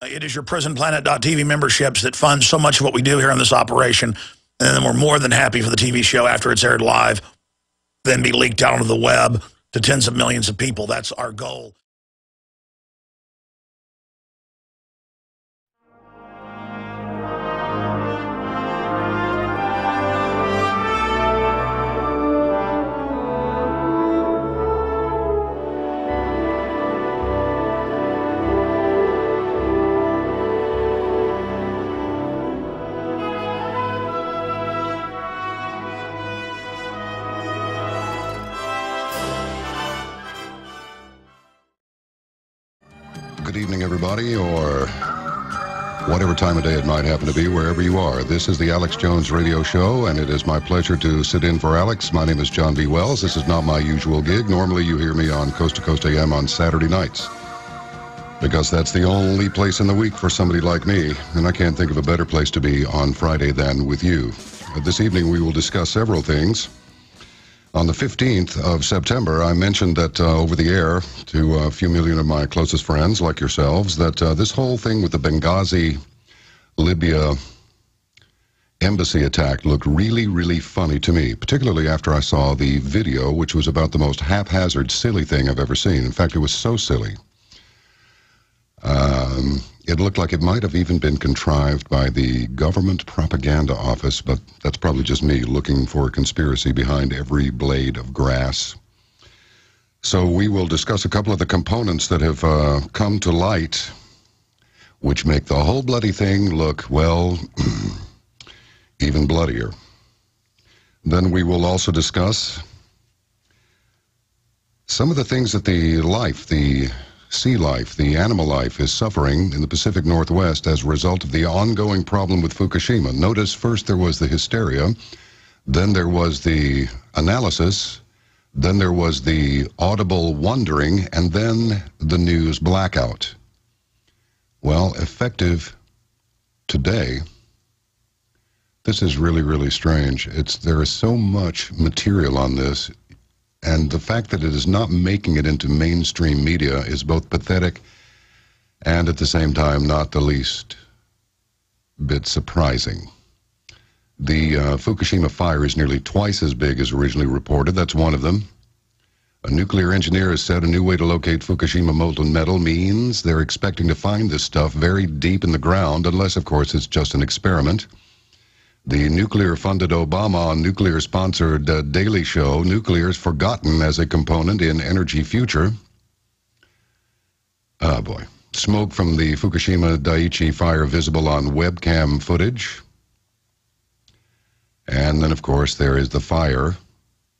It is your PrisonPlanet.tv memberships that fund so much of what we do here in this operation. And then we're more than happy for the TV show after it's aired live, then be leaked out onto the web to tens of millions of people. That's our goal. Good evening, everybody, or whatever time of day it might happen to be, wherever you are. This is the Alex Jones Radio Show, and it is my pleasure to sit in for Alex. My name is John B. Wells. This is not my usual gig. Normally, you hear me on Coast to Coast AM on Saturday nights, because that's the only place in the week for somebody like me, and I can't think of a better place to be on Friday than with you. This evening, we will discuss several things. On the 15th of September, I mentioned that over the air to a few million of my closest friends, like yourselves, that this whole thing with the Benghazi, Libya embassy attack looked really, really funny to me, particularly after I saw the video, which was about the most haphazard, silly thing I've ever seen. In fact, it was so silly. It looked like it might have even been contrived by the government propaganda office, but that's probably just me looking for a conspiracy behind every blade of grass. So we will discuss a couple of the components that have come to light, which make the whole bloody thing look, well, even bloodier. Then we will also discuss some of the things that the sea life, the animal life, is suffering in the Pacific Northwest as a result of the ongoing problem with Fukushima. Notice first there was the hysteria, then there was the analysis, then there was the audible wondering, and then the news blackout. Well, effective today, this is really, really strange. There is so much material on this, and the fact that it is not making it into mainstream media is both pathetic and at the same time not the least bit surprising. The Fukushima fire is nearly twice as big as originally reported. That's one of them. A nuclear engineer has said a new way to locate Fukushima molten metal means they're expecting to find this stuff very deep in the ground, unless, of course, it's just an experiment. The nuclear-funded Obama on nuclear-sponsored Daily Show, nuclear is forgotten as a component in energy future. Oh, boy. Smoke from the Fukushima Daiichi fire visible on webcam footage. And then, of course, there is the fire.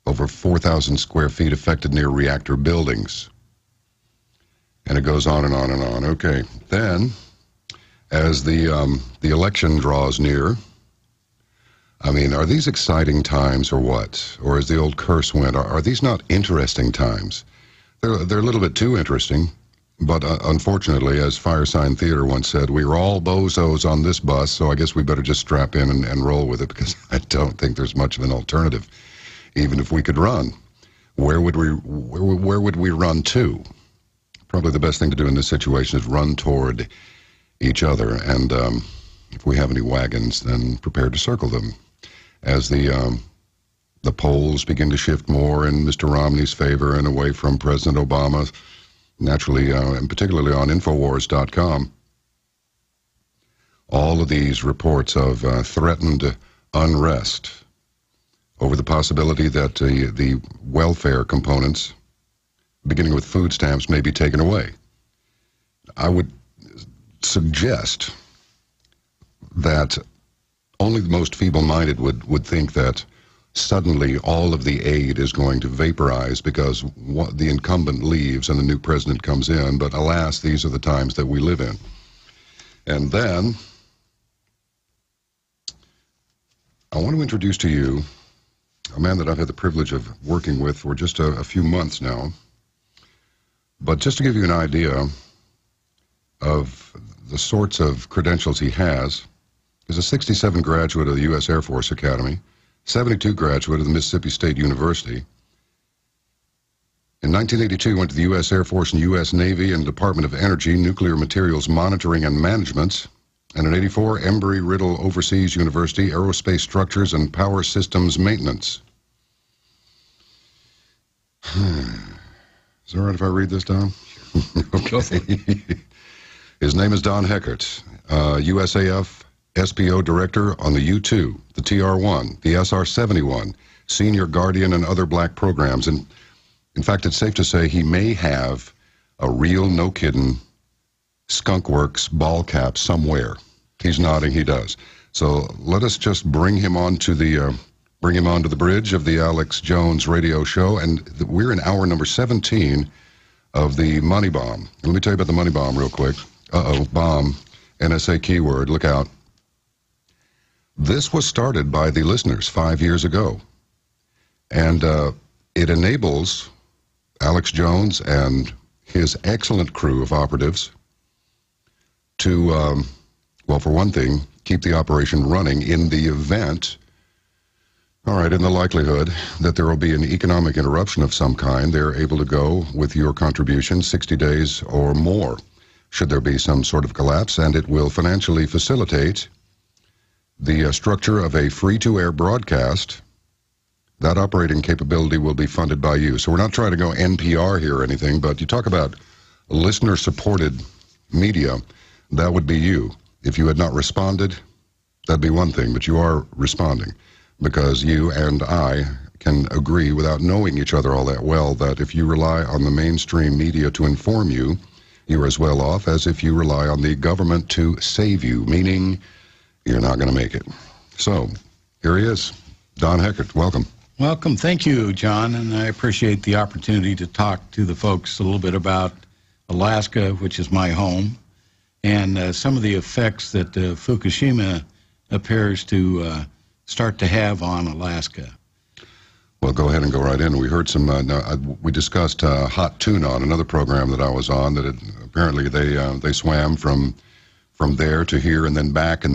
Over 4,000 square feet affected near reactor buildings. And it goes on and on and on. Okay. Then, as the election draws near, I mean, are these exciting times or what? Or as the old curse went, are these not interesting times? They're a little bit too interesting, but unfortunately, as Firesign Theater once said, we are all bozos on this bus, so I guess we better just strap in and roll with it, because I don't think there's much of an alternative, even if we could run. Where would we run to? Probably the best thing to do in this situation is run toward each other, and if we have any wagons, then prepare to circle them. As the polls begin to shift more in Mr. Romney's favor and away from President Obama, naturally, and particularly on Infowars.com, all of these reports of threatened unrest over the possibility that the welfare components, beginning with food stamps, may be taken away. I would suggest that only the most feeble-minded would think that suddenly all of the aid is going to vaporize because the incumbent leaves and the new president comes in, but alas, these are the times that we live in. And then I want to introduce to you a man that I've had the privilege of working with for just a few months now, but just to give you an idea of the sorts of credentials he has. He's a 67 graduate of the U.S. Air Force Academy, 72 graduate of the Mississippi State University, In 1982, went to the U.S. Air Force and U.S. Navy and Department of Energy, Nuclear Materials Monitoring and Management. And in 84, Embry-Riddle Overseas University, Aerospace Structures and Power Systems Maintenance. Is it all right if I read this down? Okay. His name is Don Heger, USAF SPO Director on the U-2, the TR-1, the SR-71, Senior Guardian, and other black programs. And in fact, it's safe to say he may have a real, no-kidding, Skunk Works ball cap somewhere. He's nodding, he does. So let us just bring him onto the bridge of the Alex Jones radio show, and we're in hour number 17 of the Money Bomb. Let me tell you about the Money Bomb real quick. Bomb, NSA keyword, look out. This was started by the listeners 5 years ago, and it enables Alex Jones and his excellent crew of operatives to, well, for one thing, keep the operation running in the event, all right, in the likelihood that there will be an economic interruption of some kind. They're able to go with your contribution 60 days or more, should there be some sort of collapse, and it will financially facilitate the structure of a free-to-air broadcast. That operating capability will be funded by you. So we're not trying to go NPR here or anything, but you talk about listener-supported media, that would be you. If you had not responded, that'd be one thing, but you are responding because you and I can agree without knowing each other all that well that if you rely on the mainstream media to inform you, you're as well off as if you rely on the government to save you, meaning you're not going to make it. So here he is, Don Heger. Welcome. Welcome. Thank you, John, and I appreciate the opportunity to talk to the folks a little bit about Alaska, which is my home, and some of the effects that Fukushima appears to start to have on Alaska. Well, go ahead and go right in. We heard some, we discussed hot tuna on another program that I was on, that apparently they swam from there to here and then back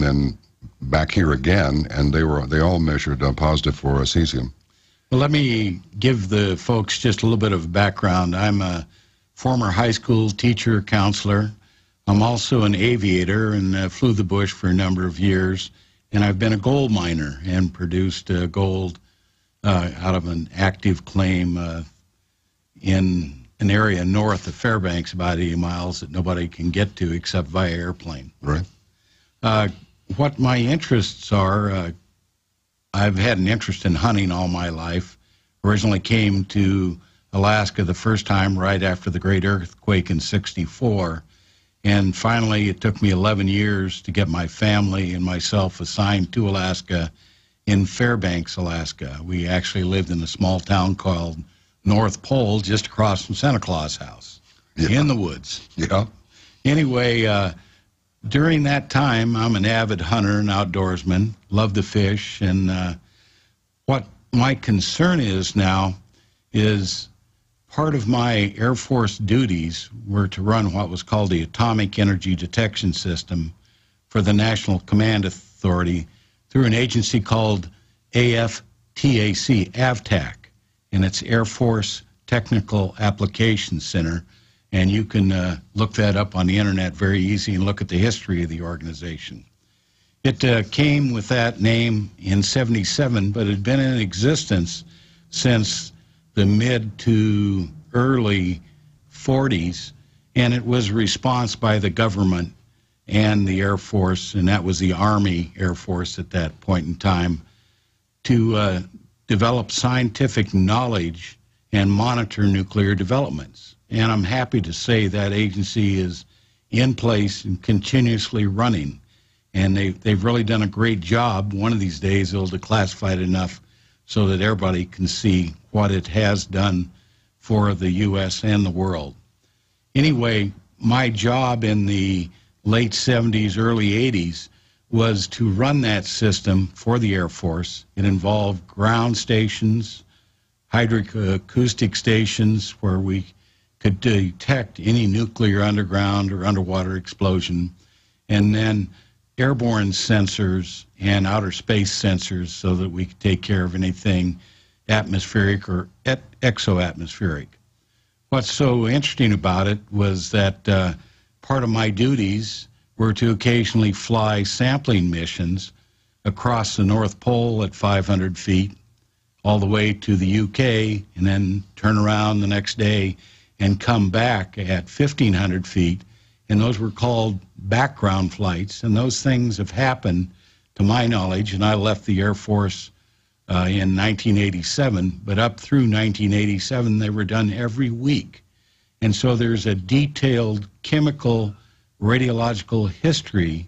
here again, and they all measured positive for cesium. Well, let me give the folks just a little bit of background. I'm a former high school teacher, counselor. I'm also an aviator and flew the bush for a number of years, and I've been a gold miner and produced gold out of an active claim in an area north of Fairbanks, about 80 miles, that nobody can get to except via airplane. Right. What my interests are, I've had an interest in hunting all my life. Originally came to Alaska the first time right after the great earthquake in '64. And finally, it took me 11 years to get my family and myself assigned to Alaska in Fairbanks, Alaska. We actually lived in a small town called North Pole, just across from Santa Claus House, in the woods. Yeah. Anyway, during that time, I'm an avid hunter and outdoorsman, love to fish, and what my concern is now is part of my Air Force duties were to run what was called the Atomic Energy Detection System for the National Command Authority through an agency called AFTAC, and it's Air Force Technical Application Center. And you can look that up on the internet very easy and look at the history of the organization. It came with that name in '77, but it had been in existence since the mid to early '40s, and it was a response by the government and the Air Force, and that was the Army Air Force at that point in time, to develop scientific knowledge and monitor nuclear developments. And I'm happy to say that agency is in place and continuously running. And they've really done a great job. One of these days, they'll declassify it enough so that everybody can see what it has done for the U.S. and the world. Anyway, my job in the late '70s, early '80s was to run that system for the Air Force. It involved ground stations, hydroacoustic stations where we could detect any nuclear underground or underwater explosion, and then airborne sensors and outer space sensors so that we could take care of anything atmospheric or exoatmospheric. What's so interesting about it was that part of my duties were to occasionally fly sampling missions across the North Pole at 500 feet, all the way to the UK, and then turn around the next day and come back at 1,500 feet. And those were called background flights. And those things have happened, to my knowledge, and I left the Air Force in 1987, but up through 1987, they were done every week. And so there's a detailed chemical radiological history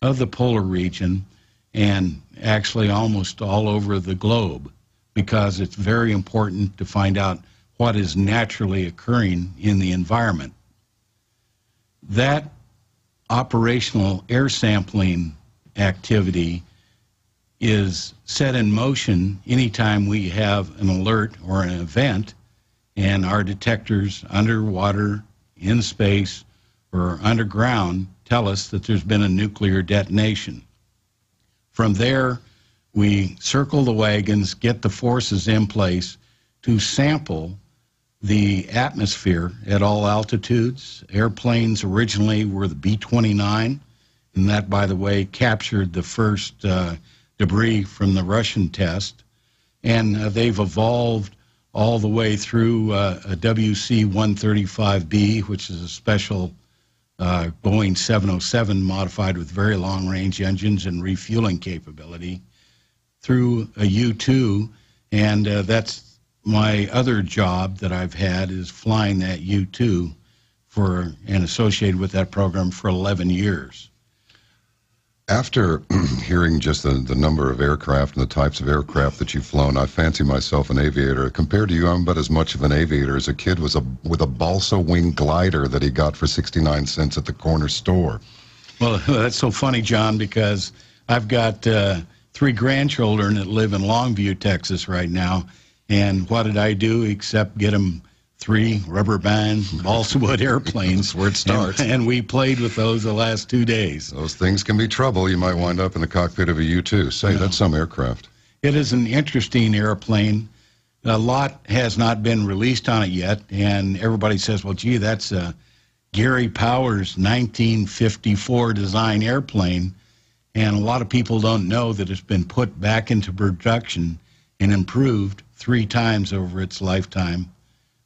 of the polar region, and actually almost all over the globe, because it's very important to find out what is naturally occurring in the environment. That operational air sampling activity is set in motion anytime we have an alert or an event, and our detectors underwater, in space, or underground tell us that there's been a nuclear detonation. From there, we circle the wagons, get the forces in place to sample the atmosphere at all altitudes. Airplanes originally were the B-29, and that, by the way, captured the first debris from the Russian test. And they've evolved all the way through a WC-135B, which is a special Boeing 707 modified with very long-range engines and refueling capability, through a U-2, and that's my other job that I've had, is flying that U-2 and associated with that program for 11 years. After hearing just the number of aircraft and the types of aircraft that you've flown, I fancy myself an aviator. Compared to you, I'm about as much of an aviator as a kid was with a balsa wing glider that he got for 69 cents at the corner store. Well, that's so funny, John, because I've got 3 grandchildren that live in Longview, Texas right now, and what did I do except get them 3 rubber band balsa wood airplanes. That's where it starts. And we played with those the last 2 days. Those things can be trouble. You might wind up in the cockpit of a U-2. Say, that's some aircraft. It is an interesting airplane. A lot has not been released on it yet, and everybody says, well, gee, that's Gary Powers' 1954 design airplane, and a lot of people don't know that it's been put back into production and improved 3 times over its lifetime.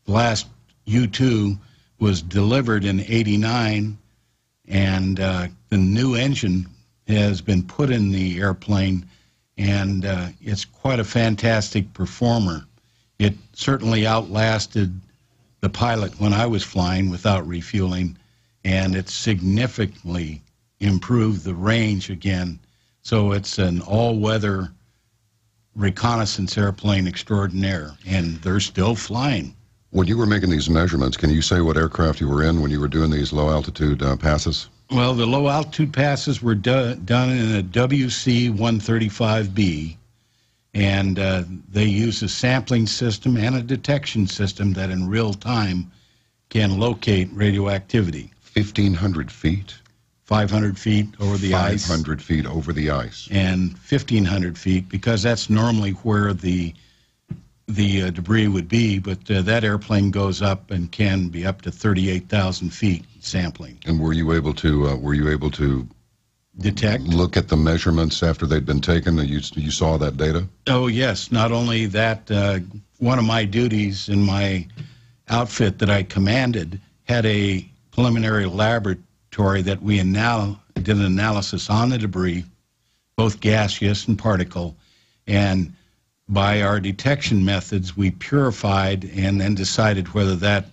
The last U-2 was delivered in '89, and the new engine has been put in the airplane, and it's quite a fantastic performer. It certainly outlasted the pilot when I was flying without refueling, and it significantly improved the range again. So it's an all-weather reconnaissance airplane extraordinaire, and they're still flying. When you were making these measurements, can you say what aircraft you were in when you were doing these low-altitude passes? Well, the low-altitude passes were done in a WC-135B, and they use a sampling system and a detection system that in real time can locate radioactivity. 1,500 feet? 500 feet over the ice. 500 feet over the ice. And 1,500 feet, because that's normally where the debris would be, but that airplane goes up and can be up to 38,000 feet sampling. And were you able to detect, look at the measurements after they'd been taken? You saw that data? Oh yes, not only that, one of my duties in my outfit that I commanded had a preliminary laboratory that we now did an analysis on the debris, both gaseous and particle, and by our detection methods, we purified and then decided whether that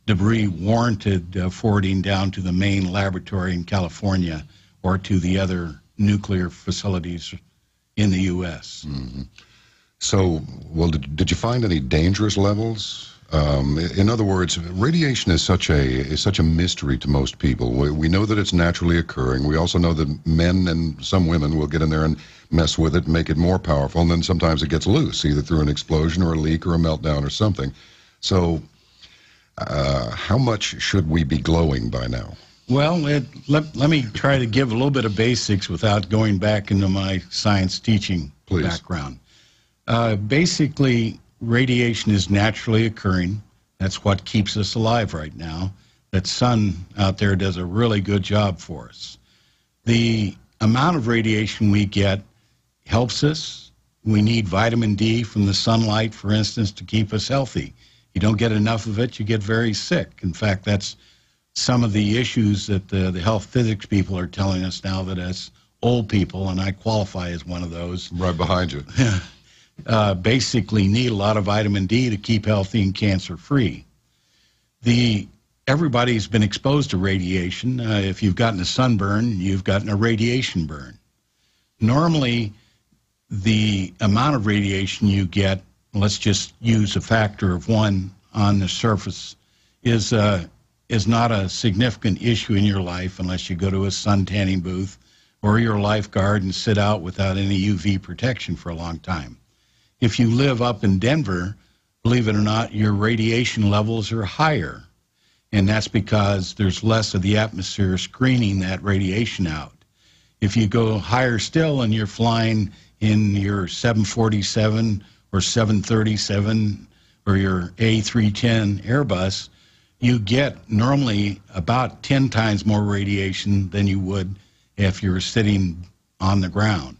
debris warranted forwarding down to the main laboratory in California or to the other nuclear facilities in the U.S. Mm-hmm. So, well, did you find any dangerous levels? In other words, radiation is such a mystery to most people. We know that it's naturally occurring. We also know that men and some women will get in there and mess with it, make it more powerful, and then sometimes it gets loose, either through an explosion or a leak or a meltdown or something. So, how much should we be glowing by now? Well, let me try to give a little bit of basics without going back into my science teaching background. Basically, radiation is naturally occurring. That's what keeps us alive right now. That sun out there does a really good job for us. The amount of radiation we get helps us. We need vitamin D from the sunlight, for instance, to keep us healthy. You don't get enough of it, you get very sick. In fact, that's some of the issues that the health physics people are telling us now, that as old people, and I qualify as one of those. Right behind you. Basically need a lot of vitamin D to keep healthy and cancer-free. Everybody's been exposed to radiation. If you've gotten a sunburn, you've gotten a radiation burn. Normally, the amount of radiation you get, let's just use a factor of 1 on the surface, is not a significant issue in your life unless you go to a sun tanning booth or you're a lifeguard and sit out without any UV protection for a long time. If you live up in Denver, believe it or not, your radiation levels are higher. And that's because there's less of the atmosphere screening that radiation out. If you go higher still and you're flying in your 747 or 737 or your A310 Airbus, you get normally about 10 times more radiation than you would if you're sitting on the ground.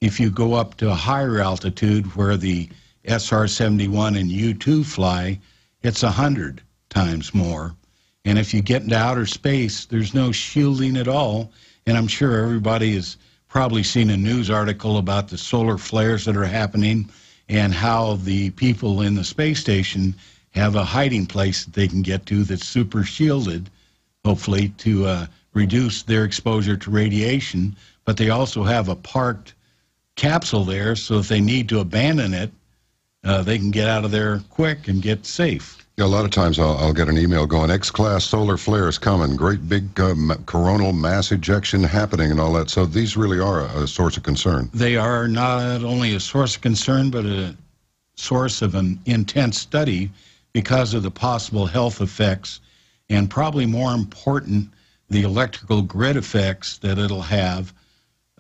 If you go up to a higher altitude where the SR-71 and U-2 fly, it's 100 times more. And if you get into outer space, there's no shielding at all. And I'm sure everybody has probably seen a news article about the solar flares that are happening and how the people in the space station have a hiding place that they can get to that's super shielded, hopefully, to reduce their exposure to radiation. But they also have a parked capsule there, so if they need to abandon it, they can get out of there quick and get safe. Yeah, a lot of times I'll get an email going, X-class solar flares coming, great big coronal mass ejection happening and all that. So these really are a source of concern. They are not only a source of concern, but a source of an intense study because of the possible health effects, and probably more important, the electrical grid effects that it'll have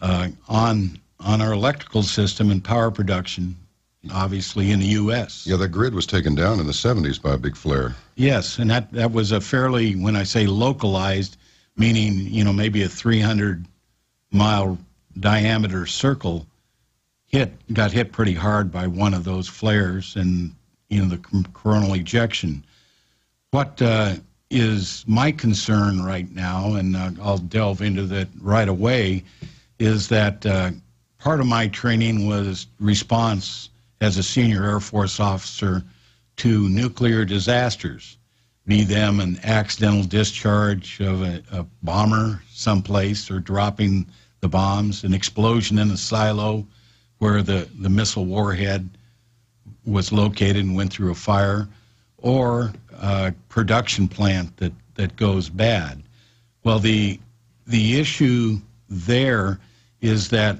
on our electrical system and power production, obviously in the U.S. Yeah, the grid was taken down in the 70s by a big flare. Yes, and that was a fairly, when I say localized, meaning, you know, maybe a 300-mile diameter circle got hit pretty hard by one of those flares, and, you know, the coronal ejection. What is my concern right now, and I'll delve into that right away, is that part of my training was response as a senior Air Force officer to nuclear disasters, be them an accidental discharge of a bomber someplace or dropping the bombs, an explosion in a silo where the missile warhead was located and went through a fire, or a production plant that goes bad. Well, the issue there is that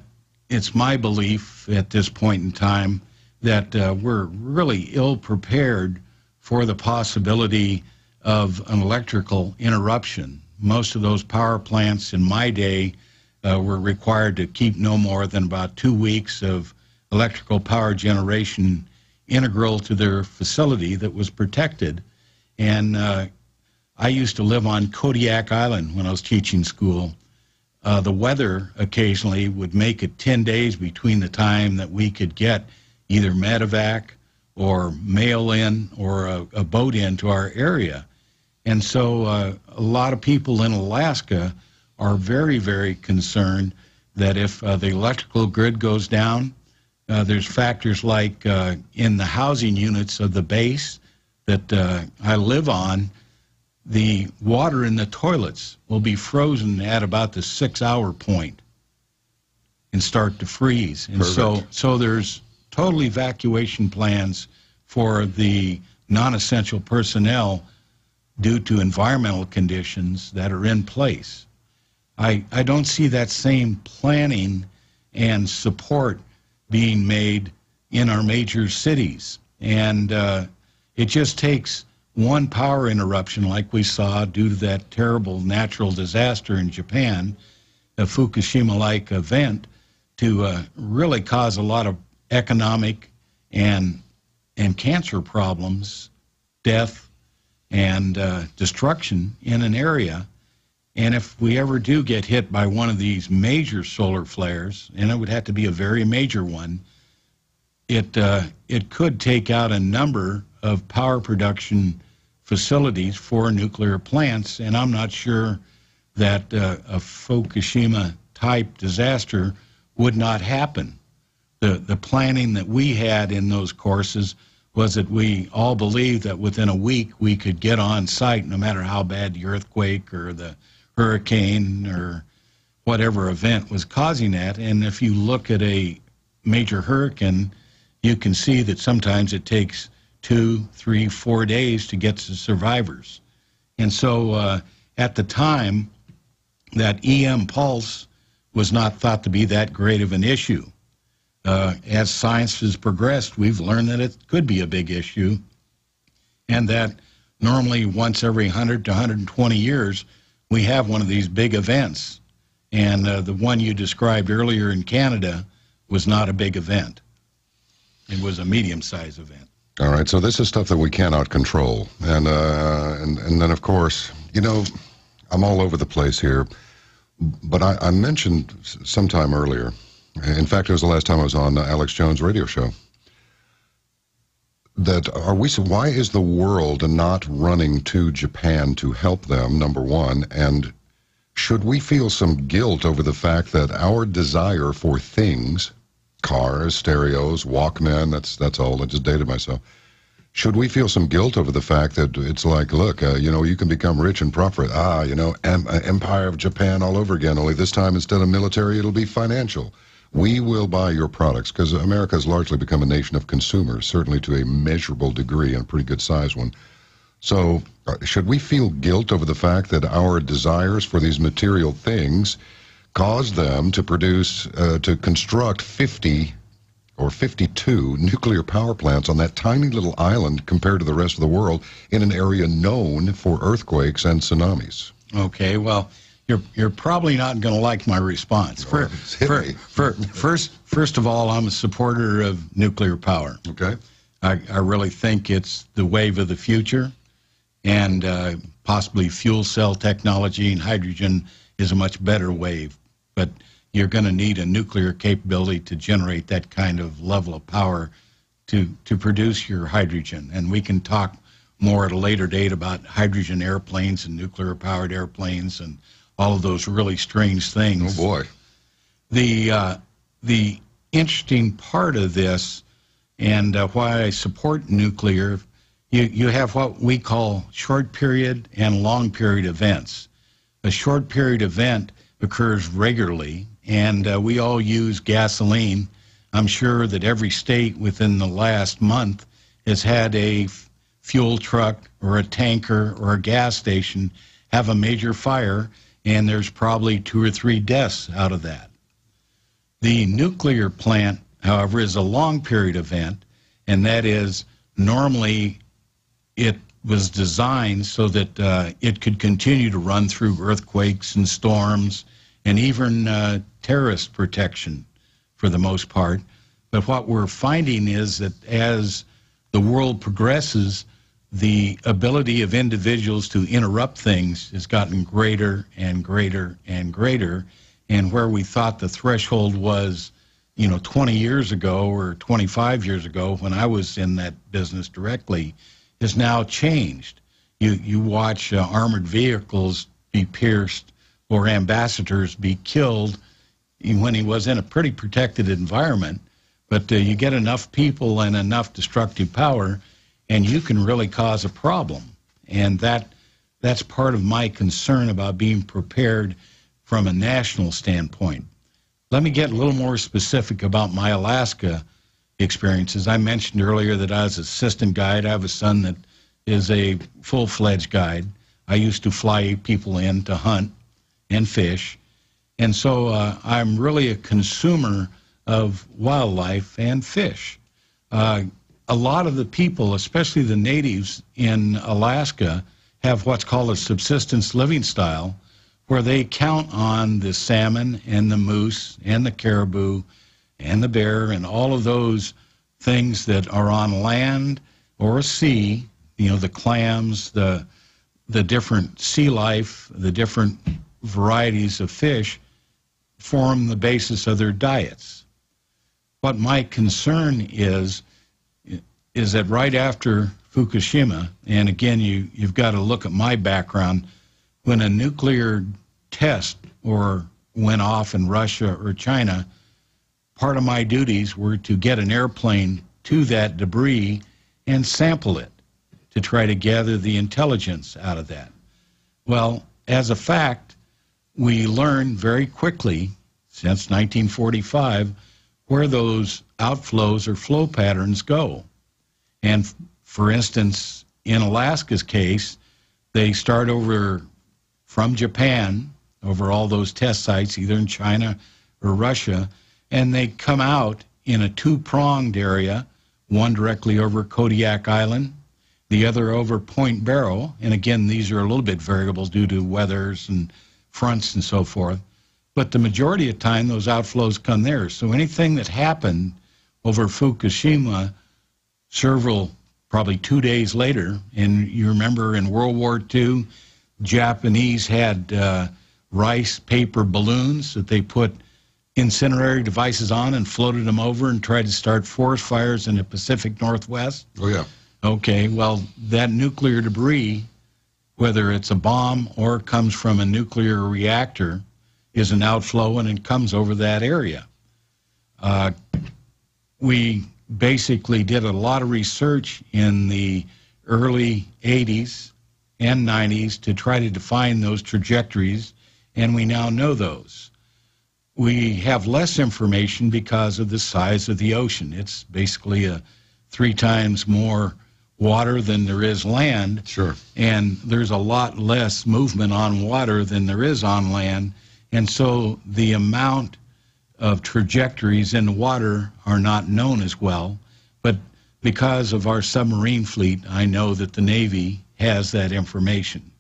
it's my belief at this point in time that we're really ill-prepared for the possibility of an electrical interruption. Most of those power plants in my day were required to keep no more than about 2 weeks of electrical power generation integral to their facility that was protected. And I used to live on Kodiak Island when I was teaching school. The weather occasionally would make it 10 days between the time that we could get either medevac or mail in or a boat into our area. And so a lot of people in Alaska are very, very concerned that if the electrical grid goes down, there's factors like in the housing units of the base that I live on, the water in the toilets will be frozen at about the 6-hour point and start to freeze. And so there's total evacuation plans for the non-essential personnel due to environmental conditions that are in place. I don't see that same planning and support being made in our major cities. And it just takes one power interruption like we saw due to that terrible natural disaster in Japan, a Fukushima-like event, to really cause a lot of economic and cancer problems, death, and destruction in an area. And if we ever do get hit by one of these major solar flares, and it would have to be a very major one, it could take out a number of power production facilities for nuclear plants, and I'm not sure that a Fukushima-type disaster would not happen. The planning that we had in those courses was that we all believed that within a week we could get on site no matter how bad the earthquake or the hurricane or whatever event was causing that. And if you look at a major hurricane, you can see that sometimes it takes 2, 3, 4 days to get to survivors. And so at the time, that EM pulse was not thought to be that great of an issue. As science has progressed, we've learned that it could be a big issue, and that normally once every 100 to 120 years, we have one of these big events. And the one you described earlier in Canada was not a big event. It was a medium-sized event. All right, so this is stuff that we cannot control. And then, of course, you know, I'm all over the place here, but I mentioned sometime earlier, in fact, it was the last time I was on Alex Jones' radio show, that why is the world not running to Japan to help them, number one, and should we feel some guilt over the fact that our desire for things, cars, stereos, Walkman, that's all, I just dated myself, should we feel some guilt over the fact that it's like, look, you know, you can become rich and prosperous, you know, Empire of Japan all over again, only this time instead of military, it'll be financial. We will buy your products, because America has largely become a nation of consumers, certainly to a measurable degree and a pretty good size one. So should we feel guilt over the fact that our desires for these material things cause them to produce, to construct 50 or 52 nuclear power plants on that tiny little island compared to the rest of the world in an area known for earthquakes and tsunamis? Okay, well, you're probably not going to like my response. First of all, I'm a supporter of nuclear power. Okay. I really think it's the wave of the future, and possibly fuel cell technology and hydrogen is a much better wave. But you're going to need a nuclear capability to generate that kind of level of power to produce your hydrogen. And we can talk more at a later date about hydrogen airplanes and nuclear-powered airplanes and all of those really strange things. Oh, boy. The interesting part of this, and why I support nuclear, you have what we call short period and long period events. A short period event occurs regularly, and we all use gasoline. I'm sure that every state within the last month has had a fuel truck or a tanker or a gas station have a major fire, and there's probably 2 or 3 deaths out of that. The nuclear plant, however, is a long period event, and that is normally it was designed so that it could continue to run through earthquakes and storms and even terrorist protection for the most part. But what we're finding is that as the world progresses, the ability of individuals to interrupt things has gotten greater and greater and greater, and where we thought the threshold was, 20 years ago or 25 years ago when I was in that business directly, has now changed. You watch armored vehicles be pierced or ambassadors be killed when he was in a pretty protected environment, but you get enough people and enough destructive power, and you can really cause a problem. And that's part of my concern about being prepared from a national standpoint. Let me get a little more specific about my Alaska experiences. I mentioned earlier that I was assistant guide. I have a son that is a full-fledged guide. I used to fly people in to hunt and fish. And so I'm really a consumer of wildlife and fish. A lot of the people, especially the natives in Alaska, have what's called a subsistence living style, where they count on the salmon and the moose and the caribou and the bear and all of those things that are on land or sea you know, the clams, the different sea life, the different varieties of fish form the basis of their diets. What my concern is that right after Fukushima, and again, you've got to look at my background, when a nuclear test went off in Russia or China, part of my duties were to get an airplane to that debris and sample it to try to gather the intelligence out of that. Well, as a fact, we learned very quickly, since 1945, where those outflows or flow patterns go. And for instance, in Alaska's case, they start over from Japan, over all those test sites, either in China or Russia, and they come out in a two-pronged area, one directly over Kodiak Island, the other over Point Barrow. And again, these are a little bit variable due to weathers and fronts and so forth. But the majority of time, those outflows come there. So anything that happened over Fukushima probably 2 days later, and you remember in World War II, Japanese had rice paper balloons that they put incendiary devices on and floated them over and tried to start forest fires in the Pacific Northwest. Oh, yeah. Okay, well, that nuclear debris, whether it's a bomb or comes from a nuclear reactor, is an outflow, and it comes over that area. We basically did a lot of research in the early 80s and 90s to try to define those trajectories, and we now know those. We have less information because of the size of the ocean. It's basically 3 times more water than there is land. Sure. And there's a lot less movement on water than there is on land. And so the amount of trajectories in the water are not known as well. But because of our submarine fleet, I know that the Navy has that information.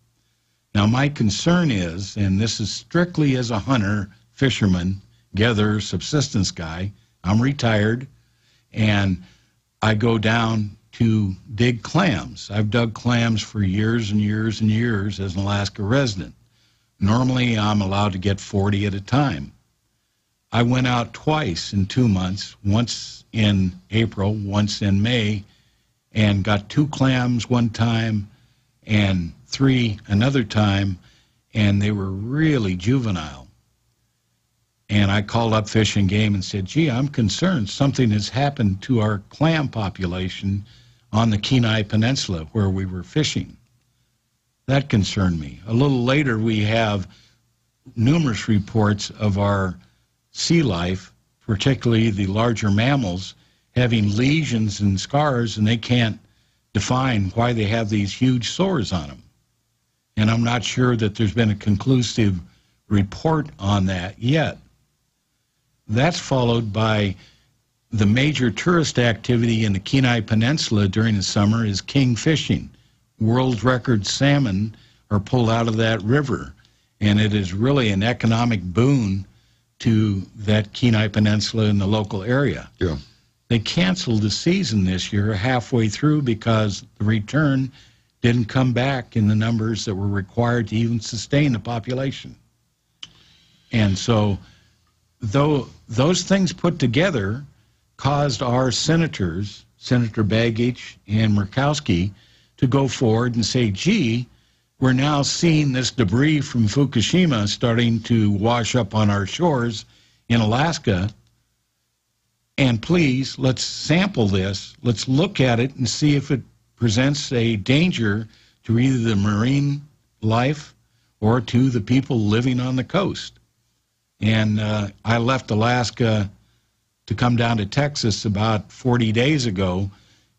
Now, my concern is, and this is strictly as a hunter, fisherman, gatherer, subsistence guy, I'm retired, and I go down to dig clams. I've dug clams for years and years and years as an Alaska resident. Normally, I'm allowed to get 40 at a time. I went out twice in 2 months, once in April, once in May, and got 2 clams one time and 3 another time, and they were really juvenile. And I called up Fish and Game and said, gee, I'm concerned something has happened to our clam population on the Kenai Peninsula where we were fishing. That concerned me. A little later, we have numerous reports of our sea life, particularly the larger mammals, having lesions and scars, and they can't define why they have these huge sores on them. And I'm not sure that there's been a conclusive report on that yet. That's followed by the major tourist activity in the Kenai Peninsula during the summer is king fishing. World record salmon are pulled out of that river, and it is really an economic boon to that Kenai Peninsula in the local area. Yeah. They canceled the season this year halfway through because the return didn't come back in the numbers that were required to even sustain the population. And so though those things put together caused our senators, Senator Bagich and Murkowski, to go forward and say, gee, we're now seeing this debris from Fukushima starting to wash up on our shores in Alaska, and please, let's sample this. Let's look at it and see if it presents a danger to either the marine life or to the people living on the coast. And I left Alaska to come down to Texas about 40 days ago,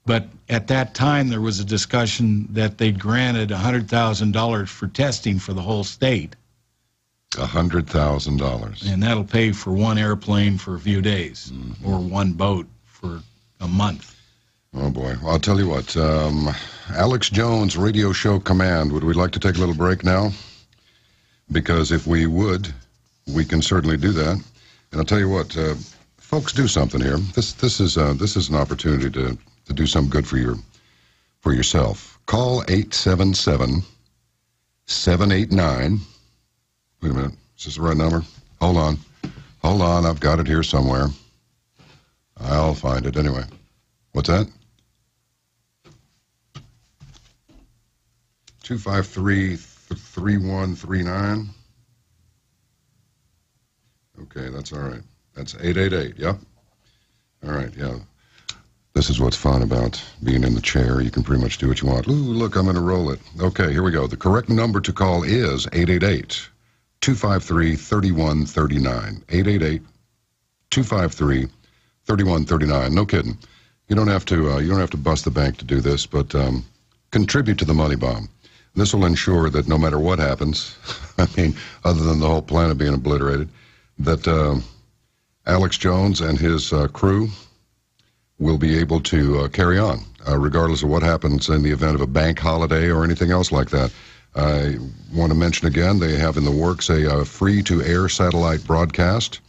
but at that time there was a discussion that they'd granted $100,000 for testing for the whole state. $100,000. And that'll pay for one airplane for a few days, or one boat for a month. Oh, boy. Well, I'll tell you what. Alex Jones, Radio Show Command, would we like to take a little break now? Because if we would, we can certainly do that. And I'll tell you what, folks, do something here. This is an opportunity to do some good for yourself. Call 877-789. Wait a minute. Is this the right number? Hold on. Hold on. I've got it here somewhere. I'll find it anyway. What's that? 253-3139. Okay, that's all right. That's 888, yep. All right, yeah. This is what's fun about being in the chair. You can pretty much do what you want. Ooh, look, I'm going to roll it. Okay, here we go. The correct number to call is 888-253-3139. 888-253-3139. No kidding. You don't have to bust the bank to do this, but contribute to the Money Bomb. This will ensure that no matter what happens, I mean, other than the whole planet being obliterated, that Alex Jones and his crew will be able to carry on, regardless of what happens in the event of a bank holiday or anything else like that. I want to mention again, they have in the works a free-to-air satellite broadcast,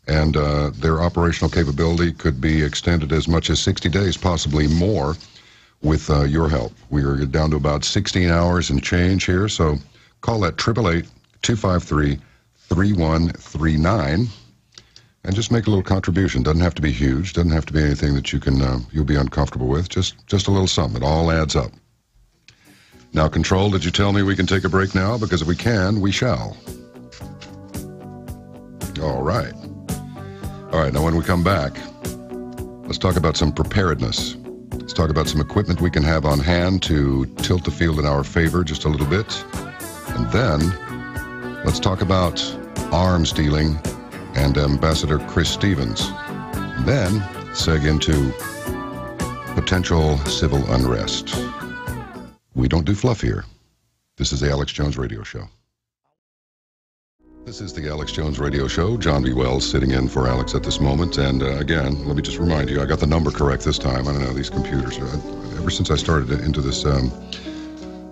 and their operational capability could be extended as much as 60 days, possibly more, with your help. We are down to about 16 hours and change here, so call that 888-253-3139. And just make a little contribution. Doesn't have to be huge. Doesn't have to be anything that you can you'll be uncomfortable with. Just a little something. It all adds up. Now, Control, did you tell me we can take a break now? Because if we can, we shall. All right. All right. Now, when we come back, let's talk about some preparedness. Let's talk about some equipment we can have on hand to tilt the field in our favor just a little bit. And then let's talk about arms dealing and Ambassador Chris Stevens. And then seg into potential civil unrest. We don't do fluff here. This is the Alex Jones Radio Show. This is the Alex Jones Radio Show. John B. Wells sitting in for Alex at this moment. And again, let me just remind you, I got the number correct this time. I don't know, these computers. Ever since I started into this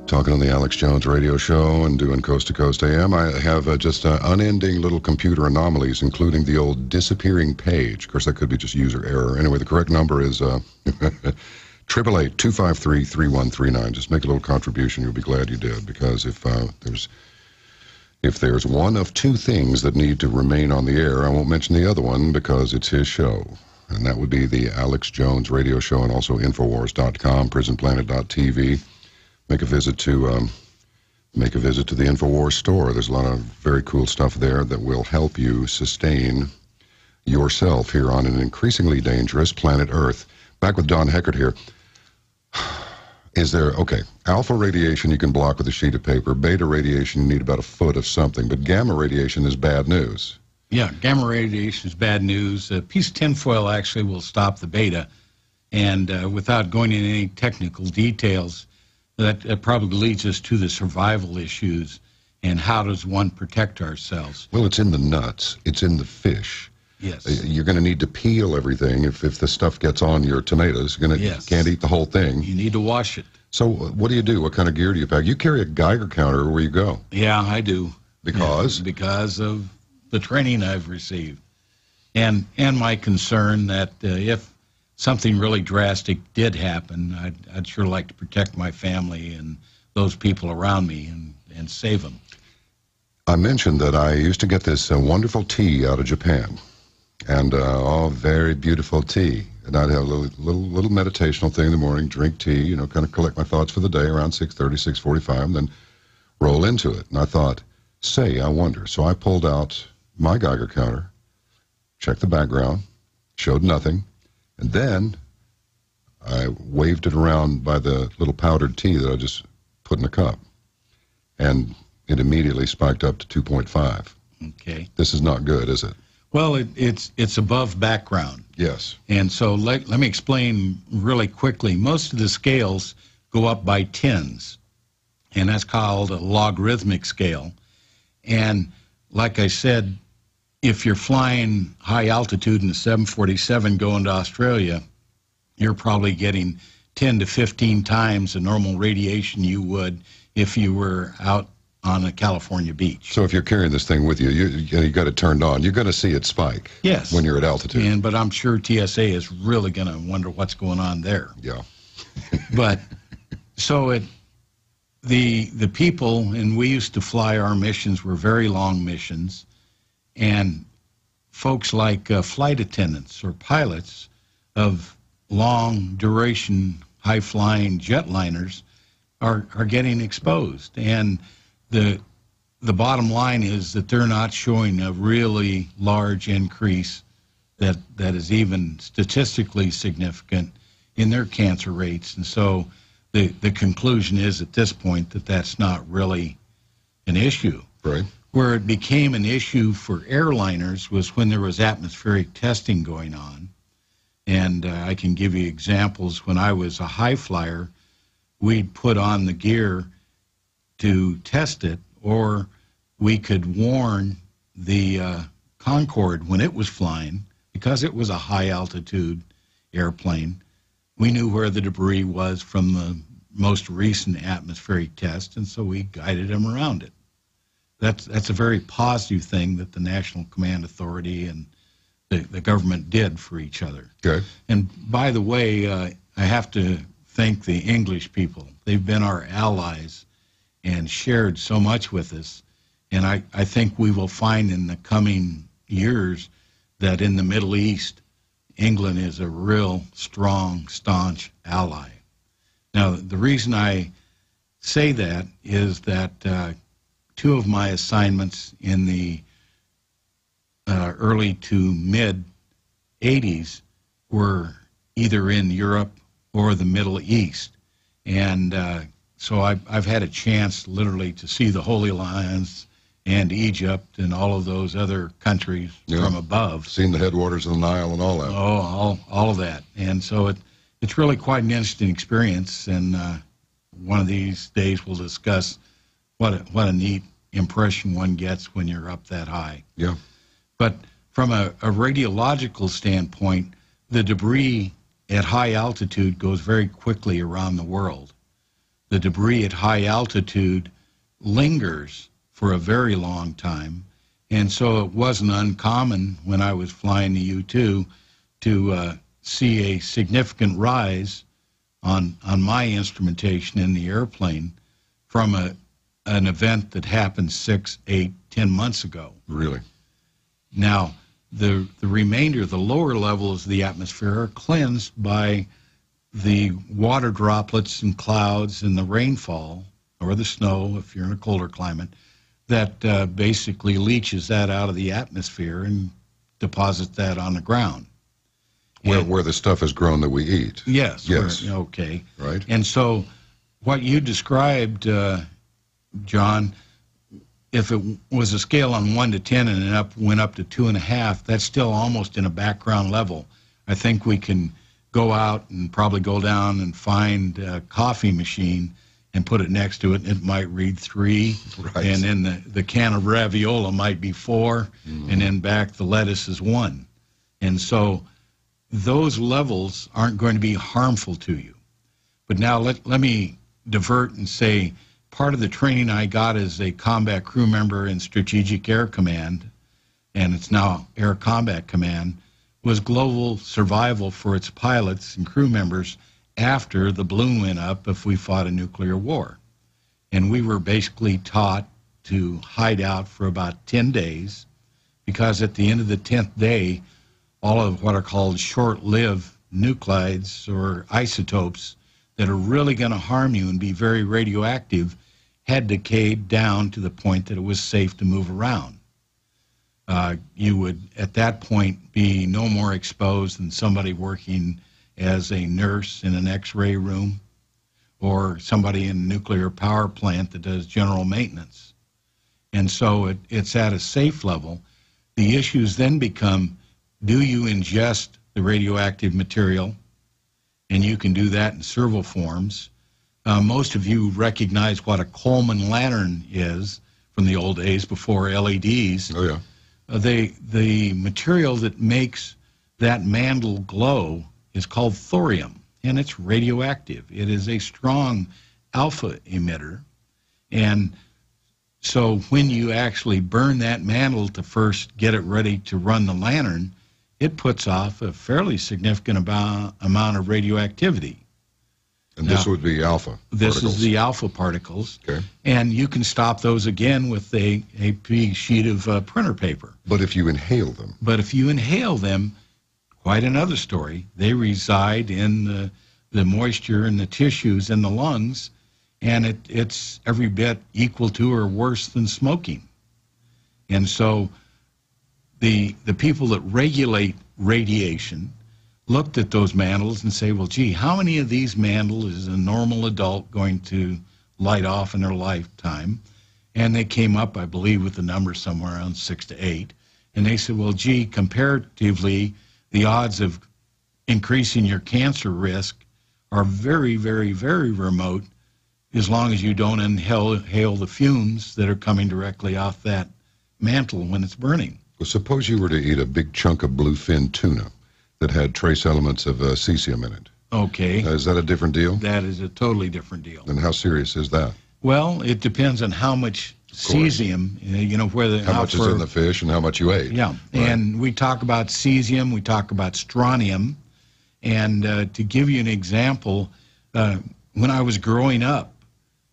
talking on the Alex Jones Radio Show and doing Coast to Coast AM, I have just unending little computer anomalies, including the old disappearing page. Of course, that could be just user error. Anyway, the correct number is 888-253-3139. Just make a little contribution. You'll be glad you did, because if there's one of two things that need to remain on the air, I won't mention the other one because it's his show. And that would be the Alex Jones Radio Show, and also Infowars.com, PrisonPlanet.tv. Make a visit to the Infowars store. There's a lot of very cool stuff there that will help you sustain yourself here on an increasingly dangerous planet Earth. Back with Don Heger here. Alpha radiation you can block with a sheet of paper. Beta radiation, you need about a foot of something. But gamma radiation is bad news. Yeah, gamma radiation is bad news. A piece of tinfoil actually will stop the beta. And without going into any technical details, that probably leads us to the survival issues and how does one protect ourselves. Well, it's in the nuts. It's in the fish. Yes. You're going to need to peel everything if the stuff gets on your tomatoes. You can't eat the whole thing. You need to wash it. So what do you do? What kind of gear do you pack? You carry a Geiger counter where you go. Yeah, I do. Because? Yeah, because of the training I've received. And my concern that if something really drastic did happen, I'd sure like to protect my family and those people around me and save them. I mentioned that I used to get this wonderful tea out of Japan. And very beautiful tea. And I'd have a little meditational thing in the morning, drink tea, kind of collect my thoughts for the day around 6:30, 6:45, and then roll into it. And I thought, I wonder. So I pulled out my Geiger counter, checked the background, showed nothing, and then I waved it around by the little powdered tea that I just put in a cup. And it immediately spiked up to 2.5. Okay. This is not good, is it? Well, it's above background. Yes. And so let me explain really quickly. Most of the scales go up by tens, and that's called a logarithmic scale. And like I said, if you're flying high altitude in the 747 going to Australia, you're probably getting 10 to 15 times the normal radiation you would if you were out on a California beach. So if you're carrying this thing with you, you got it turned on, you're going to see it spike. Yes. When you're at altitude. But I'm sure TSA is really going to wonder what's going on there. Yeah. But So the people, and we used to fly, our missions were very long missions, and folks like flight attendants or pilots of long duration, high flying jetliners are getting exposed. And the bottom line is that they're not showing a really large increase that is even statistically significant in their cancer rates. And so the conclusion is at this point that that's not really an issue. Right. Where it became an issue for airliners was when there was atmospheric testing going on. And I can give you examples. When I was a high flyer, we'd put on the gear to test it, or we could warn the Concorde when it was flying, because it was a high altitude airplane. We knew where the debris was from the most recent atmospheric test, and so we guided them around it. That's a very positive thing that the National Command Authority and the government did for each other. Okay. And by the way, I have to thank the English people. They've been our allies and shared so much with us. And I think we will find in the coming years that in the Middle East, England is a real strong, staunch ally. Now, the reason I say that is that two of my assignments in the early to mid 80s were either in Europe or the Middle East. And so I've had a chance literally to see the Holy Lands and Egypt and all of those other countries from above. Seen the headwaters of the Nile and all that. Oh, all of that. And so it's really quite an interesting experience. And one of these days we'll discuss what a neat impression one gets when you're up that high. Yeah. But from a radiological standpoint, the debris at high altitude goes very quickly around the world. The debris at high altitude lingers for a very long time, and so it wasn't uncommon when I was flying the U-2 to see a significant rise on my instrumentation in the airplane from an event that happened 6, 8, 10 months ago. Really? Now, the remainder, the lower levels of the atmosphere are cleansed by the water droplets and clouds and the rainfall, or the snow if you're in a colder climate, that basically leaches that out of the atmosphere and deposits that on the ground. Where the stuff is grown that we eat. Yes. Yes. Okay. Right. And so what you described, John, if it was a scale on 1 to 10 and it went up to 2.5, that's still almost in a background level. I think we can go out and probably go down and find a coffee machine and put it next to it, and it might read 3, right. And then the can of raviola might be 4, and then back the lettuce is 1. And so those levels aren't going to be harmful to you. But now let me divert and say, part of the training I got as a combat crew member in Strategic Air Command, and it's now Air Combat Command, was global survival for its pilots and crew members after the balloon went up if we fought a nuclear war. And we were basically taught to hide out for about 10 days, because at the end of the 10th day, all of what are called short-lived nuclides or isotopes that are really going to harm you and be very radioactive had decayed down to the point that it was safe to move around. You would, at that point, be no more exposed than somebody working as a nurse in an X-ray room or somebody in a nuclear power plant that does general maintenance. And so it's at a safe level. The issues then become, do you ingest the radioactive material? And you can do that in several forms. Most of you recognize what a Coleman lantern is from the old days before LEDs. Oh, yeah. The material that makes that mantle glow is called thorium, and it's radioactive. It is a strong alpha emitter. And so when you actually burn that mantle to first get it ready to run the lantern, it puts off a fairly significant amount of radioactivity. And this would be alpha This particles. is the alpha particles. Okay. And you can stop those again with a big sheet of printer paper. But if you inhale them. But if you inhale them, quite another story. They reside in the moisture and the tissues in the lungs, and it's every bit equal to or worse than smoking. And so the people that regulate radiation looked at those mantles and say, well, gee, how many of these mantles is a normal adult going to light off in their lifetime? And they came up, I believe, with the number somewhere around 6 to 8. And they said, well, gee, comparatively, the odds of increasing your cancer risk are very, very, very remote as long as you don't inhale the fumes that are coming directly off that mantle when it's burning. Well, suppose you were to eat a big chunk of bluefin tuna that had trace elements of cesium in it. Okay. Is that a different deal? That is a totally different deal. And how serious is that? Well, it depends on how much cesium, you know, whether how much is in the fish and how much you ate. Yeah, right. And we talk about cesium, we talk about strontium, and to give you an example, when I was growing up,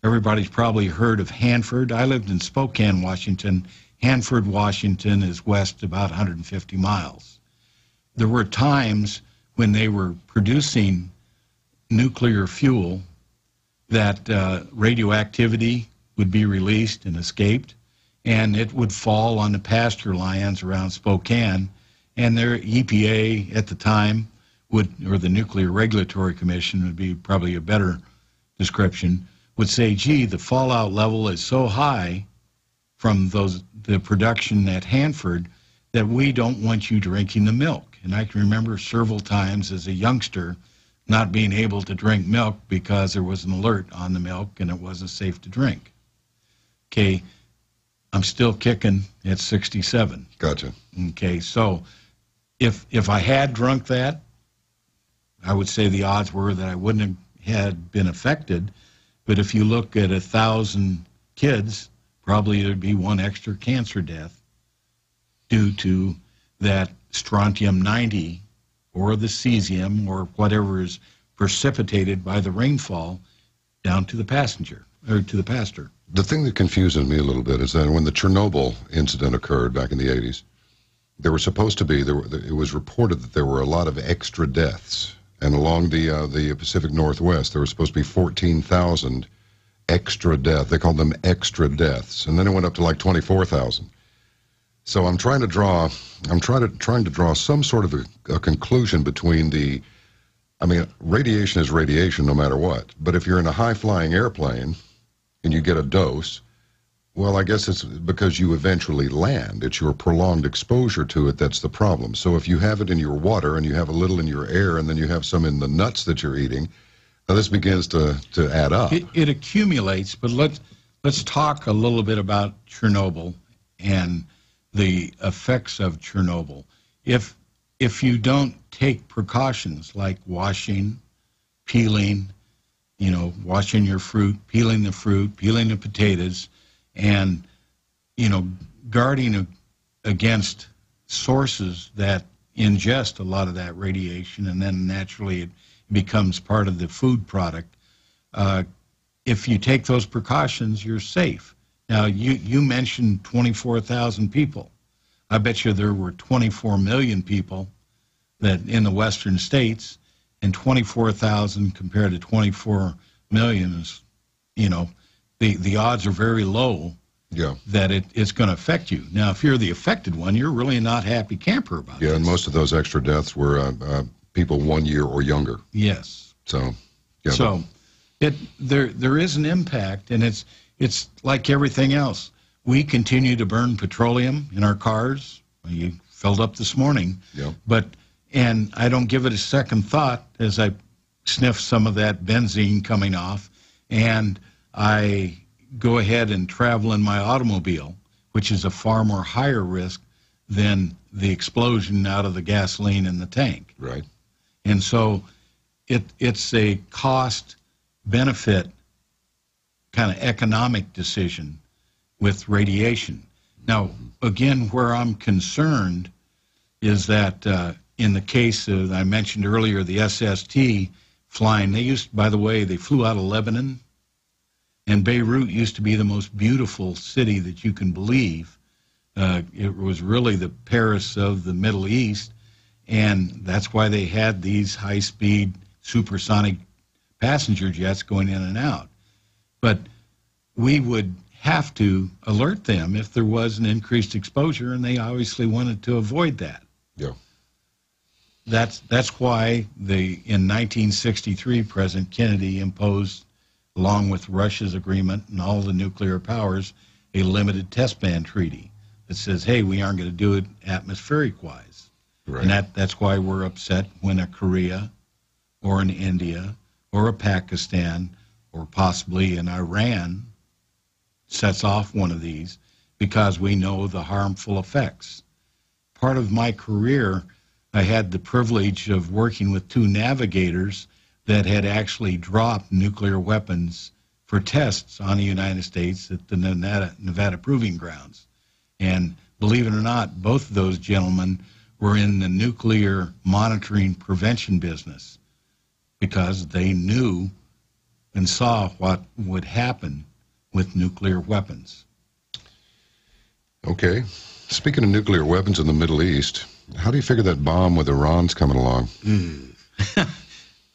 everybody's probably heard of Hanford. I lived in Spokane, Washington. Hanford, Washington is west about 150 miles. There were times when they were producing nuclear fuel that radioactivity would be released and escaped, and it would fall on the pasture lands around Spokane, and their EPA at the time would, or the Nuclear Regulatory Commission would be probably a better description, would say, gee, the fallout level is so high from the production at Hanford that we don't want you drinking the milk. And I can remember several times as a youngster not being able to drink milk because there was an alert on the milk and it wasn't safe to drink. Okay, I'm still kicking at 67. Gotcha. Okay, so if I had drunk that, I would say the odds were that I wouldn't have had been affected. But if you look at 1,000 kids, probably there'd be one extra cancer death due to that strontium-90 or the cesium or whatever is precipitated by the rainfall down to the passenger or to the pastor. The thing that confuses me a little bit is that when the Chernobyl incident occurred back in the 80s, there were supposed to be, it was reported that there were a lot of extra deaths. And along the Pacific Northwest, there were supposed to be 14,000 extra deaths. They called them extra deaths. And then it went up to like 24,000. So I'm trying to draw some sort of a conclusion between radiation is radiation no matter what. But if you're in a high-flying airplane and you get a dose, well, I guess it's because you eventually land. It's your prolonged exposure to it that's the problem. So if you have it in your water and you have a little in your air and then you have some in the nuts that you're eating, now this begins to add up. It accumulates, but let's talk a little bit about Chernobyl and the effects of Chernobyl. If you don't take precautions like washing, peeling, washing your fruit, peeling the potatoes, and, guarding against sources that ingest a lot of that radiation, and then naturally it becomes part of the food product. If you take those precautions, you're safe. Now, you mentioned 24,000 people. I bet you there were 24 million people that in the western states, and 24,000 compared to 24 million is, the odds are very low that it's going to affect you. Now, if you're the affected one, you're really not happy camper about it. Yeah, and most of those extra deaths were people 1 year or younger. Yes. So, yeah. So, there is an impact, and it's like everything else. We continue to burn petroleum in our cars. You filled up this morning. Yeah. And I don't give it a second thought as I sniff some of that benzene coming off, and I go ahead and travel in my automobile, which is a far more higher risk than the explosion out of the gasoline in the tank. Right. And so it's a cost-benefit kind of economic decision with radiation. Now, again, where I'm concerned is that in the case of, I mentioned earlier, the SST flying. They used, by the way, they flew out of Lebanon, and Beirut used to be the most beautiful city that you can believe. It was really the Paris of the Middle East, and that's why they had these high-speed supersonic passenger jets going in and out. But we would have to alert them if there was an increased exposure, and they obviously wanted to avoid that. Yeah. That's why in 1963, President Kennedy imposed, along with Russia's agreement and all the nuclear powers, a limited test ban treaty that says, hey, we aren't going to do it atmospheric-wise. Right. And that's why we're upset when a Korea or an India or a Pakistan or possibly an Iran sets off one of these, because we know the harmful effects. Part of my career, I had the privilege of working with 2 navigators that had actually dropped nuclear weapons for tests on the United States at the Nevada Proving Grounds. And believe it or not, both of those gentlemen were in the nuclear monitoring prevention business, because they knew and saw what would happen with nuclear weapons. Okay. Speaking of nuclear weapons in the Middle East, how do you figure that bomb with Iran's coming along?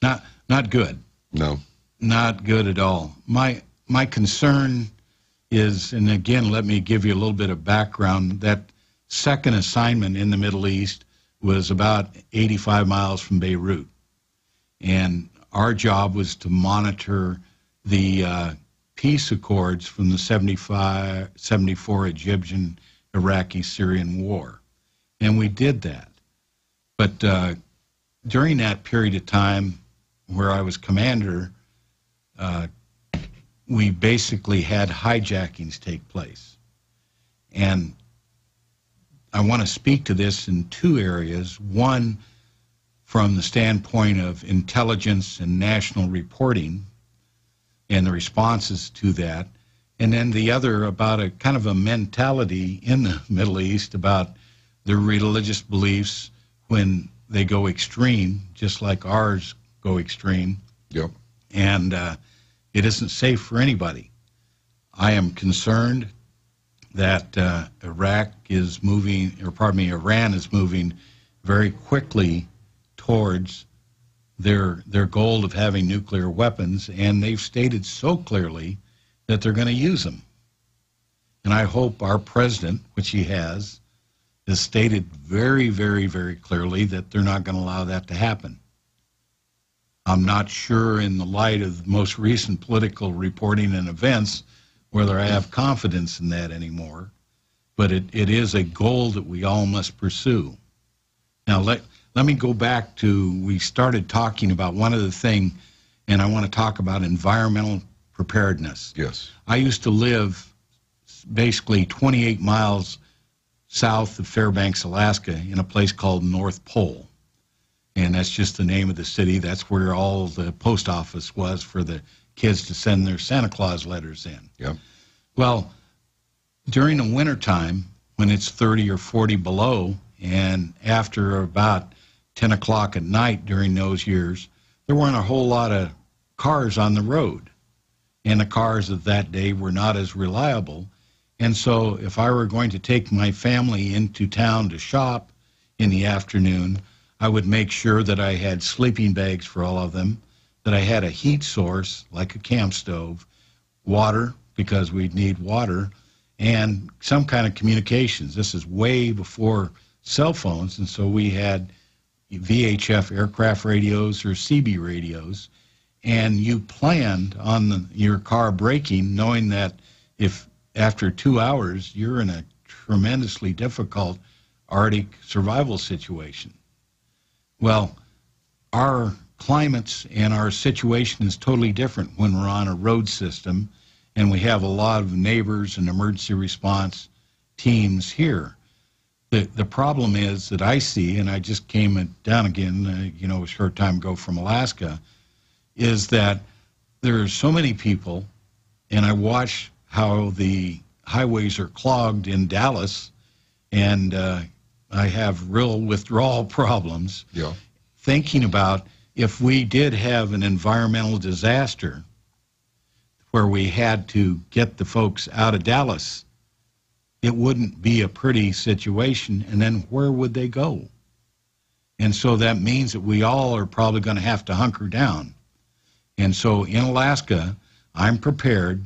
Not good. No. Not good at all. My concern is, and again, let me give you a little bit of background, that second assignment in the Middle East was about 85 miles from Beirut. And our job was to monitor the peace accords from the 74 Egyptian-Iraqi-Syrian war. And we did that. But during that period of time where I was commander, we basically had hijackings take place. And I want to speak to this in 2 areas. One, from the standpoint of intelligence and national reporting and the responses to that, and then the other about a kind of a mentality in the Middle East about their religious beliefs when they go extreme, just like ours go extreme. Yep. And it isn't safe for anybody. I am concerned that Iran is moving very quickly towards their goal of having nuclear weapons, and they've stated so clearly that they're going to use them. And I hope our president, which he has stated very, very, very clearly that they're not going to allow that to happen. I'm not sure, in the light of the most recent political reporting and events, whether I have confidence in that anymore, but it is a goal that we all must pursue. Now, let me go back to, we started talking about one other thing, and I want to talk about environmental preparedness. Yes. I used to live basically 28 miles south of Fairbanks, Alaska, in a place called North Pole. And that's just the name of the city. That's where all the post office was for the kids to send their Santa Claus letters in. Yep. Well, during the wintertime, when it's 30 or 40 below, and after about 10 o'clock at night during those years, there weren't a whole lot of cars on the road. And the cars of that day were not as reliable. And so if I were going to take my family into town to shop in the afternoon, I would make sure that I had sleeping bags for all of them, that I had a heat source, like a camp stove, water, because we'd need water, and some kind of communications. This is way before cell phones, and so we had VHF aircraft radios or CB radios, and you planned on your car braking, knowing that if after 2 hours you're in a tremendously difficult Arctic survival situation. Well, our climates and our situation is totally different when we're on a road system, and we have a lot of neighbors and emergency response teams here. The problem is that I see, and I just came down again, a short time ago from Alaska, is that there are so many people, and I watch how the highways are clogged in Dallas, and I have real withdrawal problems. Yeah. Thinking about if we did have an environmental disaster where we had to get the folks out of Dallas, it wouldn't be a pretty situation, and then where would they go? And so that means that we all are probably going to have to hunker down. And so in Alaska, I'm prepared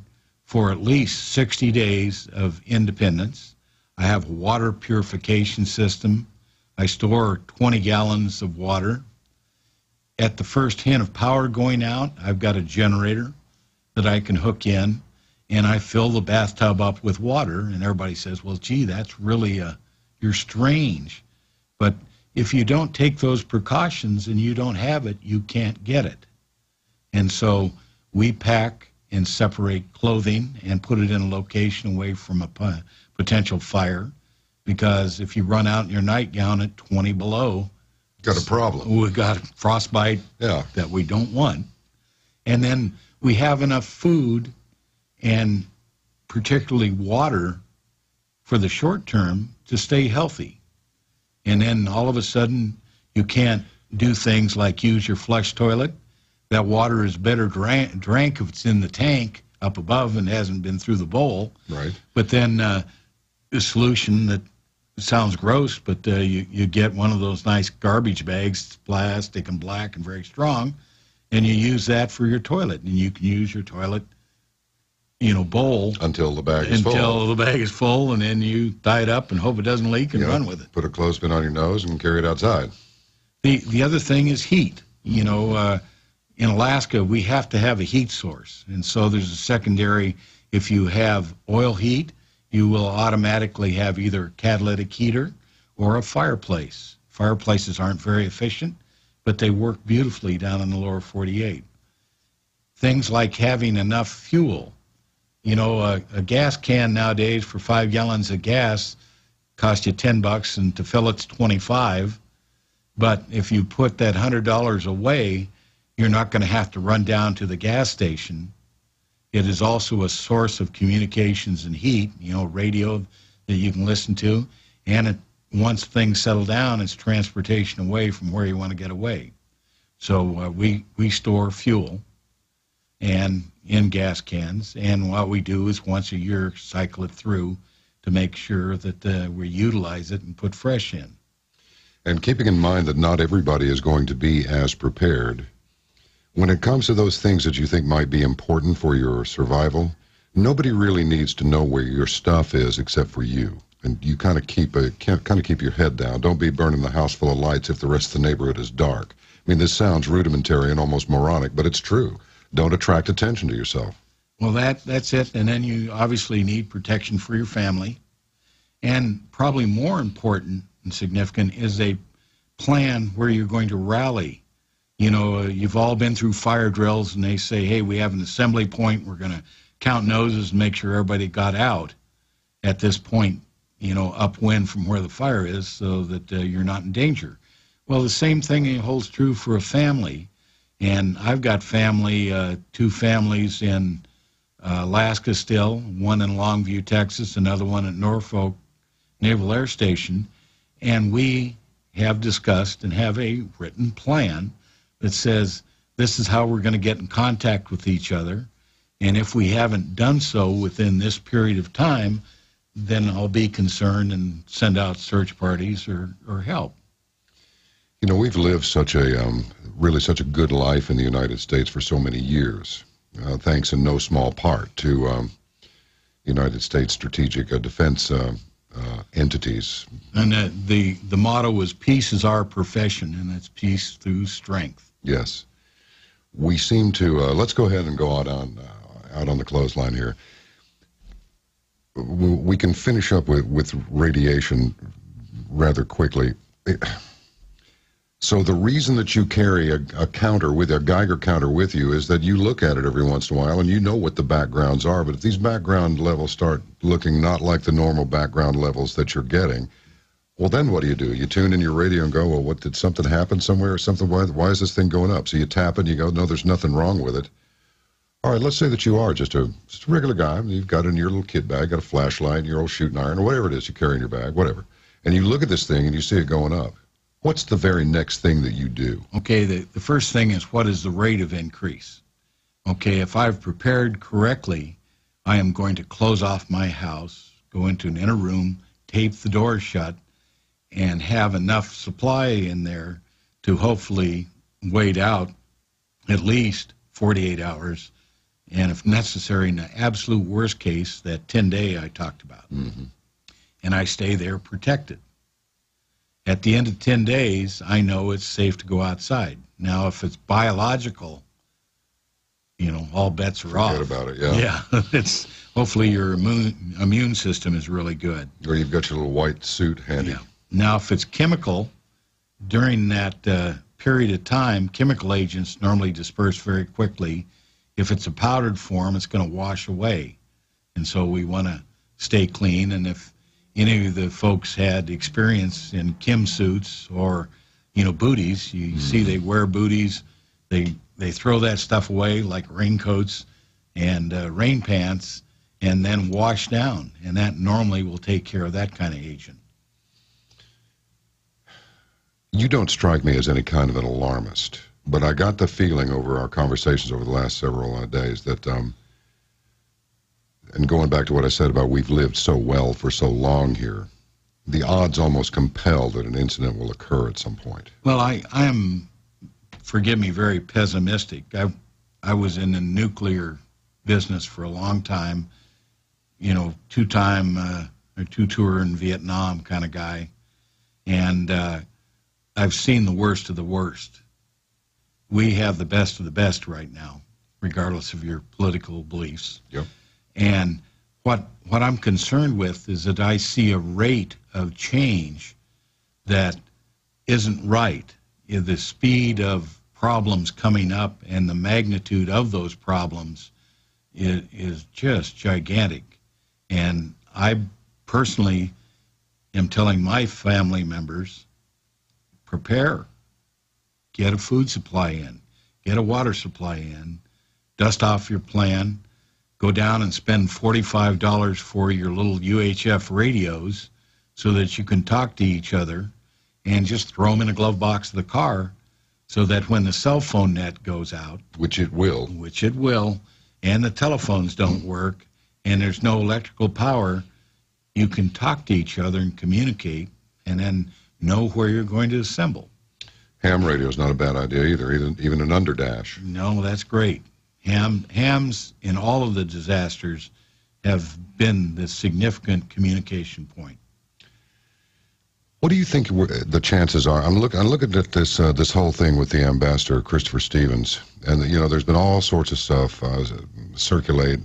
for at least 60 days of independence. I have a water purification system. I store 20 gallons of water. At the first hint of power going out, I've got a generator that I can hook in, and I fill the bathtub up with water. And everybody says, well, gee, that's really, you're strange. But if you don't take those precautions and you don't have it, you can't get it. And so we pack and separate clothing and put it in a location away from a potential fire, because if you run out in your nightgown at 20 below, got a problem. We've got frostbite that we don't want. And then we have enough food and particularly water for the short term to stay healthy. And then all of a sudden, you can't do things like use your flush toilet. That water is better drank if it's in the tank up above and hasn't been through the bowl. Right. But then the solution that sounds gross, but you get one of those nice garbage bags, plastic and black and very strong, and you use that for your toilet. And you can use your toilet, bowl until the bag is full. Until the bag is full, and then you tie it up and hope it doesn't leak and run with it. Put a clothespin on your nose and carry it outside. The other thing is heat. In Alaska, we have to have a heat source. And so there's a secondary, if you have oil heat, you will automatically have either a catalytic heater or a fireplace. Fireplaces aren't very efficient, but they work beautifully down in the lower 48. Things like having enough fuel. A gas can nowadays for 5 gallons of gas costs you $10, and to fill it's $25. But if you put that $100 away, you're not going to have to run down to the gas station. It is also a source of communications and heat, radio that you can listen to. And once things settle down, it's transportation away from where you want to get away. So we store fuel and in gas cans. And what we do is once a year cycle it through to make sure that we utilize it and put fresh in. And keeping in mind that not everybody is going to be as prepared, when it comes to those things that you think might be important for your survival, nobody really needs to know where your stuff is except for you. And you kind of keep your head down. Don't be burning the house full of lights if the rest of the neighborhood is dark. I mean, this sounds rudimentary and almost moronic, but it's true. Don't attract attention to yourself. Well, that's it. And then you obviously need protection for your family. And probably more important and significant is a plan where you're going to rally. You've all been through fire drills, and they say, hey, we have an assembly point. We're going to count noses and make sure everybody got out at this point, upwind from where the fire is so that you're not in danger. Well, the same thing holds true for a family. And I've got family, 2 families in Alaska still, one in Longview, Texas, another one at Norfolk Naval Air Station. And we have discussed and have a written plan that says this is how we're going to get in contact with each other. And if we haven't done so within this period of time, then I'll be concerned and send out search parties or help. We've lived really such a good life in the United States for so many years, thanks in no small part to United States strategic defense entities. And the motto is peace is our profession, and it's peace through strength. Yes. We seem to, let's go ahead and go out on the clothesline here. We can finish up with radiation rather quickly. So the reason that you carry a counter with a Geiger counter with you is that you look at it every once in a while and you know what the backgrounds are. But if these background levels start looking not like the normal background levels that you're getting, well, then what do? You tune in your radio and go, well, what, did something happen somewhere or something? Why is this thing going up? So you tap it and you go, no, there's nothing wrong with it. All right, let's say that you are just a regular guy. You've got it in your little kid bag, got a flashlight, your old shooting iron, or whatever it is you carry in your bag, whatever. And you look at this thing and you see it going up. What's the very next thing that you do? Okay, the first thing is, what is the rate of increase? Okay, if I've prepared correctly, I am going to close off my house, go into an inner room, tape the door shut, and have enough supply in there to hopefully wait out at least 48 hours, and if necessary, in the absolute worst case, that 10-day I talked about. Mm-hmm. And I stay there protected. At the end of 10 days, I know it's safe to go outside. Now, if it's biological, you know, all bets are off. Forget about it, yeah. Yeah, it's hopefully your immune system is really good. Or you've got your little white suit handy. Yeah. Now, if it's chemical, during that period of time, chemical agents normally disperse very quickly. If it's a powdered form, it's going to wash away. And so we want to stay clean. And if any of the folks had experience in chem suits or, you know, booties, you see they wear booties, they throw that stuff away like raincoats and rain pants and then wash down. And that normally will take care of that kind of agent. You don't strike me as any kind of an alarmist, but I got the feeling over our conversations over the last several days that, and going back to what I said about we've lived so well for so long here, the odds almost compel that an incident will occur at some point. Well, I am, forgive me, very pessimistic. I was in the nuclear business for a long time, you know, two-tour in Vietnam kind of guy, and I've seen the worst of the worst. We have the best of the best right now, regardless of your political beliefs. Yep. And what I'm concerned with is that I see a rate of change that isn't right. The speed of problems coming up and the magnitude of those problems is just gigantic. And I personally am telling my family members, prepare. Get a food supply in. Get a water supply in. Dust off your plan. Go down and spend $45 for your little UHF radios so that you can talk to each other, and just throw them in a glove box of the car so that when the cell phone net goes out, Which it will, and the telephones don't work, and there's no electrical power, you can talk to each other and communicate, and then know where you're going to assemble. ham radio is not a bad idea either, even an underdash. No, that's great. Hams in all of the disasters have been the significant communication point. What do you think the chances are? I'm looking at this whole thing with the ambassador, Christopher Stevens, and you know, there's been all sorts of stuff circulate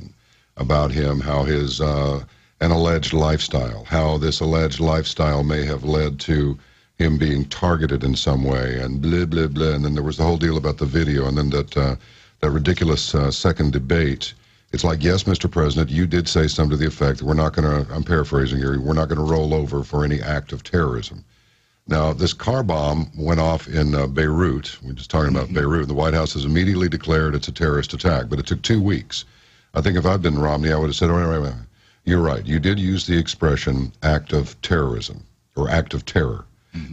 about him, how his an alleged lifestyle, how this alleged lifestyle may have led to him being targeted in some way, and blah blah blah. And then there was the whole deal about the video, and then that ridiculous second debate. It's like, yes, Mr. President, you did say something to the effect that we're not going to, I'm paraphrasing here, we're not going to roll over for any act of terrorism. Now, this car bomb went off in Beirut. We're just talking about Beirut. The White House has immediately declared it's a terrorist attack, but it took 2 weeks. I think if I'd been Romney, I would have said, oh, wait. You're right. You did use the expression act of terrorism or act of terror.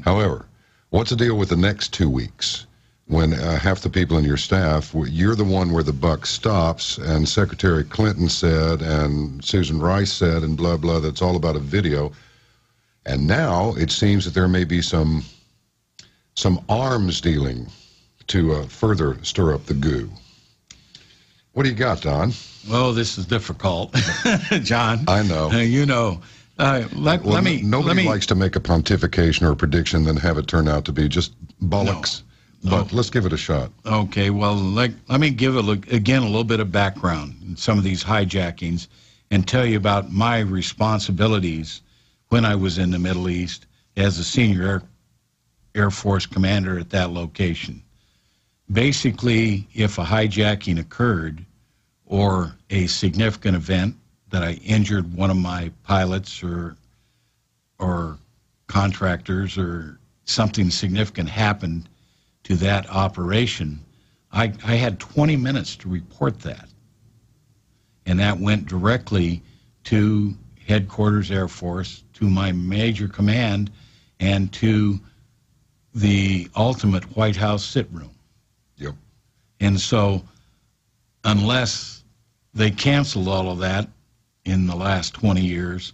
However, what's the deal with the next 2 weeks? When half the people in your staff, you're the one where the buck stops, and Secretary Clinton said, and Susan Rice said, and blah, blah, that's all about a video. And now it seems that there may be some arms dealing to further stir up the goo. What do you got, Don? Well, this is difficult, John. I know. You know. Nobody likes to make a pontification or a prediction, then have it turn out to be just bollocks. No. But let's give it a shot. Okay, well, let me give it, again, a little bit of background in some of these hijackings and tell you about my responsibilities when I was in the Middle East as a senior Air Force commander at that location. Basically, if a hijacking occurred or a significant event that I injured one of my pilots or contractors or something significant happened to that operation, I had 20 minutes to report that. And that went directly to Headquarters Air Force, to my major command, and to the ultimate White House sit room. Yep. And so unless they canceled all of that in the last 20 years,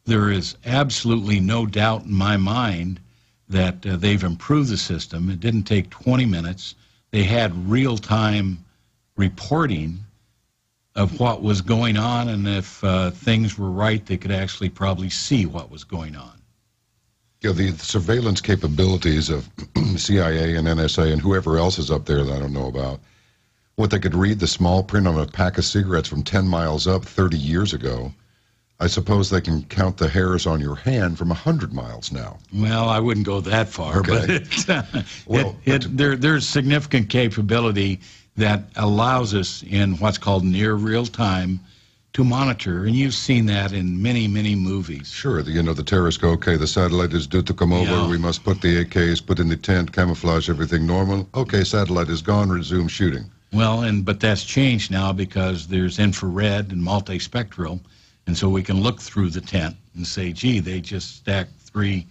there is absolutely no doubt in my mind that they've improved the system. It didn't take 20 minutes. They had real-time reporting of what was going on, and if things were right, they could actually probably see what was going on. Yeah, the surveillance capabilities of CIA and NSA and whoever else is up there that I don't know about, what they could read the small print on a pack of cigarettes from 10 miles up 30 years ago, I suppose they can count the hairs on your hand from 100 miles now. Well, I wouldn't go that far, Okay. but there's significant capability that allows us in what's called near real time to monitor, and you've seen that in many, many movies. Sure, the terrorists go, okay, the satellite is due to come over, Yeah. we must put the AKs, put in the tent, camouflage everything normal. Okay, satellite is gone, resume shooting. Well, but that's changed now because there's infrared and multispectral, and so we can look through the tent and say, gee, they just stacked 3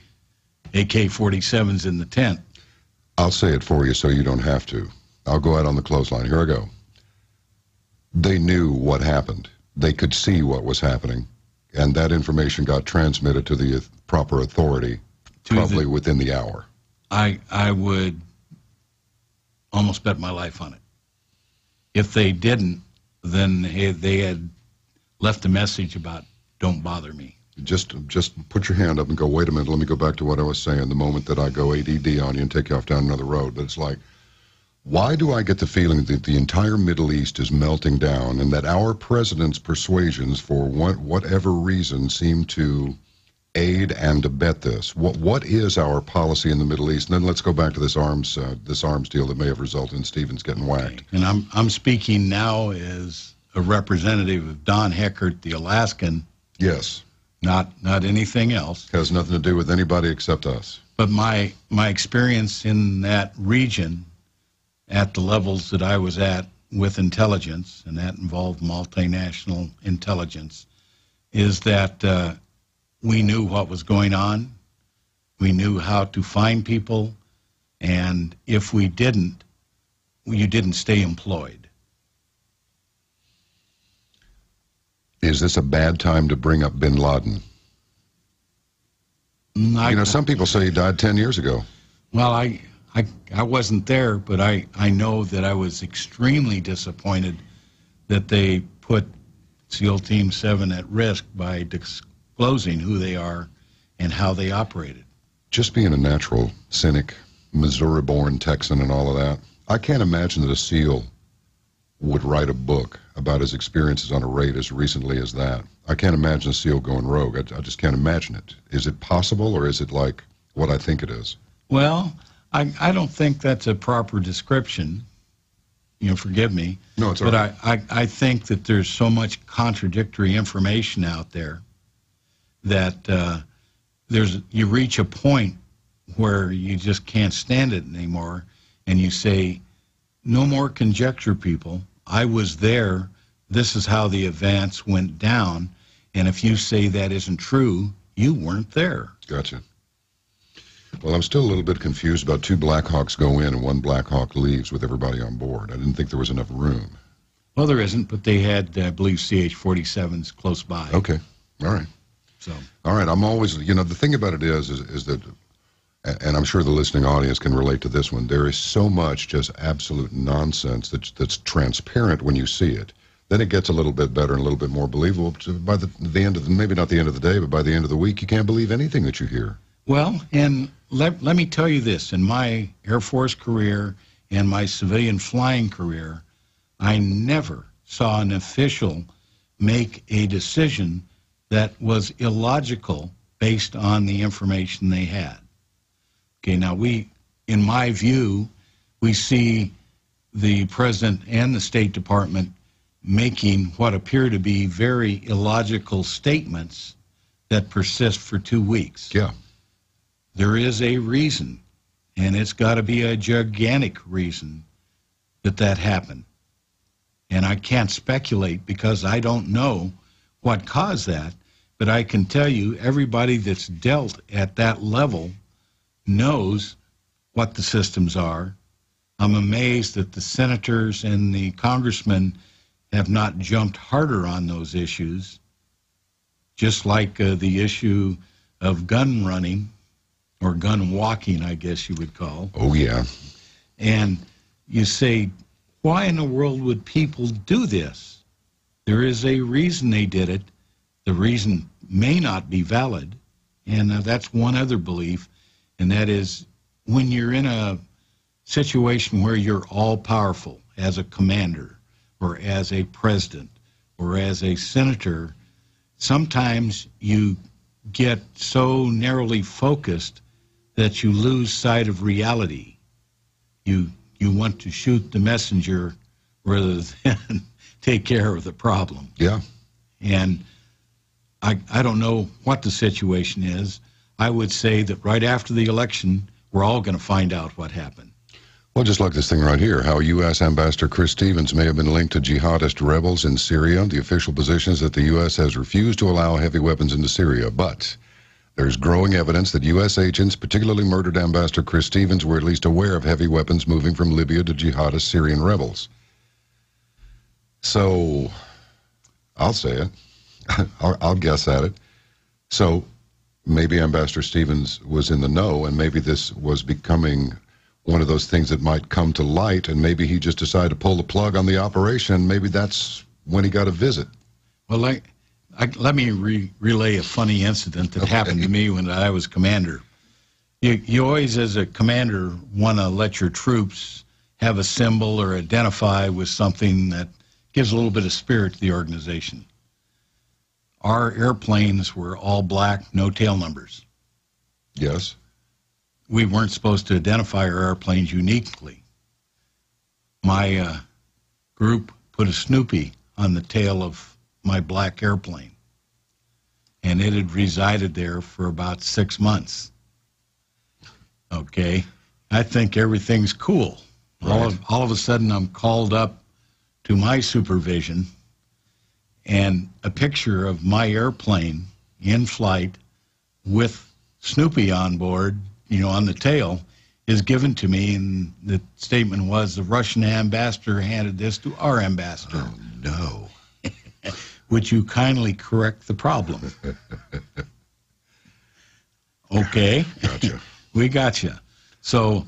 AK-47s in the tent. I'll say it for you so you don't have to. I'll go out on the clothesline. Here I go. They knew what happened. They could see what was happening, and that information got transmitted to the proper authority probably within the hour. I would almost bet my life on it. If they didn't, then they had left a message about don't bother me. Just put your hand up and go, wait a minute, let me go back to what I was saying the moment that I go ADD on you and take you off down another road. But it's like, why do I get the feeling that the entire Middle East is melting down and that our president's persuasions, for whatever reason, seem to aid and abet this? What is our policy in the Middle East? And then let's go back to this arms deal that may have resulted in Stevens getting whacked. And I'm speaking now as a representative of Don Heger, the Alaskan. Yes. Not anything else. Has nothing to do with anybody except us. But my experience in that region at the levels that I was at with intelligence, and that involved multinational intelligence, is that we knew what was going on. We knew how to find people. And if we didn't, you didn't stay employed. Is this a bad time to bring up bin Laden? Some people say he died 10 years ago. Well, I wasn't there, but I know that I was extremely disappointed that they put SEAL Team 7 at risk by disclosing who they are and how they operated. Just being a natural cynic, Missouri-born Texan and all of that, I can't imagine that a SEAL would write a book about his experiences on a raid as recently as that. I can't imagine a SEAL going rogue. I just can't imagine it. Is it possible, or is it like what I think it is? Well, I don't think that's a proper description. Forgive me. No, it's all right. But I think that there's so much contradictory information out there that you reach a point where you just can't stand it anymore, and you say, no more conjecture, people. I was there. This is how the events went down. And if you say that isn't true, you weren't there. Gotcha. Well, I'm still a little bit confused about 2 Black Hawks go in and 1 Black Hawk leaves with everybody on board. I didn't think there was enough room. Well, there isn't, but they had, I believe, CH-47s close by. Okay. All right. So. All right. I'm always, the thing about it is that, and I'm sure the listening audience can relate to this one, there is so much just absolute nonsense that's transparent when you see it. Then it gets a little bit better and a little bit more believable. By the end of maybe not the end of the day, but by the end of the week, you can't believe anything that you hear. Well, and let me tell you this. In my Air Force career and my civilian flying career, I never saw an official make a decision that was illogical based on the information they had. Okay, now in my view, we see the President and the State Department making what appear to be very illogical statements that persist for 2 weeks. Yeah. There is a reason, and it's got to be a gigantic reason that happened. And I can't speculate because I don't know what caused that, but I can tell you everybody that's dealt at that level knows what the systems are. I'm amazed that the senators and the congressmen have not jumped harder on those issues, just like the issue of gun running, or gun walking, I guess you would call. Oh, yeah. And you say, why in the world would people do this? There is a reason they did it. The reason may not be valid, and that's one other belief, and that is when you're in a situation where you're all-powerful as a commander or as a president or as a senator, sometimes you get so narrowly focused that you lose sight of reality. You want to shoot the messenger rather than take care of the problem. Yeah. And I don't know what the situation is. I would say that right after the election, we're all going to find out what happened. Well, just like this thing right here, how U.S. Ambassador Chris Stevens may have been linked to jihadist rebels in Syria. The official position is that the U.S. has refused to allow heavy weapons into Syria, but there's growing evidence that U.S. agents, particularly murdered Ambassador Chris Stevens, were at least aware of heavy weapons moving from Libya to jihadist Syrian rebels. So, I'll say it. I'll guess at it. So, maybe Ambassador Stevens was in the know, and maybe this was becoming one of those things that might come to light, and maybe he just decided to pull the plug on the operation, and maybe that's when he got a visit. Well, let me relay a funny incident that happened to me when I was commander. You always, as a commander, want to let your troops have a symbol or identify with something that gives a little bit of spirit to the organization. Our airplanes were all black, no tail numbers. Yes. We weren't supposed to identify our airplanes uniquely. My group put a Snoopy on the tail of my black airplane, and it had resided there for about 6 months. Okay, I think everything's cool. Right. All of a sudden, I'm called up to my supervision, and a picture of my airplane in flight with Snoopy on board, on the tail, is given to me, and the statement was the Russian ambassador handed this to our ambassador. Oh, no. Would you kindly correct the problem? Okay. Gotcha. We got you. So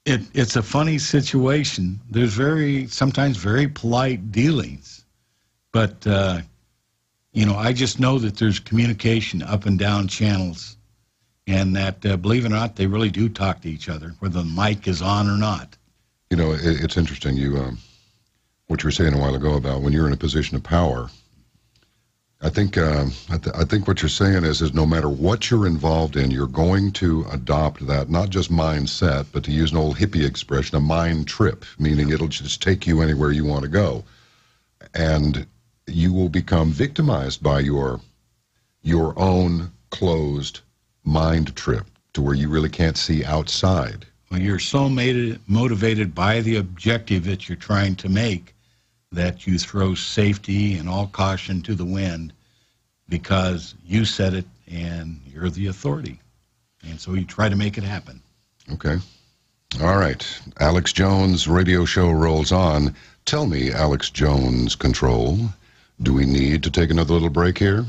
it's a funny situation. There's sometimes very polite dealings, but I just know that there's communication up and down channels, and that believe it or not, they really do talk to each other, whether the mic is on or not. It's interesting. What you were saying a while ago about when you're in a position of power. I think what you're saying is no matter what you're involved in, you're going to adopt that, not just mindset, but to use an old hippie expression, a mind trip, meaning it'll just take you anywhere you want to go. And you will become victimized by your own closed mind trip to where you really can't see outside. Well, you're so motivated by the objective that you're trying to make that you throw safety and all caution to the wind because you said it and you're the authority. And so you try to make it happen. Okay. All right. Alex Jones' radio show rolls on. Tell me, Alex Jones Control, do we need to take another little break here?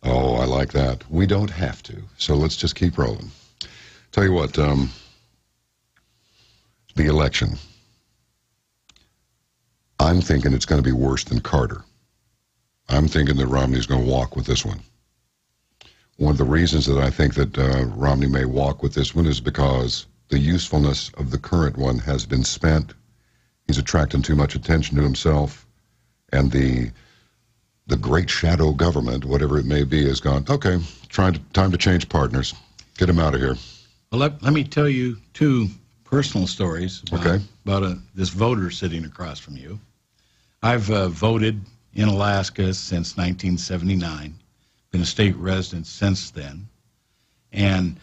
Oh, I like that. We don't have to. So let's just keep rolling. Tell you what, the election. I'm thinking it's going to be worse than Carter. I'm thinking that Romney's going to walk with this one. One of the reasons that I think that Romney may walk with this one is because the usefulness of the current one has been spent. He's attracting too much attention to himself, and the great shadow government, whatever it may be, has gone, okay, time to change partners. Get him out of here. Well, let me tell you two personal stories about this voter sitting across from you. I've voted in Alaska since 1979, been a state resident since then, and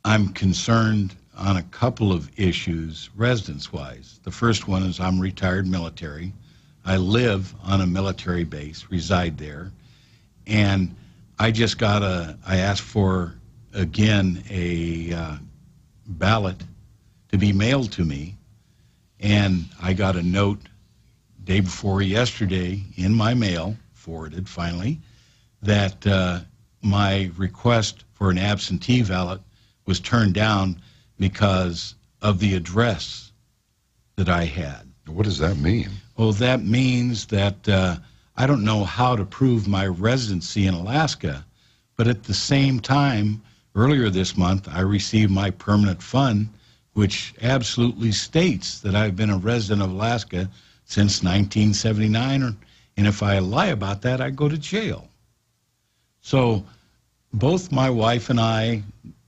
I'm concerned on a couple of issues residence-wise. The first one is I'm retired military. I live on a military base, reside there, and I asked for again, a ballot to be mailed to me, and I got a note day before yesterday in my mail, forwarded finally, that my request for an absentee ballot was turned down because of the address that I had. What does that mean? Well, that means that I don't know how to prove my residency in Alaska, but at the same time, earlier this month, I received my permanent fund, which absolutely states that I've been a resident of Alaska since 1979, and if I lie about that, I go to jail. So both my wife and I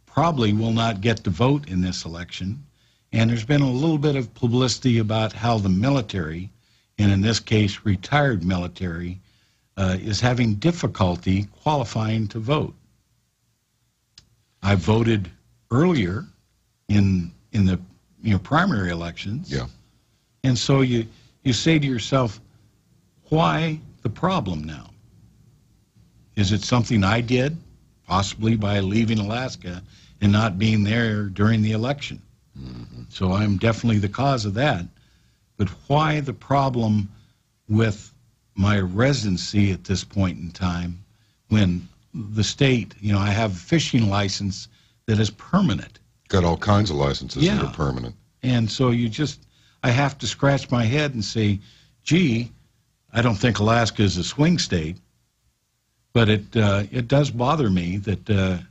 probably will not get to vote in this election, and there's been a little bit of publicity about how the military, and in this case retired military, is having difficulty qualifying to vote. I voted earlier in the primary elections. Yeah. And so you say to yourself, why the problem now? Is it something I did, possibly by leaving Alaska and not being there during the election? Mm-hmm. So I'm definitely the cause of that. But why the problem with my residency at this point in time when the state, I have a fishing license that is permanent. Got all kinds of licenses that are permanent. And so I have to scratch my head and say, gee, I don't think Alaska is a swing state, but it does bother me that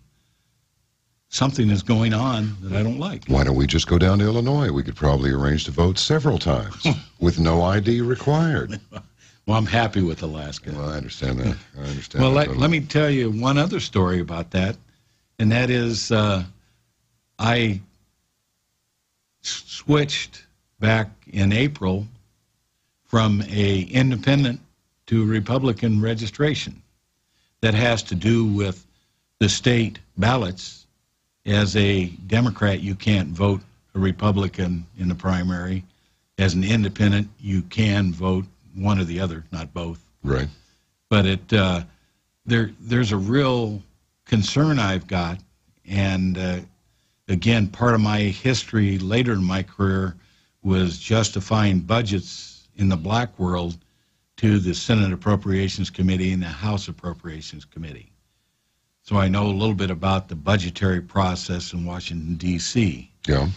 something is going on that I don't like. Why don't we just go down to Illinois? We could probably arrange to vote several times with no ID required. Well, I'm happy with Alaska. Well, I understand that. Well, let me tell you one other story about that, and that is I switched back in April from a independent to Republican registration. That has to do with the state ballots. As a Democrat, you can't vote a Republican in the primary. As an independent, you can vote one or the other, not both. Right. But there's a real concern I've got, and again, part of my history later in my career was justifying budgets in the black world to the Senate Appropriations Committee and the House Appropriations Committee. So I know a little bit about the budgetary process in Washington, D.C. Yeah.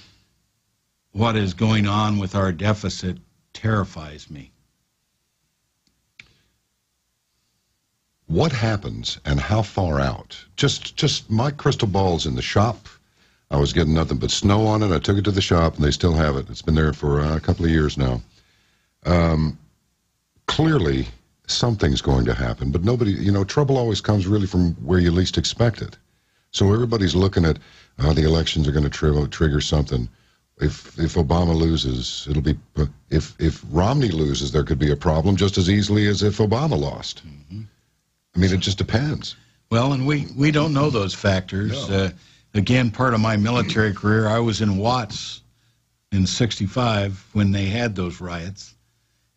What is going on with our deficit terrifies me. What happens and how far out? Just my crystal ball's in the shop. I was getting nothing but snow on it. I took it to the shop, and they still have it. It's been there for a couple of years now. Clearly, something's going to happen, but nobody, trouble always comes really from where you least expect it. So everybody's looking at, the elections are going to trigger something. If Obama loses, it'll be, if Romney loses, there could be a problem just as easily as if Obama lost. Mm-hmm. I mean, it just depends. Well, and we don't know those factors. No. Again, part of my military career, I was in Watts in '65 when they had those riots.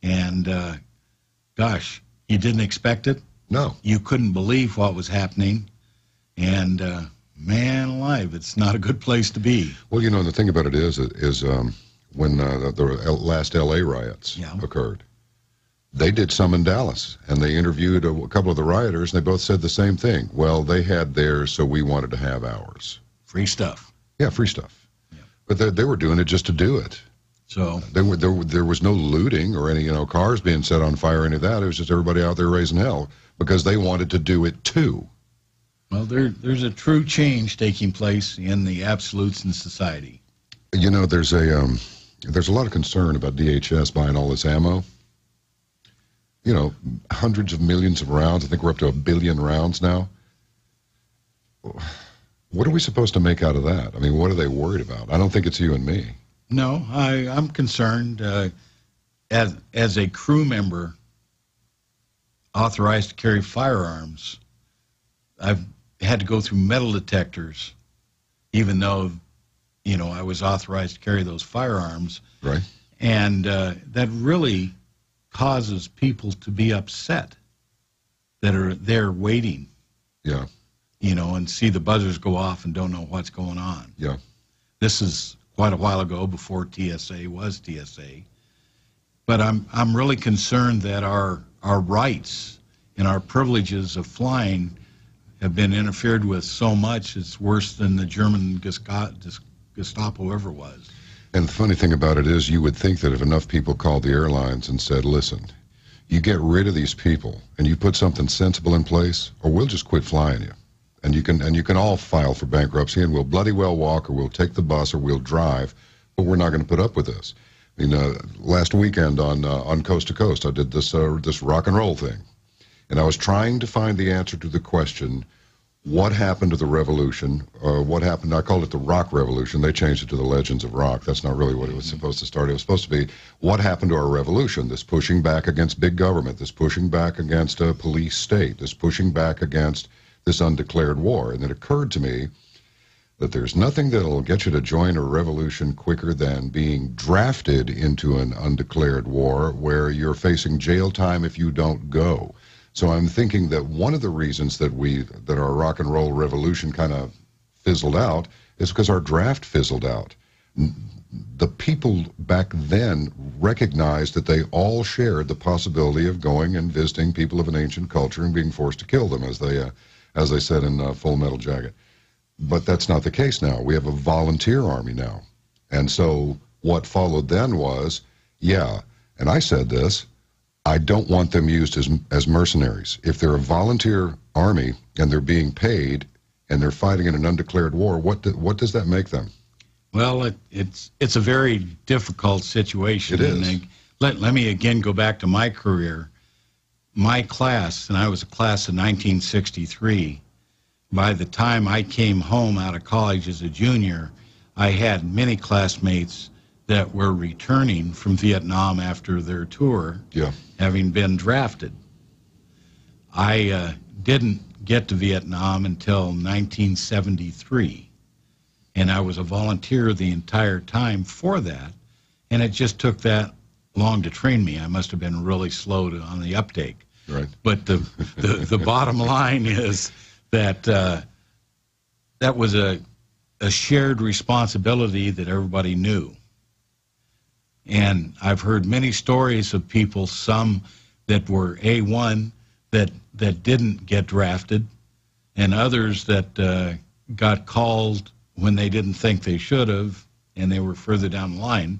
And, gosh, you didn't expect it? No. You couldn't believe what was happening. And, man alive, it's not a good place to be. Well, the thing about it is when the last L.A. riots occurred, they did some in Dallas, and they interviewed a couple of the rioters, and they both said the same thing. Well, they had theirs, so we wanted to have ours. Free stuff. Yeah, free stuff. Yeah. But they were doing it just to do it. So there was no looting or any cars being set on fire or any of that. It was just everybody out there raising hell because they wanted to do it too. Well, there's a true change taking place in the absolutes in society. There's a lot of concern about DHS buying all this ammo. Hundreds of millions of rounds. I think we're up to 1 billion rounds now. What are we supposed to make out of that? I mean, what are they worried about? I don't think it's you and me. No, I'm concerned. As a crew member authorized to carry firearms, I've had to go through metal detectors, even though, I was authorized to carry those firearms. Right. And that really causes people to be upset that are there waiting. Yeah. you know, and see the buzzers go off and don't know what's going on. Yeah. This is quite a while ago, before TSA was TSA. But I'm really concerned that our rights and our privileges of flying have been interfered with so much, it's worse than the German Gestapo ever was. And the funny thing about it is, you would think that if enough people called the airlines and said, listen, you get rid of these people and you put something sensible in place, or we'll just quit flying you. And you can all file for bankruptcy, and we'll bloody well walk, or we'll take the bus, or we'll drive, but we're not going to put up with this. I mean, last weekend on Coast to Coast, I did this rock and roll thing, and I was trying to find the answer to the question, what happened to the revolution? What happened? I called it the rock revolution. They changed it to the Legends of Rock. That's not really what it was supposed to start. It was supposed to be, what happened to our revolution? This pushing back against big government, this pushing back against a police state, this pushing back against this undeclared war. And it occurred to me that there's nothing that'll get you to join a revolution quicker than being drafted into an undeclared war where you're facing jail time if you don't go. So I'm thinking that one of the reasons that our rock and roll revolution kind of fizzled out is because our draft fizzled out. The people back then recognized that they all shared the possibility of going and visiting people of an ancient culture and being forced to kill them, as they said in Full Metal Jacket. But that's not the case now. We have a volunteer army now. And so what followed then was, yeah, and I said this, I don't want them used as mercenaries. If they're a volunteer army and they're being paid and they're fighting in an undeclared war, what does that make them? Well, it's a very difficult situation. It is. And let me again go back to my career. My class, and I was a class of 1963, by the time I came home out of college as a junior, I had many classmates that were returning from Vietnam after their tour, having been drafted. I didn't get to Vietnam until 1973, and I was a volunteer the entire time for that, and it just took that long to train me. I must have been really slow on the uptake. Right. But the bottom line is that that was a shared responsibility that everybody knew. And I've heard many stories of people, some that were A1 that didn't get drafted, and others that got called when they didn't think they should have, and they were further down the line.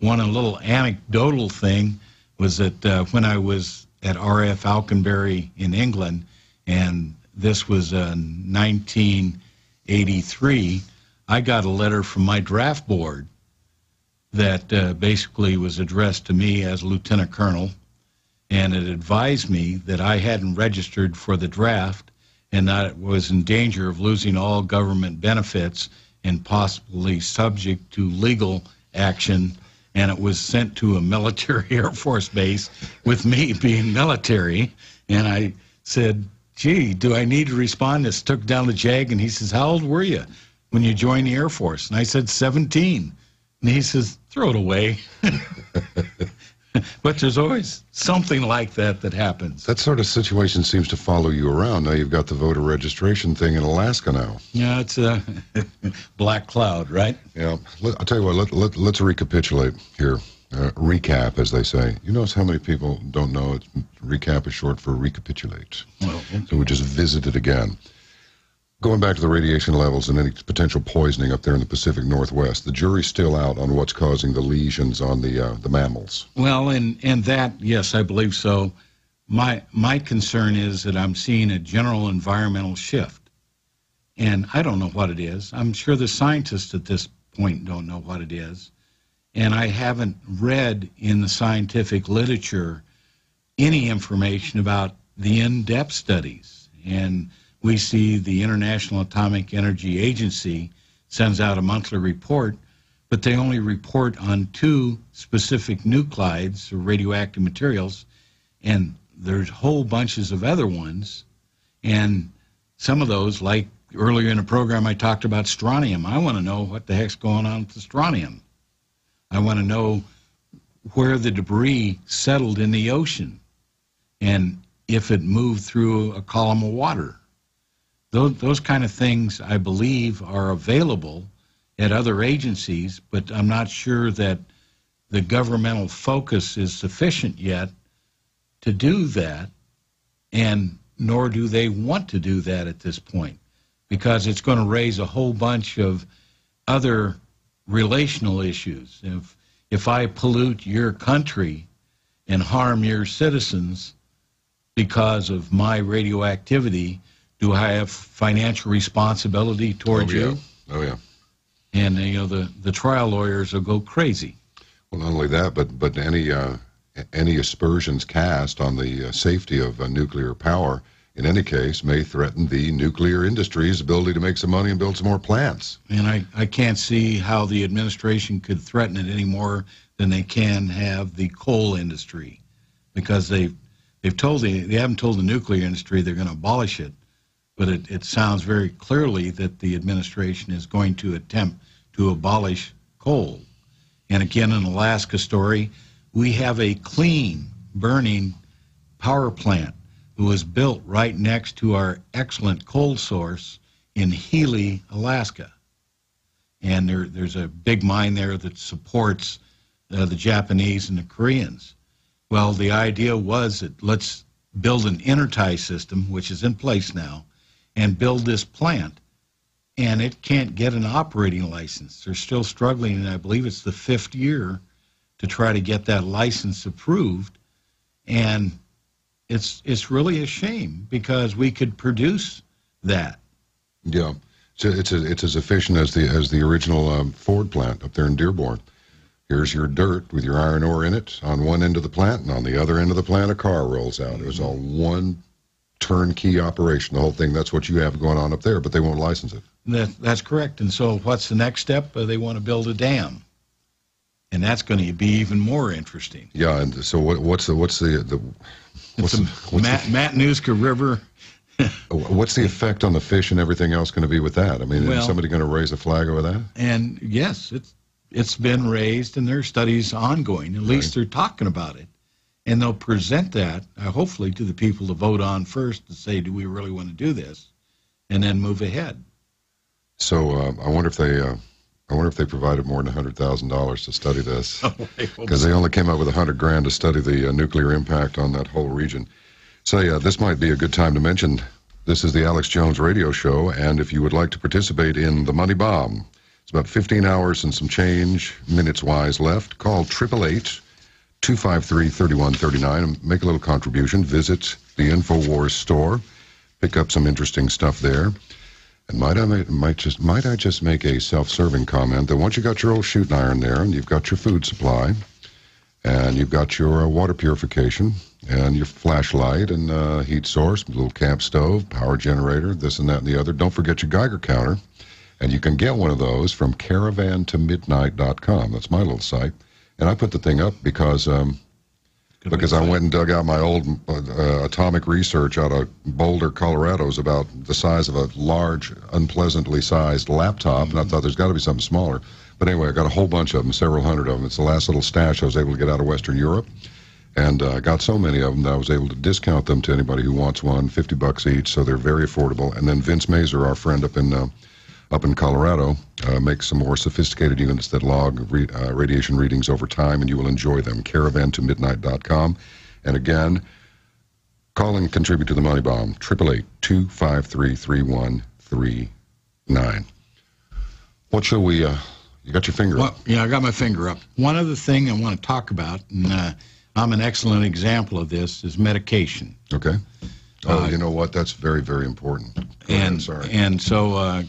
One little anecdotal thing was that when I was at RF Alconbury in England, and this was 1983, I got a letter from my draft board that basically was addressed to me as Lieutenant Colonel, and it advised me that I hadn't registered for the draft and that it was in danger of losing all government benefits and possibly subject to legal action, and it was sent to a military Air Force base with me being military. And I said, gee, do I need to respond? This took down the JAG, and he says, how old were you when you joined the Air Force? And I said, 17. And he says, throw it away. But there's always something like that happens. That sort of situation seems to follow you around. Now you've got the voter registration thing in Alaska now. Yeah, it's a black cloud, right? Yeah. I'll tell you what, let's recapitulate here. Recap, as they say. You notice how many people don't know recap is short for recapitulate. Well, so we just visit it again. Going back to the radiation levels and any potential poisoning up there in the Pacific Northwest, the jury's still out on what's causing the lesions on the mammals. Well, and that, yes, I believe so. My concern is that I'm seeing a general environmental shift, and I don't know what it is. I'm sure the scientists at this point don't know what it is, and I haven't read in the scientific literature any information about the in-depth studies. And we see the International Atomic Energy Agency sends out a monthly report, but they only report on 2 specific nuclides or radioactive materials, and there's whole bunches of other ones. And some of those, like earlier in the program I talked about strontium, I want to know what the heck's going on with the strontium. I want to know where the debris settled in the ocean and if it moved through a column of water. those kind of things, I believe, are available at other agencies, but I'm not sure that the governmental focus is sufficient yet to do that, and nor do they want to do that at this point, because it's going to raise a whole bunch of other relational issues. If I pollute your country and harm your citizens because of my radioactivity, do I have financial responsibility towards you? Oh, yeah. And, the trial lawyers will go crazy. Well, not only that, but any aspersions cast on the safety of nuclear power, in any case, may threaten the nuclear industry's ability to make some money and build some more plants. And I can't see how the administration could threaten it any more than they can have the coal industry, because they haven't told the nuclear industry they're going to abolish it, but it sounds very clearly that the administration is going to attempt to abolish coal. And again, in Alaska story, we have a clean burning power plant that was built right next to our excellent coal source in Healy, Alaska. And there's a big mine there that supports the Japanese and the Koreans. Well, the idea was that let's build an intertie system, which is in place now, and build this plant. And it can't get an operating license. They're still struggling, and I believe it's the 5th year to try to get that license approved. And it's really a shame, because we could produce that. Yeah, so it's as efficient as the original Ford plant up there in Dearborn. Here's your dirt with your iron ore in it on one end of the plant, and on the other end of the plant, a car rolls out. It was all one turnkey operation, the whole thing. That's what you have going on up there, but they won't license it. That's correct. And so what's the next step? They want to build a dam, and that's going to be even more interesting. Yeah, and so what's the Matanuska River. What's the effect on the fish and everything else going to be with that? I mean, is somebody going to raise a flag over that? And yes, it's been raised, and there are studies ongoing. At least they're talking about it. And they'll present that, hopefully, to the people to vote on first to say, do we really want to do this? And then move ahead. So I wonder if they provided more than $100,000 to study this, because they only came up with $100,000 to study the nuclear impact on that whole region. So yeah, this might be a good time to mention this is the Alex Jones Radio Show, and if you would like to participate in the Money Bomb, it's about 15 hours and some change minutes-wise left. Call 888-253-3139 and make a little contribution. Visit the InfoWars store, pick up some interesting stuff there. And might I just make a self-serving comment that once you got your old shooting iron there, and you've got your food supply, and you've got your water purification, and your flashlight and heat source, little camp stove, power generator, this and that and the other, don't forget your Geiger counter. And you can get one of those from caravantomidnight.com. That's my little site. And I put the thing up because I went and dug out my old atomic research out of Boulder, Colorado. It was about the size of a large, unpleasantly sized laptop, and I thought there's got to be something smaller. But anyway, I got a whole bunch of them, several hundred of them. It's the last little stash I was able to get out of Western Europe. And I got so many of them that I was able to discount them to anybody who wants one, $50 each, so they're very affordable. And then Vince Mazer, our friend up in Colorado, makes some more sophisticated units that log radiation readings over time, and you will enjoy them. caravantomidnight.com. And again, call and contribute to the Money Bomb, 888-253-3139. What shall we, you got your finger up? Yeah, I got my finger up. One other thing I want to talk about, and I'm an excellent example of this, is medication. Okay. You know what? That's very, very important. And so,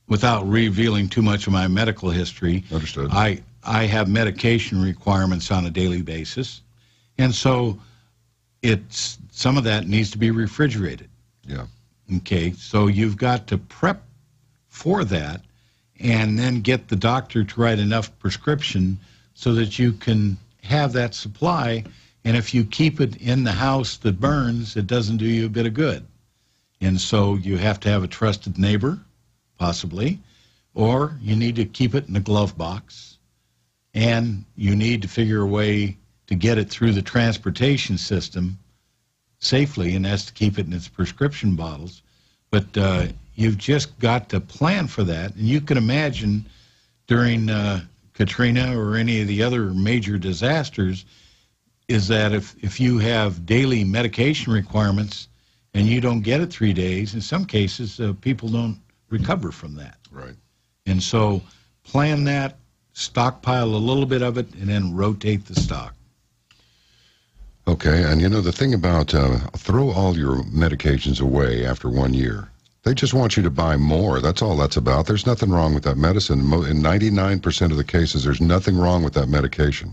without revealing too much of my medical history, understood. I have medication requirements on a daily basis, and so some of that needs to be refrigerated. Yeah. Okay, so you've got to prep for that, and then get the doctor to write enough prescription so that you can have that supply. And if you keep it in the house that burns, it doesn't do you a bit of good. And so you have to have a trusted neighbor, possibly, or you need to keep it in a glove box, and you need to figure a way to get it through the transportation system safely, and that's to keep it in its prescription bottles. But you've just got to plan for that. And you can imagine during Katrina or any of the other major disasters is that if you have daily medication requirements and you don't get it 3 days, in some cases, people don't recover from that. Right. And so plan that, stockpile a little bit of it, and then rotate the stock. Okay, and you know, the thing about throw all your medications away after 1 year. They just want you to buy more. That's all that's about. There's nothing wrong with that medicine. In 99% of the cases, there's nothing wrong with that medication.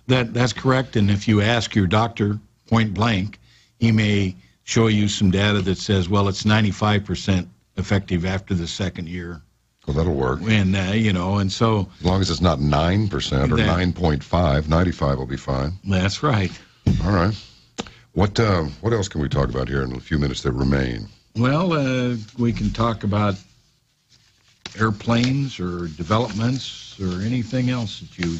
That's correct. And if you ask your doctor point blank, he may show you some data that says, well, it's 95% effective after the second year. Well, that'll work. And, you know, and so... As long as it's not 9% or 9.5, 95 will be fine. That's right. All right. What else can we talk about here in the few minutes that remain? Well, we can talk about airplanes or developments or anything else that you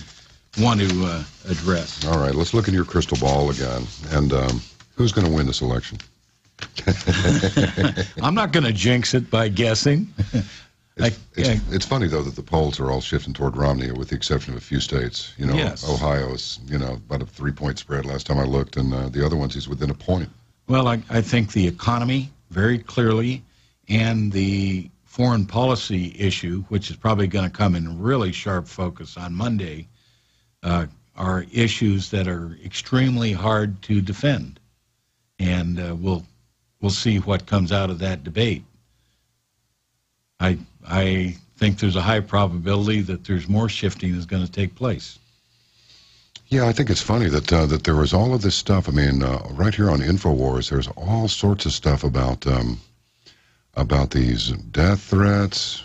want to address. All right, let's look in your crystal ball again. And who's going to win this election? I'm not going to jinx it by guessing. It's funny, though, that the polls are all shifting toward Romney, with the exception of a few states. You know, yes. Ohio is, you know, about a 3-point spread last time I looked, and the other ones he's within a point. Well, I think the economy, very clearly, and the foreign policy issue, which is probably going to come in really sharp focus on Monday, are issues that are extremely hard to defend. And we'll see what comes out of that debate. I think there's a high probability that there's more shifting is going to take place. Yeah, I think it's funny that that there was all of this stuff. I mean, right here on InfoWars, there's all sorts of stuff about these death threats.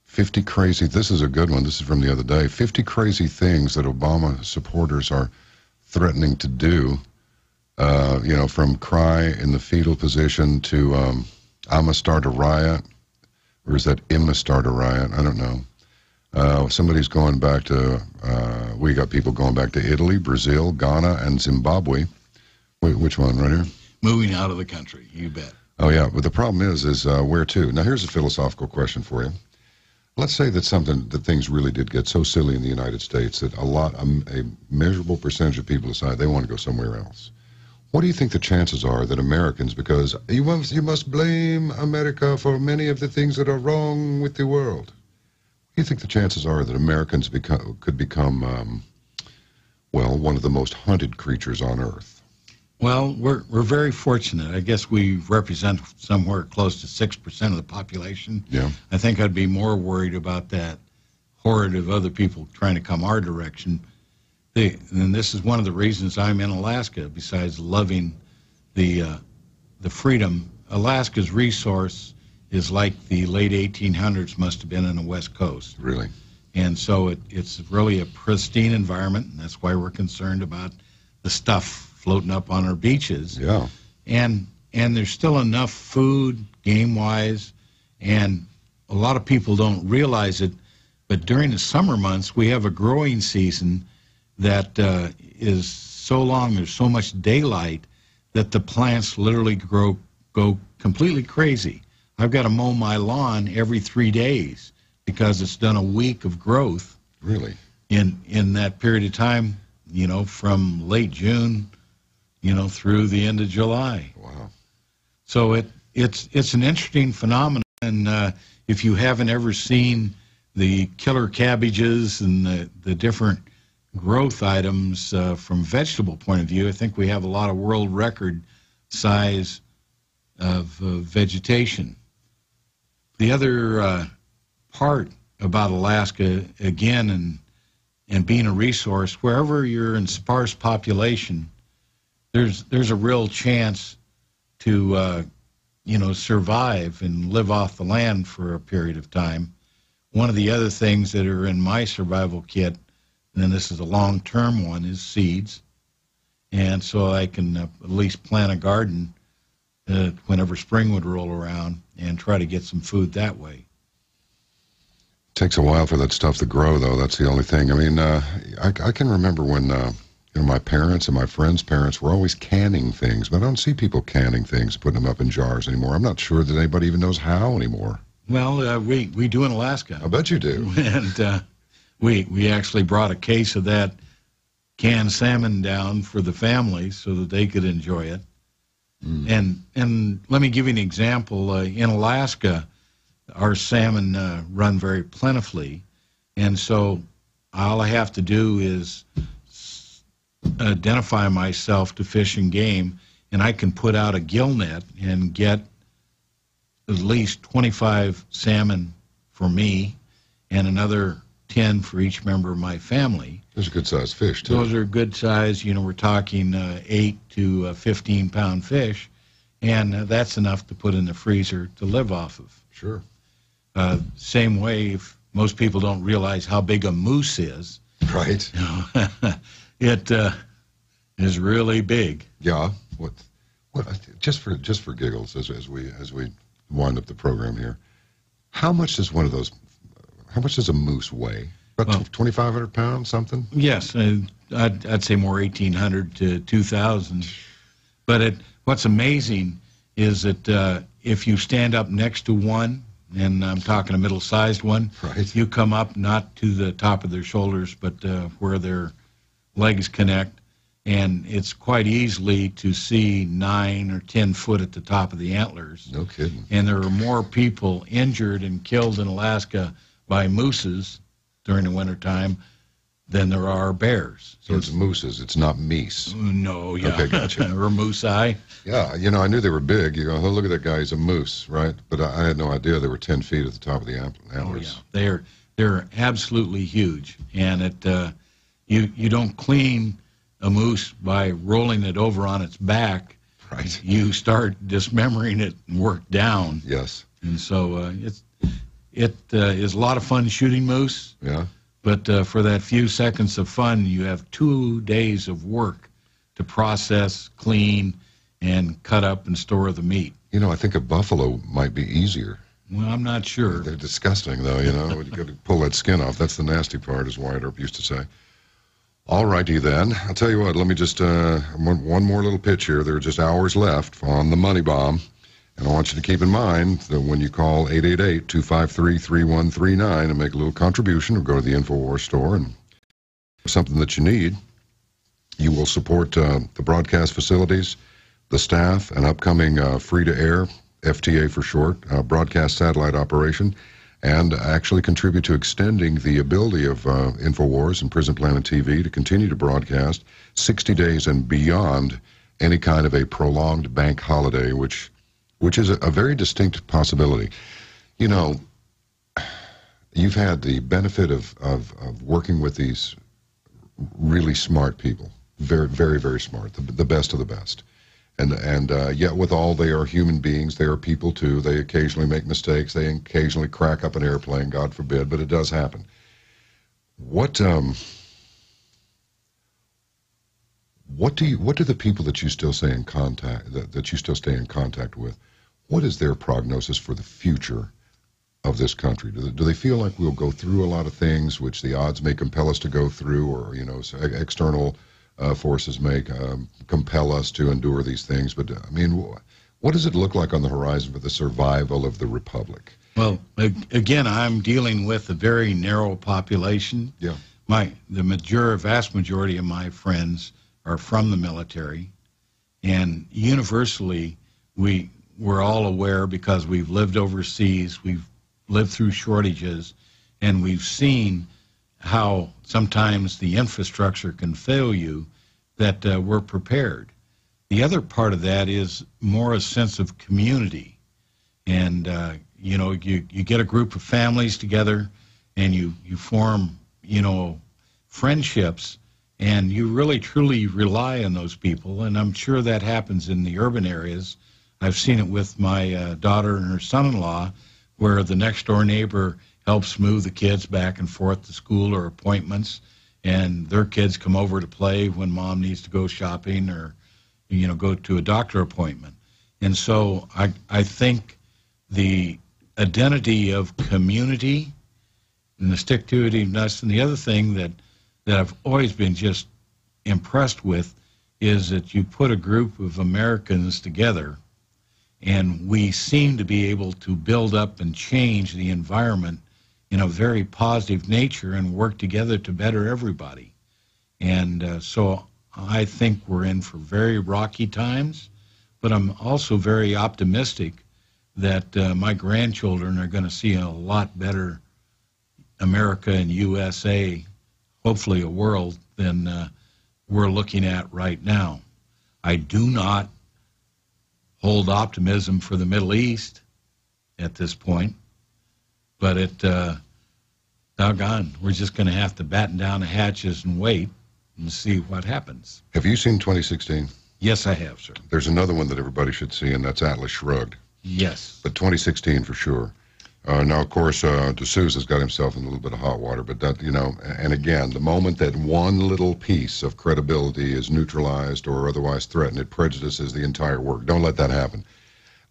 50 crazy. This is a good one. This is from the other day. 50 crazy things that Obama supporters are threatening to do. You know, from cry in the fetal position to I'ma start a riot, or is that Imma start a riot? I don't know. Somebody's going back to, we got people going back to Italy, Brazil, Ghana, and Zimbabwe. Wait, which one, right here? Moving out of the country, you bet. Oh, yeah, but the problem is where to? Now, here's a philosophical question for you. Let's say that things really did get so silly in the United States that a measurable percentage of people decide they want to go somewhere else. What do you think the chances are that Americans, because you must blame America for many of the things that are wrong with the world. What do you think the chances are that Americans could become, well, one of the most hunted creatures on Earth? Well, we're very fortunate. I guess we represent somewhere close to 6% of the population. Yeah. I think I'd be more worried about that horde of other people trying to come our direction. And this is one of the reasons I'm in Alaska, besides loving the freedom. Alaska's resource is like the late 1800s must have been on the West Coast. Really? And so it's really a pristine environment, and that's why we're concerned about the stuff floating up on our beaches. Yeah. And there's still enough food, game-wise, and a lot of people don't realize it, but during the summer months, we have a growing season that is so long, there's so much daylight, that the plants literally go completely crazy. I've got to mow my lawn every 3 days because it's done a week of growth. Really? In that period of time, you know, from late June, you know, through the end of July. Wow. So it's an interesting phenomenon, and if you haven't ever seen the killer cabbages and the different growth items from a vegetable point of view, I think we have a lot of world record size of vegetation. The other part about Alaska, again, and being a resource, wherever you're in sparse population, there's a real chance to you know, survive and live off the land for a period of time. One of the other things that are in my survival kit, and this is a long-term one, is seeds. And so I can at least plant a garden whenever spring would roll around and try to get some food that way. Takes a while for that stuff to grow, though. That's the only thing. I mean, I can remember when You know, my parents and my friends' parents were always canning things, but I don't see people canning things, putting them up in jars anymore. I'm not sure that anybody even knows how anymore. Well, we do in Alaska. I bet you do. And we actually brought a case of that canned salmon down for the family so that they could enjoy it. And let me give you an example. In Alaska, our salmon run very plentifully, and so all I have to do is identify myself to Fish and Game, and I can put out a gill net and get at least 25 salmon for me and another 10 for each member of my family. Those are good-sized fish, too. Those are good size. You know, we're talking 8 to 15-pound fish, and that's enough to put in the freezer to live off of. Sure. Same way, if most people don't realize how big a moose is. Right. It is really big. Yeah. What? Just for giggles, as we wind up the program here, how much does one of those? How much does a moose weigh? About 2,500 pounds, something? Yes, I'd say more 1,800 to 2,000. But what's amazing is that if you stand up next to one, and I'm talking a middle-sized one, right, you come up not to the top of their shoulders, but where their legs connect, and it's quite easily to see 9 or 10 foot at the top of the antlers. No kidding. And there are more people injured and killed in Alaska by mooses during the wintertime than there are bears. So it's mooses, it's not meese. No, yeah. Okay, gotcha. Or moose-eye. Yeah, you know, I knew they were big. You go, oh, look at that guy, he's a moose, right? But I had no idea they were 10 feet at the top of the antlers. Oh, yeah. They're absolutely huge. And you don't clean a moose by rolling it over on its back. Right. You start dismembering it and work down. Yes. And so it is a lot of fun shooting moose. Yeah. But for that few seconds of fun, you have 2 days of work to process, clean, and cut up and store the meat. You know, I think a buffalo might be easier. Well, I'm not sure. They're disgusting, though, you know. You got to pull that skin off. That's the nasty part, as Wyatt Earp used to say. All righty, then. I'll tell you what, let me just, one more little pitch here. There are just hours left on the Money Bomb. And I want you to keep in mind that when you call 888-253-3139 and make a little contribution or go to the InfoWars store and something that you need, you will support the broadcast facilities, the staff, an upcoming free-to-air, FTA for short, broadcast satellite operation, and actually contribute to extending the ability of InfoWars and Prison Planet TV to continue to broadcast 60 days and beyond any kind of a prolonged bank holiday, which is a very distinct possibility. You know, you've had the benefit of working with these really smart people, very, very, very smart, the best of the best. And yet with all, they are human beings. They are people, too. They occasionally make mistakes. They occasionally crack up an airplane, God forbid, but it does happen. What do the people that you still stay in contact with, what is their prognosis for the future of this country? Do they feel like we'll go through a lot of things which the odds may compel us to go through, or, you know, external forces may compel us to endure these things? But, I mean, what does it look like on the horizon for the survival of the Republic? Well, again, I'm dealing with a very narrow population. Yeah. The vast majority of my friends are from the military, and universally we're all aware, because we've lived overseas, we've lived through shortages, and we've seen how sometimes the infrastructure can fail you, that we're prepared. The other part of that is more a sense of community. And, you know, you get a group of families together, and you form, you know, friendships, and you really truly rely on those people. And I'm sure that happens in the urban areas. I've seen it with my daughter and her son-in-law, where the next-door neighbor helps move the kids back and forth to school or appointments, and their kids come over to play when mom needs to go shopping or, you know, go to a doctor appointment. And so I think the identity of community and the stick-to-itiveness, and the other thing that I've always been just impressed with is that you put a group of Americans together, and we seem to be able to build up and change the environment in a very positive nature and work together to better everybody. And so I think we're in for very rocky times, but I'm also very optimistic that my grandchildren are going to see a lot better America and USA, hopefully a world, than we're looking at right now. I do not hold optimism for the Middle East at this point, but doggone, we're just going to have to batten down the hatches and wait and see what happens. Have you seen 2016? Yes, I have, sir. There's another one that everybody should see, and that's Atlas Shrugged. Yes. But 2016 for sure. Now, of course, D'Souza's got himself in a little bit of hot water, but that, you know, and again, the moment that one little piece of credibility is neutralized or otherwise threatened, it prejudices the entire work. Don't let that happen.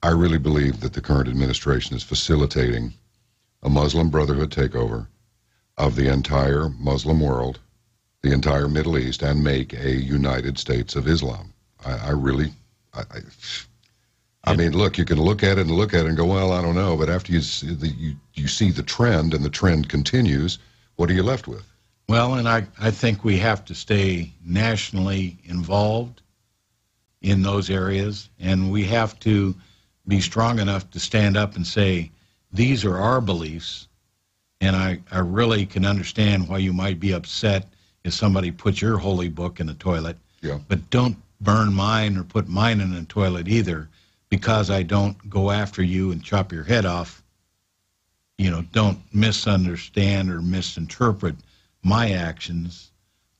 I really believe that the current administration is facilitating a Muslim Brotherhood takeover of the entire Muslim world, the entire Middle East, and make a United States of Islam. I mean, look, you can look at it and go, well, I don't know. But after you see the trend, and the trend continues, what are you left with? Well, and I think we have to stay nationally involved in those areas, and we have to be strong enough to stand up and say, these are our beliefs, and I really can understand why you might be upset if somebody puts your holy book in the toilet, yeah. But don't burn mine or put mine in the toilet either, because I don't go after you and chop your head off. You know, don't misunderstand or misinterpret my actions.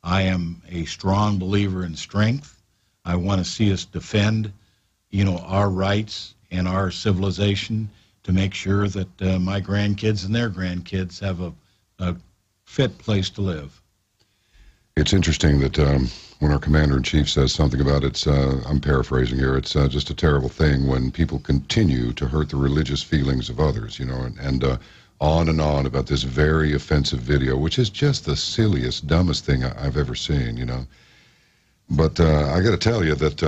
I am a strong believer in strength. I want to see us defend, you know, our rights and our civilization to make sure that my grandkids and their grandkids have a fit place to live. It's interesting that when our commander-in-chief says something about it, I'm paraphrasing here, it's just a terrible thing when people continue to hurt the religious feelings of others, you know, and on about this very offensive video, which is just the silliest, dumbest thing I've ever seen, you know. But I got to tell you that,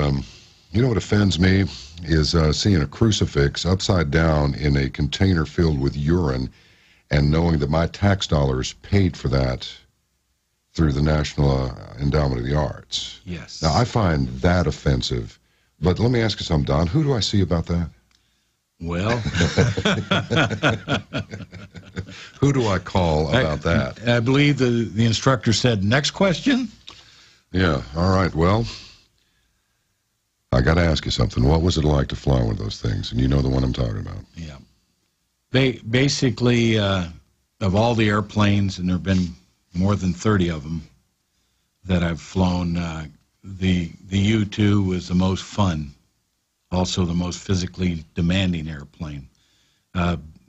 you know what offends me is seeing a crucifix upside down in a container filled with urine and knowing that my tax dollars paid for that through the National Endowment of the Arts. Yes. Now, I find that offensive. But let me ask you something, Don. Who do I see about that? Well, who do I call about that? I believe the instructor said, next question? Yeah, all right. Well, I got to ask you something. What was it like to fly one of those things? And you know the one I'm talking about. Yeah. Basically, of all the airplanes, and there have been more than 30 of them that I've flown, the U-2 was the most fun, also the most physically demanding airplane.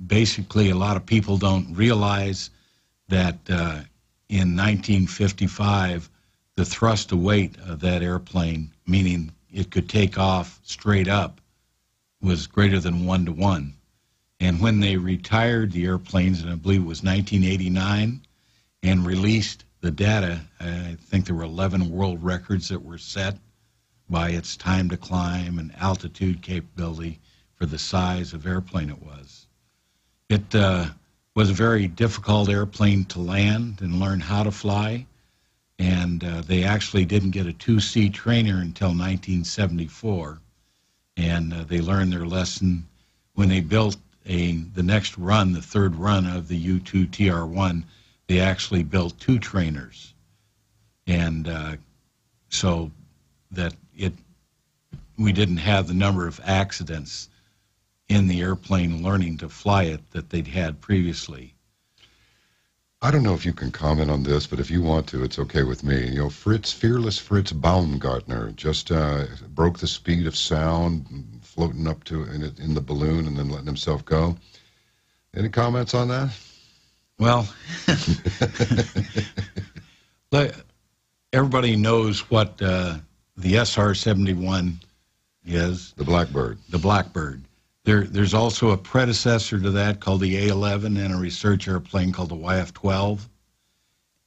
Basically, a lot of people don't realize that in 1955, the thrust to weight of that airplane, meaning it could take off straight up, was greater than 1 to 1. And when they retired the airplanes, and I believe it was 1989, and released the data, I think there were 11 world records that were set by its time to climb and altitude capability for the size of airplane it was. It was a very difficult airplane to land and learn how to fly, and they actually didn't get a 2C trainer until 1974, and they learned their lesson when they built the next run, the third run of the U-2 TR-1. They actually built 2 trainers, and so that we didn't have the number of accidents in the airplane learning to fly it that they'd had previously. I don't know if you can comment on this, but if you want to, it's okay with me. You know, fearless Fritz Baumgartner just broke the speed of sound, floating up to in the balloon and then letting himself go. Any comments on that? Well, everybody knows what the SR-71 is. The Blackbird. The Blackbird. There's also a predecessor to that called the A-11 and a research airplane called the YF-12.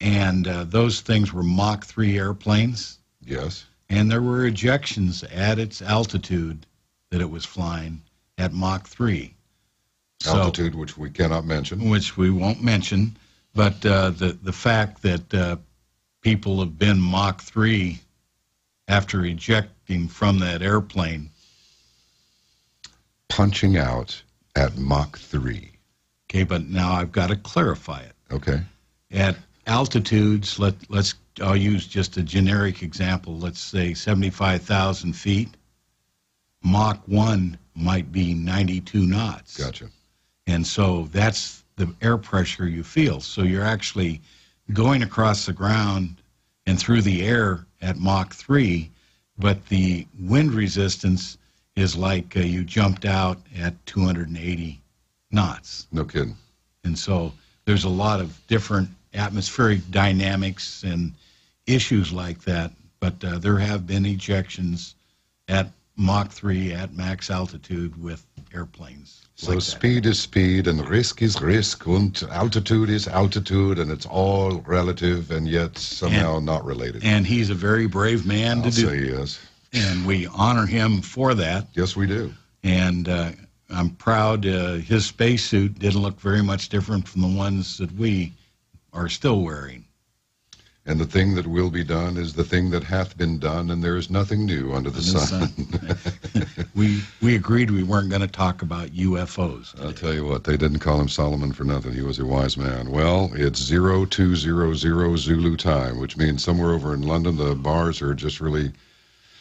And those things were Mach 3 airplanes. Yes. And there were ejections at its altitude that it was flying at Mach 3. Altitude, which we cannot mention. Which we won't mention. But the fact that people have been Mach 3 after ejecting from that airplane. Punching out at Mach 3. Okay, but now I've got to clarify it. Okay. At altitudes, I'll use just a generic example. Let's say 75,000 feet. Mach 1 might be 92 knots. Gotcha. And so that's the air pressure you feel. So you're actually going across the ground and through the air at Mach 3, but the wind resistance is like you jumped out at 280 knots. No kidding. And so there's a lot of different atmospheric dynamics and issues like that, but there have been ejections at Mach 3 at max altitude with airplanes. So like speed is speed, and risk is risk, and altitude is altitude, and it's all relative, and yet somehow not related. And he's a very brave man I'll to do. say yes. And we honor him for that. Yes, we do. And I'm proud his spacesuit didn't look very much different from the ones that we are still wearing. And the thing that will be done is the thing that hath been done, and there is nothing new under the sun. We agreed we weren't going to talk about UFOs today. I'll tell you what, they didn't call him Solomon for nothing. He was a wise man. Well, it's 0200 Zulu time, which means somewhere over in London, the bars are just really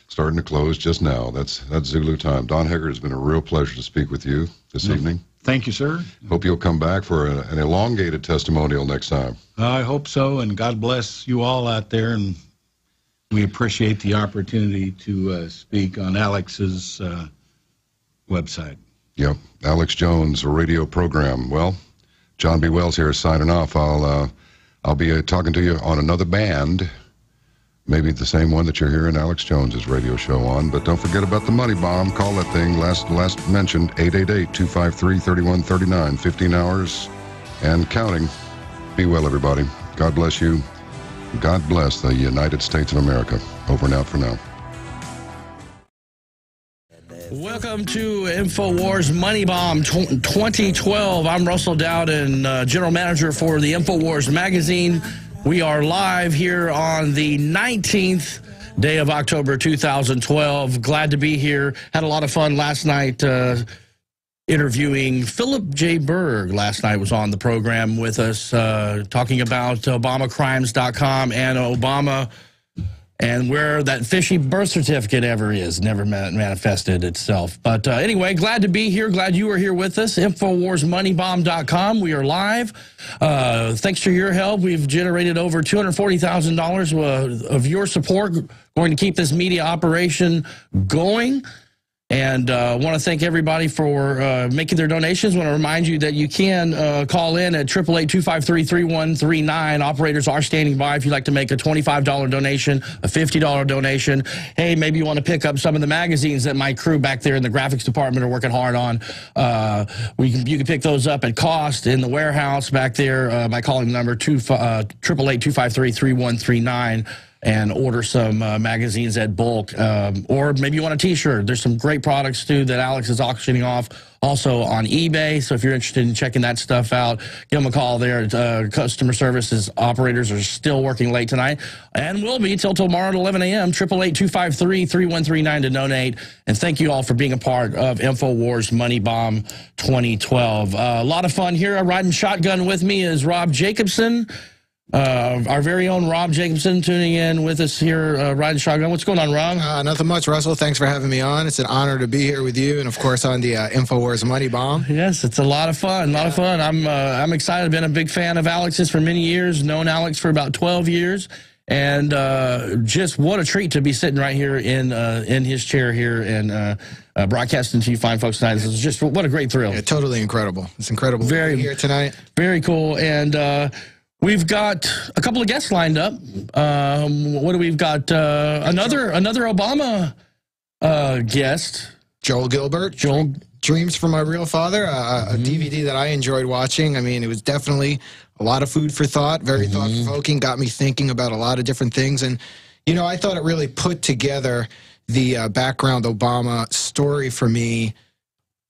starting to close just now. That's Zulu time. Don Heger, it's been a real pleasure to speak with you this evening. Thank you, sir. Hope you'll come back for an elongated testimonial next time. I hope so, and God bless you all out there, and we appreciate the opportunity to speak on Alex's website. Yep, Alex Jones, a radio program. Well, John B. Wells here signing off. I'll be talking to you on another band, maybe the same one that you're hearing Alex Jones's radio show on. But don't forget about the Money Bomb. Call that thing, last mentioned, 888-253-3139, 15 hours and counting. Be well, everybody. God bless you. God bless the United States of America. Over and out for now. Welcome to InfoWars Money Bomb 2012. I'm Russell Dowden, General Manager for the InfoWars magazine. We are live here on the 19th day of October 2012. Glad to be here. Had a lot of fun last night interviewing Philip J. Berg. Last night was on the program with us talking about ObamaCrimes.com and Obama and where that fishy birth certificate ever is. Never manifested itself. But anyway, glad to be here. Glad you are here with us. InfoWarsMoneyBomb.com. We are live. Thanks to your help, we've generated over $240,000 of your support, going to keep this media operation going. And want to thank everybody for making their donations. Want to remind you that you can call in at 888-253-3139. Operators are standing by if you'd like to make a $25 donation, a $50 donation. Hey, maybe you want to pick up some of the magazines that my crew back there in the graphics department are working hard on. You can pick those up at cost in the warehouse back there by calling the number 888-253-3139. and order some magazines at bulk. Or maybe you want a T-shirt. There's some great products, too, that Alex is auctioning off also on eBay. So if you're interested in checking that stuff out, give them a call there. Customer services operators are still working late tonight and will be till tomorrow at 11 a.m. 888-253-3139 to donate. And thank you all for being a part of InfoWars Money Bomb 2012. A lot of fun here. Riding shotgun with me is Rob Jacobson. Our very own Rob Jacobson tuning in with us here, riding shotgun. What's going on, Rob? Nothing much, Russell. Thanks for having me on. It's an honor to be here with you, and of course on the InfoWars Money Bomb. Yes, it's a lot of fun. A lot of fun. I'm excited. I've been a big fan of Alex's for many years. Known Alex for about 12 years, and just what a treat to be sitting right here in his chair here and broadcasting to you fine folks tonight. This is just what a great thrill. Yeah, totally incredible. It's incredible to be here tonight. Very cool. And we've got a couple of guests lined up. What do we've got? Another Obama guest. Joel Gilbert. Joel. Dreams from My Real Father, a DVD that I enjoyed watching. I mean, it was definitely a lot of food for thought, very thought-provoking, got me thinking about a lot of different things. And, You know, I thought it really put together the background Obama story for me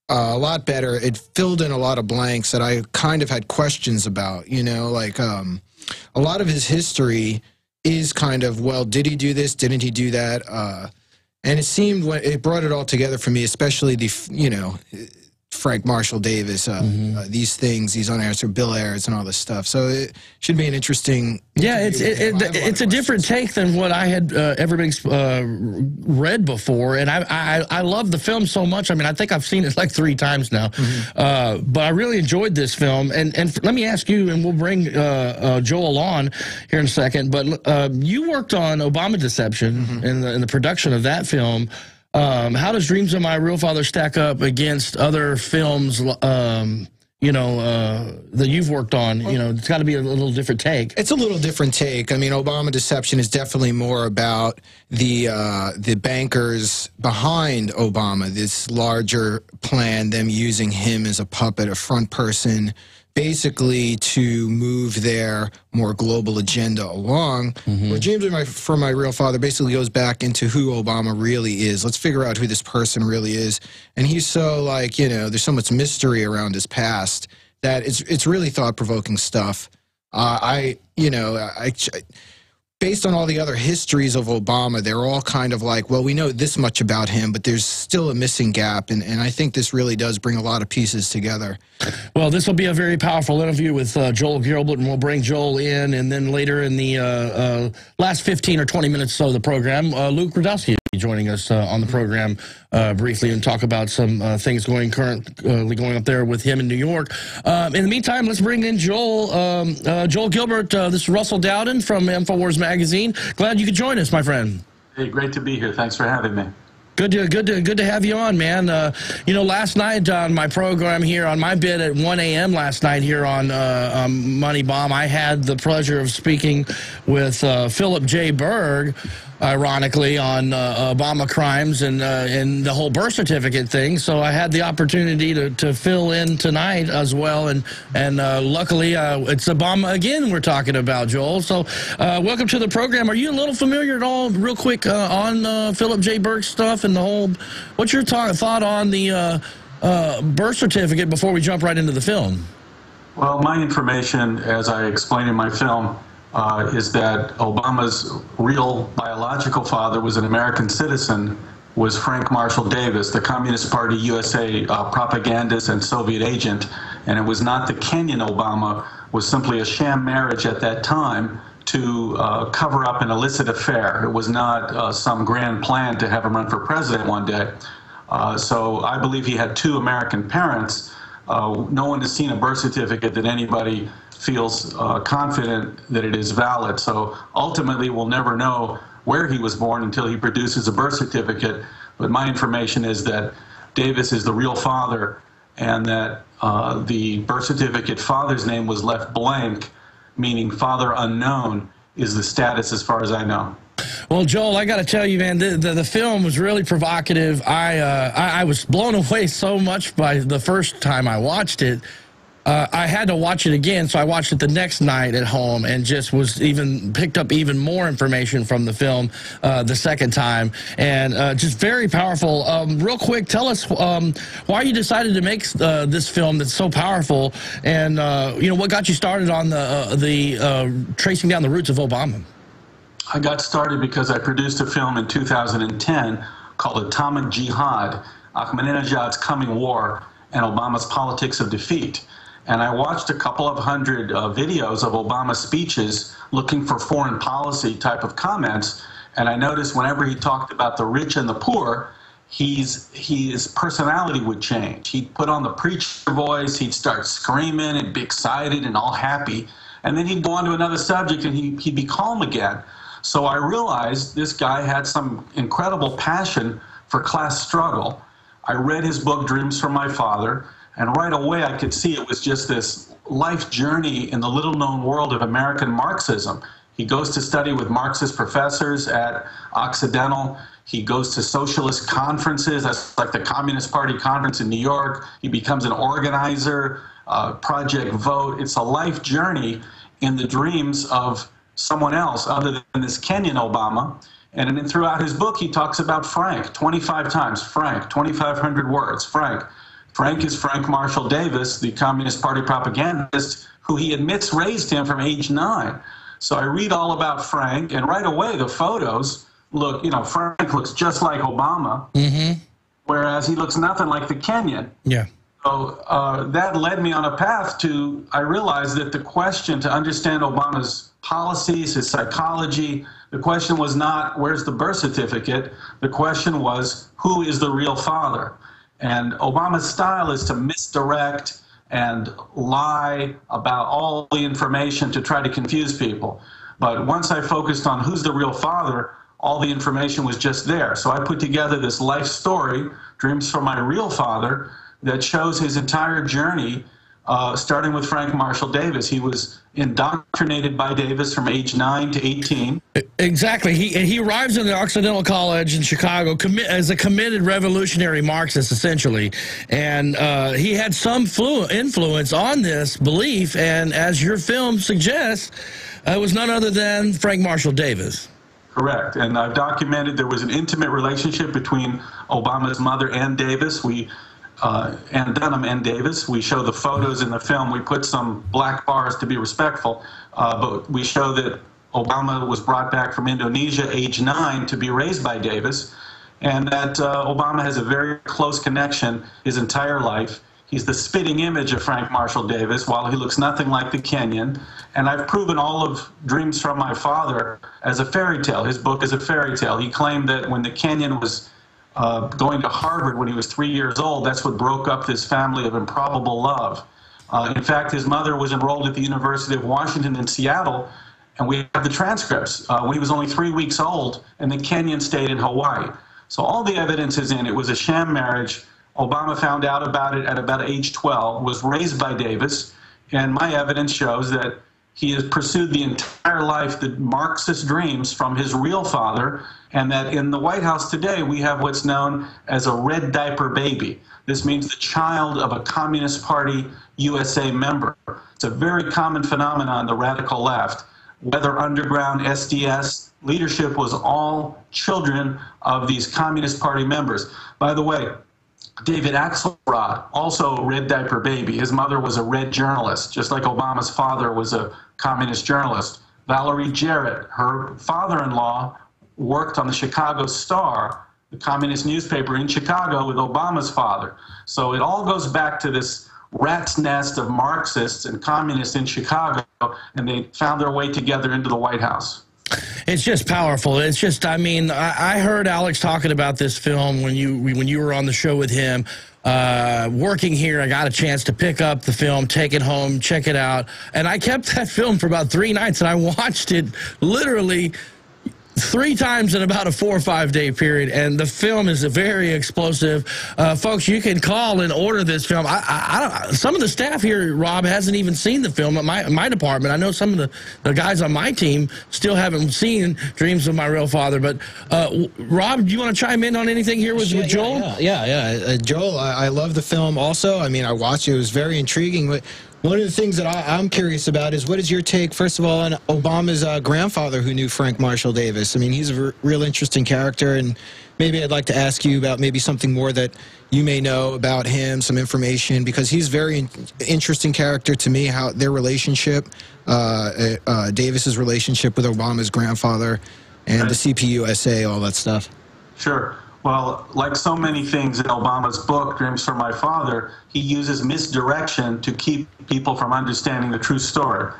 a lot better. It filled in a lot of blanks that I kind of had questions about, you know, like a lot of his history is kind of, well, did he do this? Didn't he do that? And it seemed when it brought it all together for me, especially the, you know, Frank Marshall Davis, these things, these unanswered bill errors and all this stuff. So it should be an interesting. Yeah, it's a different take than what I had ever read before, and I love the film so much. I mean, I think I've seen it like 3 times now, but I really enjoyed this film. And let me ask you, and we'll bring Joel on here in a second. But you worked on Obama Deception in the production of that film. How does Dreams of My Real Father stack up against other films, you know, that you've worked on? You know, it's got to be a little different take. It's a little different take. I mean, Obama Deception is definitely more about the bankers behind Obama, this larger plan, them using him as a puppet, a front person, basically to move their more global agenda along. Where Dreams for My Real Father basically goes back into who Obama really is. Let's figure out who this person really is. And he's so, like, you know, there's so much mystery around his past that it's really thought-provoking stuff. Based on all the other histories of Obama, they're all kind of like, well, we know this much about him, but there's still a missing gap, and I think this really does bring a lot of pieces together. Well, this will be a very powerful interview with Joel Gilbert, and we'll bring Joel in, and then later in the last 15 or 20 minutes or so of the program, Luke Radowski will be joining us on the program briefly and talk about some things currently going up there with him in New York. In the meantime, let's bring in Joel. Joel Gilbert, this is Russell Dowden from InfoWars Magazine. Glad you could join us, my friend. Hey, great to be here. Thanks for having me. Good to have you on, man. You know, last night on my program here, on my bid at 1 a.m. last night here on MoneyBomb, I had the pleasure of speaking with Philip J. Berg, ironically, on Obama crimes and the whole birth certificate thing. So I had the opportunity to fill in tonight as well, and luckily it's Obama again we're talking about, Joel. So welcome to the program. Are you a little familiar at all, real quick, on Philip J. Berg's stuff and the whole? What's your thought on the birth certificate before we jump right into the film? Well, my information, as I explain in my film, is that Obama's real biological father was an American citizen, was Frank Marshall Davis, the Communist Party USA propagandist and Soviet agent, and it was not the Kenyan Obama, was simply a sham marriage at that time to cover up an illicit affair. It was not some grand plan to have him run for president one day. So I believe he had 2 American parents. No one has seen a birth certificate that anybody feels confident that it is valid. So ultimately, we'll never know where he was born until he produces a birth certificate. But my information is that Davis is the real father, and that the birth certificate father's name was left blank, meaning father unknown is the status as far as I know. Well, Joel, I got to tell you, man, the film was really provocative. I was blown away so much by the first time I watched it. I had to watch it again, so I watched it the next night at home and just picked up even more information from the film the second time, and just very powerful. Real quick, tell us why you decided to make this film that's so powerful, and you know, what got you started on the tracing down the roots of Obama. I got started because I produced a film in 2010 called Atomic Jihad, Ahmadinejad's Coming War and Obama's Politics of Defeat. And I watched a couple of hundred videos of Obama's speeches looking for foreign policy type of comments. And I noticed whenever he talked about the rich and the poor, his personality would change. He'd put on the preacher voice, he'd start screaming and be excited and all happy. And then he'd go on to another subject and he'd be calm again. So I realized this guy had some incredible passion for class struggle. I read his book, Dreams from My Father, and right away I could see it was just this life journey in the little-known world of American Marxism. He goes to study with Marxist professors at Occidental. He goes to socialist conferences, that's like the Communist Party conference in New York. He becomes an organizer, Project Vote. It's a life journey in the dreams of someone else other than this Kenyan Obama. And then throughout his book, he talks about Frank 25 times. Frank, 2,500 words. Frank. Frank is Frank Marshall Davis, the Communist Party propagandist, who he admits raised him from age 9. So I read all about Frank, and right away the photos look, you know, Frank looks just like Obama, whereas he looks nothing like the Kenyan. Yeah. So that led me on a path to, I realized that the question to understand Obama's policies, his psychology, the question was not, where's the birth certificate? The question was, who is the real father? And Obama's style is to misdirect and lie about all the information to try to confuse people. But once I focused on who's the real father, all the information was just there. So I put together this life story, Dreams from My Real Father, that shows his entire journey, starting with Frank Marshall Davis. He was indoctrinated by Davis from age 9 to 18. Exactly. He arrives in the Occidental College in Chicago as a committed revolutionary Marxist, essentially. And he had some influence on this belief, and as your film suggests, it was none other than Frank Marshall Davis. Correct. And I've documented there was an intimate relationship between Obama's mother and Davis. And Dunham and Davis. We show the photos in the film. We put some black bars to be respectful, but we show that Obama was brought back from Indonesia, age 9, to be raised by Davis, and that Obama has a very close connection his entire life. He's the spitting image of Frank Marshall Davis, while he looks nothing like the Kenyan. And I've proven all of Dreams from My Father as a fairy tale. His book is a fairy tale. He claimed that when the Kenyan was going to Harvard when he was 3 years old, that's what broke up this family of improbable love. In fact, his mother was enrolled at the University of Washington in Seattle, and we have the transcripts. When he was only 3 weeks old, and the Kenyan stayed in Hawaii. So all the evidence is in. It was a sham marriage. Obama found out about it at about age 12, was raised by Davis, and my evidence shows that he has pursued the entire life the Marxist dreams from his real father, and that in the White House today we have what's known as a red diaper baby. This means the child of a Communist Party USA member. It's a very common phenomenon on the radical left. Whether underground, SDS, leadership was all children of these Communist Party members. By the way, David Axelrod, also a red diaper baby. His mother was a red journalist, just like Obama's father was a communist journalist. Valerie Jarrett, her father-in-law, worked on the Chicago Star, the communist newspaper in Chicago, with Obama's father. So it all goes back to this rat's nest of Marxists and communists in Chicago, and they found their way together into the White House. It's just powerful. It's just, I mean, I heard Alex talking about this film when you were on the show with him. Working here, I got a chance to pick up the film, take it home, check it out, and I kept that film for about 3 nights, and I watched it literally 3 times in about a 4 or 5 day period, and the film is very explosive. Folks, you can call and order this film. Some of the staff here, Rob, hasn't even seen the film at my department. I know some of the guys on my team still haven't seen Dreams of My Real Father. But Rob, do you want to chime in on anything here with Joel? Yeah. Joel, I love the film also. I mean, I watched it. It was very intriguing. But one of the things that I'm curious about is, what is your take, first of all, on Obama's grandfather who knew Frank Marshall Davis? I mean, he's a real interesting character, and maybe I'd like to ask you about maybe something more that you may know about him, some information, because he's a very interesting character to me, how their relationship, Davis's relationship with Obama's grandfather and the CPUSA, all that stuff. Sure. Well, like so many things in Obama's book, Dreams from My Father, he uses misdirection to keep people from understanding the true story.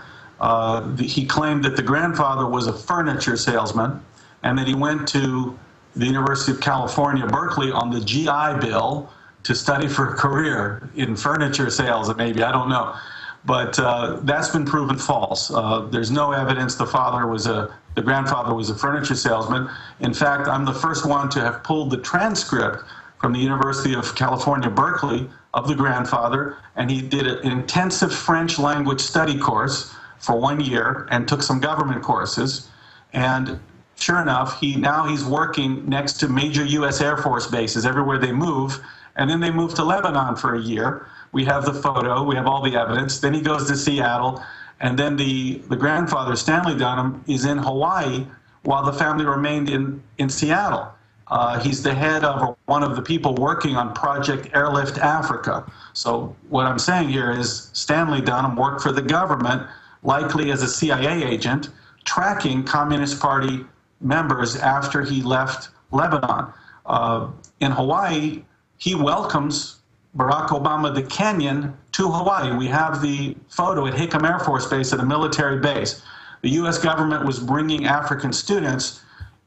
He claimed that the grandfather was a furniture salesman, and that he went to the University of California, Berkeley, on the GI Bill to study for a career in furniture sales, maybe, I don't know. But that's been proven false. There's no evidence the grandfather was a furniture salesman. In fact, I'm the first one to have pulled the transcript from the University of California, Berkeley, of the grandfather, and he did an intensive French language study course for 1 year and took some government courses. And sure enough, now he's working next to major U.S. Air Force bases everywhere they move, and then they move to Lebanon for a year. We have the photo, we have all the evidence. Then he goes to Seattle, And then the grandfather, Stanley Dunham, is in Hawaii while the family remained in Seattle. He's the head of one of the people working on Project Airlift Africa. So what I'm saying here is Stanley Dunham worked for the government, likely as a CIA agent, tracking Communist Party members after he left Lebanon. In Hawaii, he welcomes Barack Obama, the Kenyan, to Hawaii. We have the photo at Hickam Air Force Base at a military base. The U.S. government was bringing African students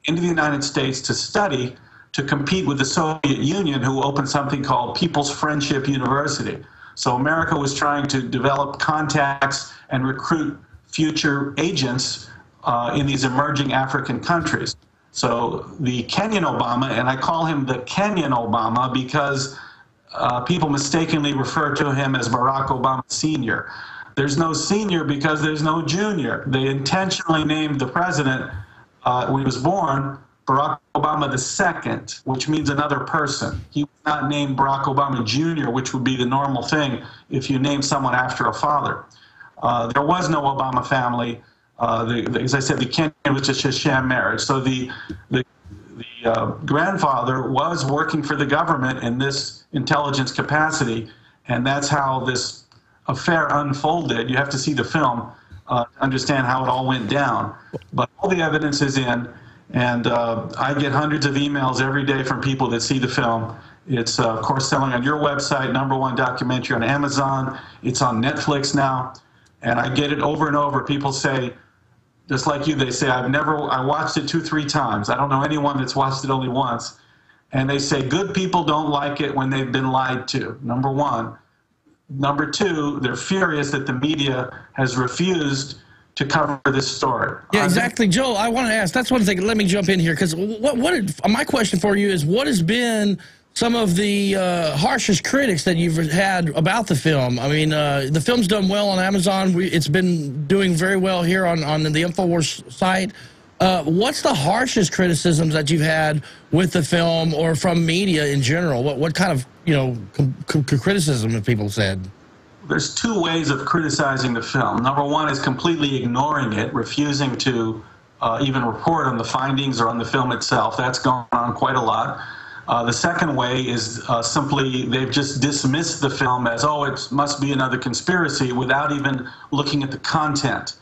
into the United States to study, to compete with the Soviet Union, who opened something called People's Friendship University. So America was trying to develop contacts and recruit future agents in these emerging African countries. So the Kenyan Obama, and I call him the Kenyan Obama because people mistakenly refer to him as Barack Obama Sr. There's no senior because there's no junior. They intentionally named the president when he was born Barack Obama II, which means another person. He was not named Barack Obama Jr., which would be the normal thing if you name someone after a father. There was no Obama family. As I said, the Kenyan was just a sham marriage. So the grandfather was working for the government in this intelligence capacity, and that's how this affair unfolded. You have to see the film to understand how it all went down. But all the evidence is in, and I get hundreds of emails every day from people that see the film. It's, of course, selling on your website, #1 documentary on Amazon. It's on Netflix now, and I get it over and over. People say, just like you, they say, I watched it 2-3 times. I don't know anyone that's watched it only once. And they say, good people don't like it when they've been lied to, #1. #2, they're furious that the media has refused to cover this story. Yeah, exactly. Joe, I want to ask, that's one thing, let me jump in here, because my question for you is, what has been some of the harshest critics that you've had about the film? I mean, the film's done well on Amazon. It's been doing very well here on the InfoWars site. What's the harshest criticisms that you've had with the film or from media in general? What kind of, criticism have people said? There's 2 ways of criticizing the film. #1 is completely ignoring it, refusing to even report on the findings or on the film itself. That's gone on quite a lot. The second way is simply they've just dismissed the film as, oh, it must be another conspiracy, without even looking at the content.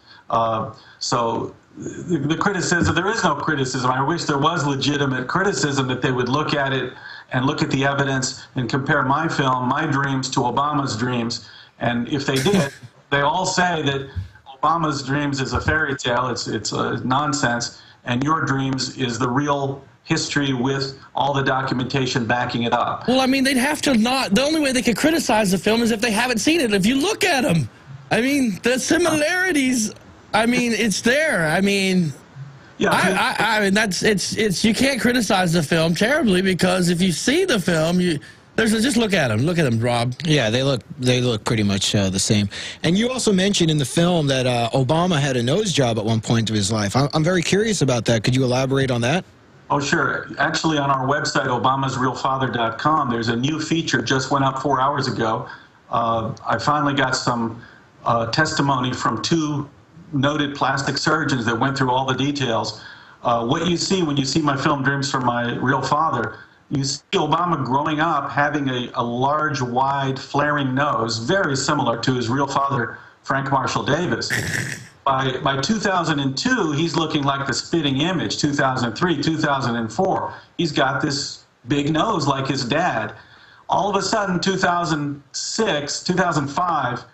So the criticism, there is no criticism. I wish there was legitimate criticism, that they would look at it and look at the evidence and compare my film, my dreams, to Obama's dreams. And if they did, they all say that Obama's dreams is a fairy tale, it's nonsense, and your dreams is the real history with all the documentation backing it up. Well, I mean, they'd have to not, the only way they could criticize the film is if they haven't seen it. If you look at them, I mean, the similarities, I mean, it's there. I mean, yeah, I mean, you can't criticize the film terribly, because if you see the film, just look at them, Rob. Yeah, they look pretty much the same. And you also mentioned in the film that Obama had a nose job at one point of his life. I'm very curious about that. Could you elaborate on that? Oh, sure. Actually, on our website, obamasrealfather.com, there's a new feature, just went up 4 hours ago. I finally got some testimony from 2 noted plastic surgeons that went through all the details. What you see when you see my film, Dreams from My Real Father, you see Obama growing up having a large, wide, flaring nose, very similar to his real father, Frank Marshall Davis. By 2002, he's looking like the spitting image. 2003, 2004, he's got this big nose like his dad. All of a sudden, 2006, 2005,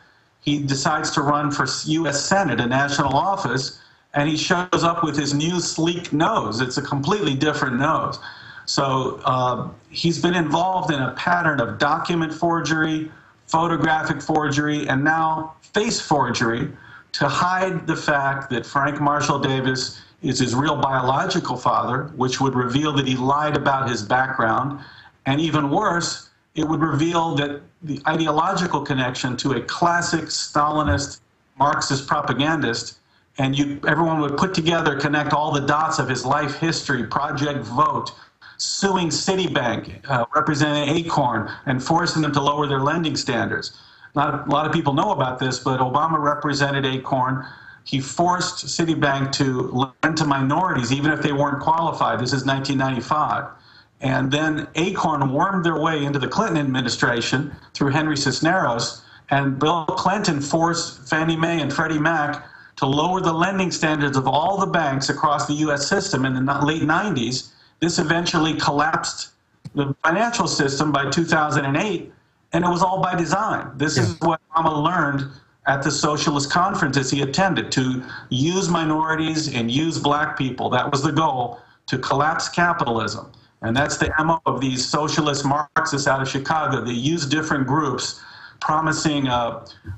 he decides to run for U.S. Senate, a national office, and he shows up with his new sleek nose. It's a completely different nose. So he's been involved in a pattern of document forgery, photographic forgery, and now face forgery, to hide the fact that Frank Marshall Davis is his real biological father, which would reveal that he lied about his background. And even worse, it would reveal that the ideological connection to a classic Stalinist Marxist propagandist, and everyone would put together, connect all the dots of his life history, Project Vote, suing Citibank, representing Acorn, and forcing them to lower their lending standards. not a lot of people know about this, but Obama represented Acorn. He forced Citibank to lend to minorities, even if they weren't qualified. This is 1995. And then Acorn wormed their way into the Clinton administration through Henry Cisneros, and Bill Clinton forced Fannie Mae and Freddie Mac to lower the lending standards of all the banks across the U.S. system in the late 90s. This eventually collapsed the financial system by 2008, and it was all by design. This is what Obama learned at the socialist conferences he attended, to use minorities and use black people. That was the goal, to collapse capitalism. And that's the MO of these socialist Marxists out of Chicago. They use different groups, promising,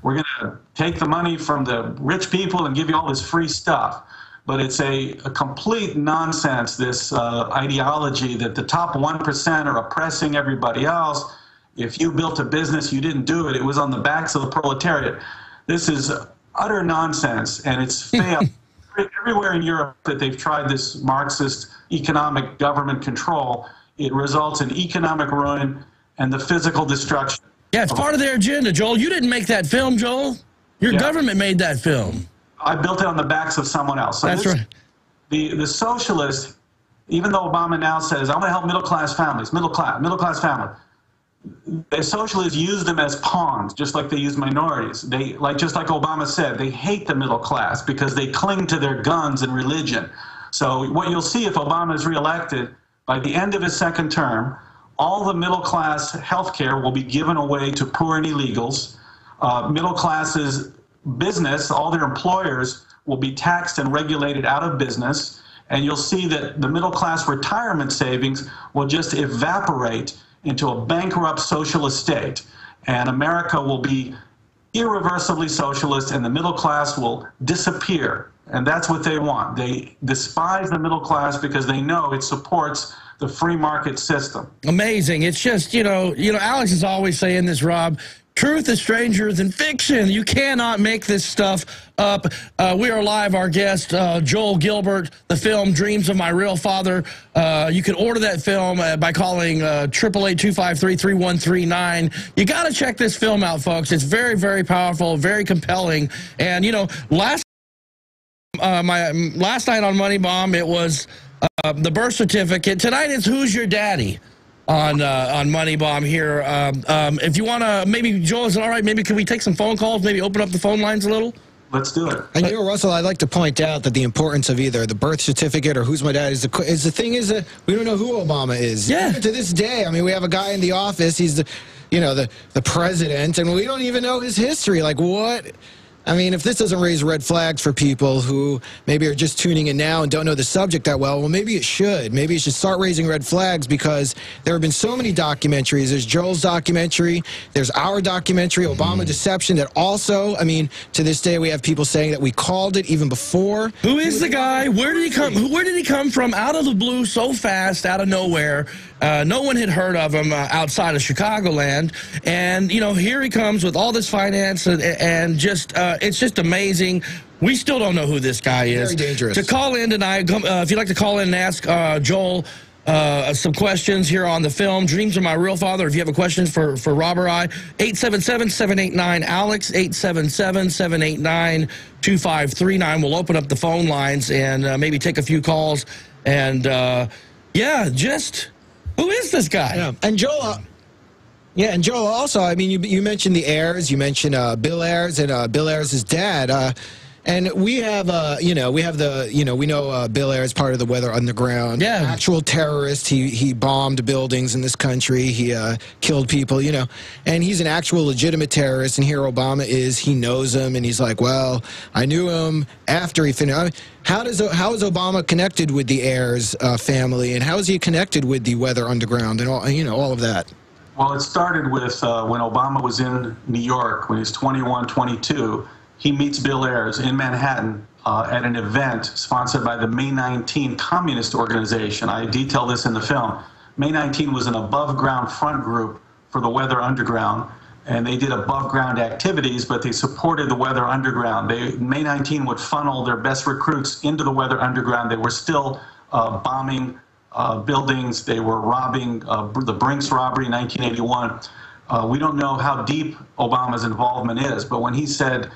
we're going to take the money from the rich people and give you all this free stuff. But it's a complete nonsense, this ideology that the top 1% are oppressing everybody else. If you built a business, you didn't do it. It was on the backs of the proletariat. This is utter nonsense, and it's failed. Everywhere in Europe that they've tried this Marxist economic government control, it results in economic ruin and the physical destruction. Yeah, it's part of their agenda, Joel. You didn't make that film, Joel. Your government made that film. I built it on the backs of someone else. So that's right. The socialist, even though Obama now says, I'm going to help middle-class families, middle-class family, the socialists use them as pawns, just like they use minorities. Just like Obama said, they hate the middle class because they cling to their guns and religion. So what you'll see if Obama is reelected, by the end of his second term, all the middle class health care will be given away to poor and illegals. Middle class's business, all their employers will be taxed and regulated out of business. And you'll see that the middle class retirement savings will just evaporate into a bankrupt socialist state, and America will be irreversibly socialist, and the middle class will disappear. And that's what they want. They despise the middle class because they know it supports the free market system. Amazing. It's just, Alex is always saying this, Rob. Truth is stranger than fiction. You cannot make this stuff up. We are live. Our guest, Joel Gilbert, the film Dreams of My Real Father. You can order that film by calling 888-253-3139. You got to check this film out, folks. It's very, very powerful, very compelling. And, last night on Money Bomb, it was the birth certificate. Tonight it's Who's Your Daddy? On Money Bomb here. If you want to, maybe, Joel, is it all right? Maybe can we take some phone calls? Maybe open up the phone lines a little? Let's do it. And Russell, I'd like to point out that the importance of either the birth certificate or who's my dad is the thing is that we don't know who Obama is. Yeah. Even to this day, I mean, we have a guy in the office. He's the president, and we don't even know his history. Like, what? I mean, if this doesn't raise red flags for people who maybe are just tuning in now and don't know the subject that well, maybe it should. Maybe it should start raising red flags, because there have been so many documentaries. There's Joel's documentary. There's our documentary, Obama Deception, that also, I mean, to this day we have people saying that we called it even before. Who is the guy? Where did he come? Where did he come from? Out of the blue, so fast, out of nowhere. No one had heard of him outside of Chicagoland. And, here he comes with all this finance and just, it's just amazing. We still don't know who this guy is. Very dangerous. To call in tonight, if you'd like to call in and ask Joel some questions here on the film, Dreams of My Real Father. If you have a question for Rob or I, 877-789-ALEX, 877-789-2539. We'll open up the phone lines and maybe take a few calls. And, just... who is this guy? Yeah. And Joel, and Joel also, I mean, you mentioned the heirs, you mentioned Bill Ayers and Bill Ayers' dad, and we have, we know Bill Ayers, part of the Weather Underground, actual terrorist. He bombed buildings in this country. He killed people, and he's an actual legitimate terrorist. And here Obama he knows him, and he's like, well, I knew him after he finished. I mean, how is Obama connected with the Ayers family, and how is he connected with the Weather Underground and all of that? Well, it started with when Obama was in New York when he was 21, 22. He meets Bill Ayers in Manhattan at an event sponsored by the May 19 Communist Organization. I detail this in the film. May 19 was an above-ground front group for the Weather Underground, and they did above-ground activities, but they supported the Weather Underground. May 19 would funnel their best recruits into the Weather Underground. They were still bombing buildings. They were robbing the Brinks robbery in 1981. We don't know how deep Obama's involvement is, but when he said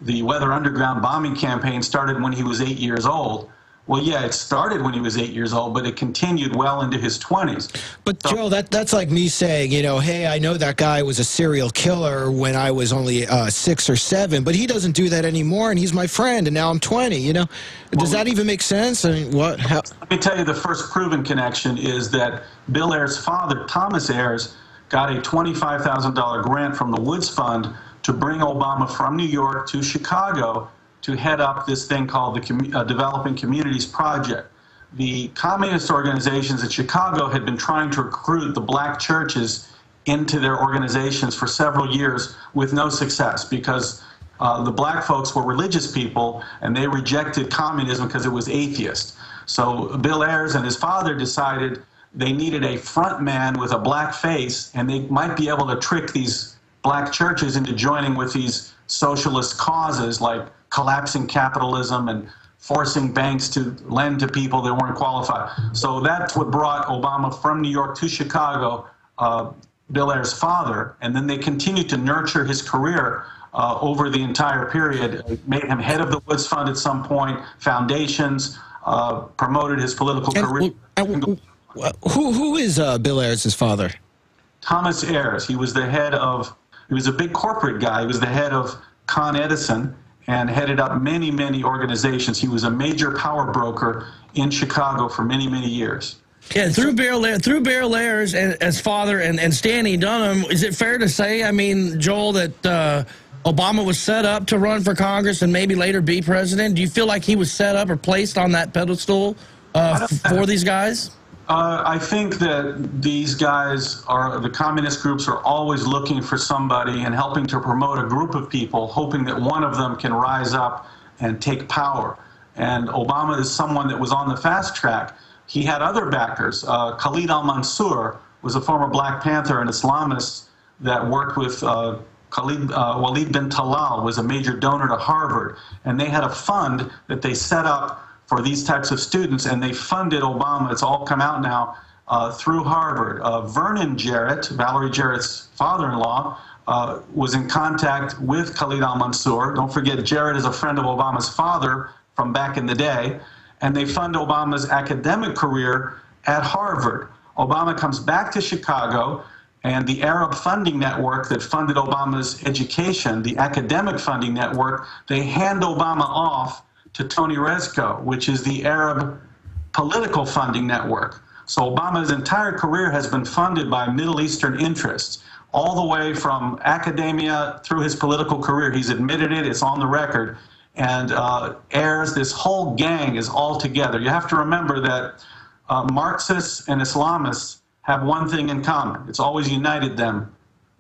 the Weather Underground bombing campaign started when he was 8 years old, well, yeah, it started when he was 8 years old, but it continued well into his 20s. But, so, Joe, that's like me saying, you know, hey, I know that guy was a serial killer when I was only 6 or 7, but he doesn't do that anymore, and he's my friend, and now I'm 20, you know? Does that even make sense? I mean, what? How? Let me tell you, the first proven connection is that Bill Ayers' father, Thomas Ayers, got a $25,000 grant from the Woods Fund to bring Obama from New York to Chicago to head up this thing called the Developing Communities Project. The communist organizations in Chicago had been trying to recruit the black churches into their organizations for several years with no success, because the black folks were religious people and they rejected communism because it was atheist. So Bill Ayers and his father decided they needed a front man with a black face, and they might be able to trick these black churches into joining with these socialist causes like collapsing capitalism and forcing banks to lend to people that weren't qualified. So that's what brought Obama from New York to Chicago, Bill Ayers' father, and then they continued to nurture his career over the entire period. It made him head of the Woods Fund at some point, foundations, promoted his political career. Who is Bill Ayers' father? Thomas Ayers. He was the head of, he was a big corporate guy. He was the head of Con Edison and headed up many, many organizations. He was a major power broker in Chicago for many, many years. Yeah, through Bill Ayers as father and Stanley Dunham, is it fair to say, I mean, Joel, that Obama was set up to run for Congress and maybe later be president? Do you feel like he was set up or placed on that pedestal for these guys? I think that these guys the communist groups are always looking for somebody and helping to promote a group of people, hoping that one of them can rise up and take power. And Obama is someone that was on the fast track. He had other backers. Khalid al-Mansour was a former Black Panther and Islamist that worked with Walid bin Talal, was a major donor to Harvard. And they had a fund that they set up for these types of students, and they funded Obama. It's all come out now through Harvard. Vernon Jarrett, Valerie Jarrett's father-in-law, was in contact with Khalid al-Mansour. Don't forget, Jarrett is a friend of Obama's father from back in the day, and they fund Obama's academic career at Harvard. Obama comes back to Chicago, and the Arab funding network that funded Obama's education, the academic funding network, they hand Obama off to Tony Rezko, which is the Arab political funding network. So Obama's entire career has been funded by Middle Eastern interests, all the way from academia through his political career. He's admitted it, it's on the record. And Ayers, this whole gang is all together. You have to remember that Marxists and Islamists have one thing in common. It's always united them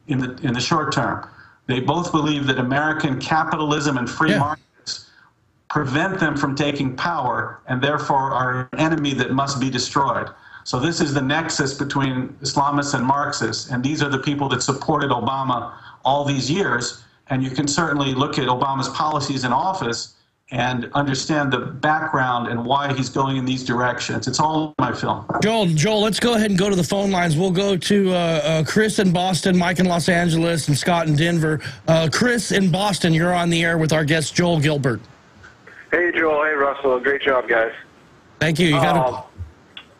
in the short term. They both believe that American capitalism and free markets prevent them from taking power, and therefore are an enemy that must be destroyed. So this is the nexus between Islamists and Marxists, and these are the people that supported Obama all these years. And you can certainly look at Obama's policies in office and understand the background and why he's going in these directions. It's all in my film. Joel, let's go ahead and go to the phone lines. We'll go to Chris in Boston, Mike in Los Angeles, and Scott in Denver. Chris in Boston, you're on the air with our guest, Joel Gilbert. Hey, Joel. Hey, Russell. Great job, guys. Thank you. You got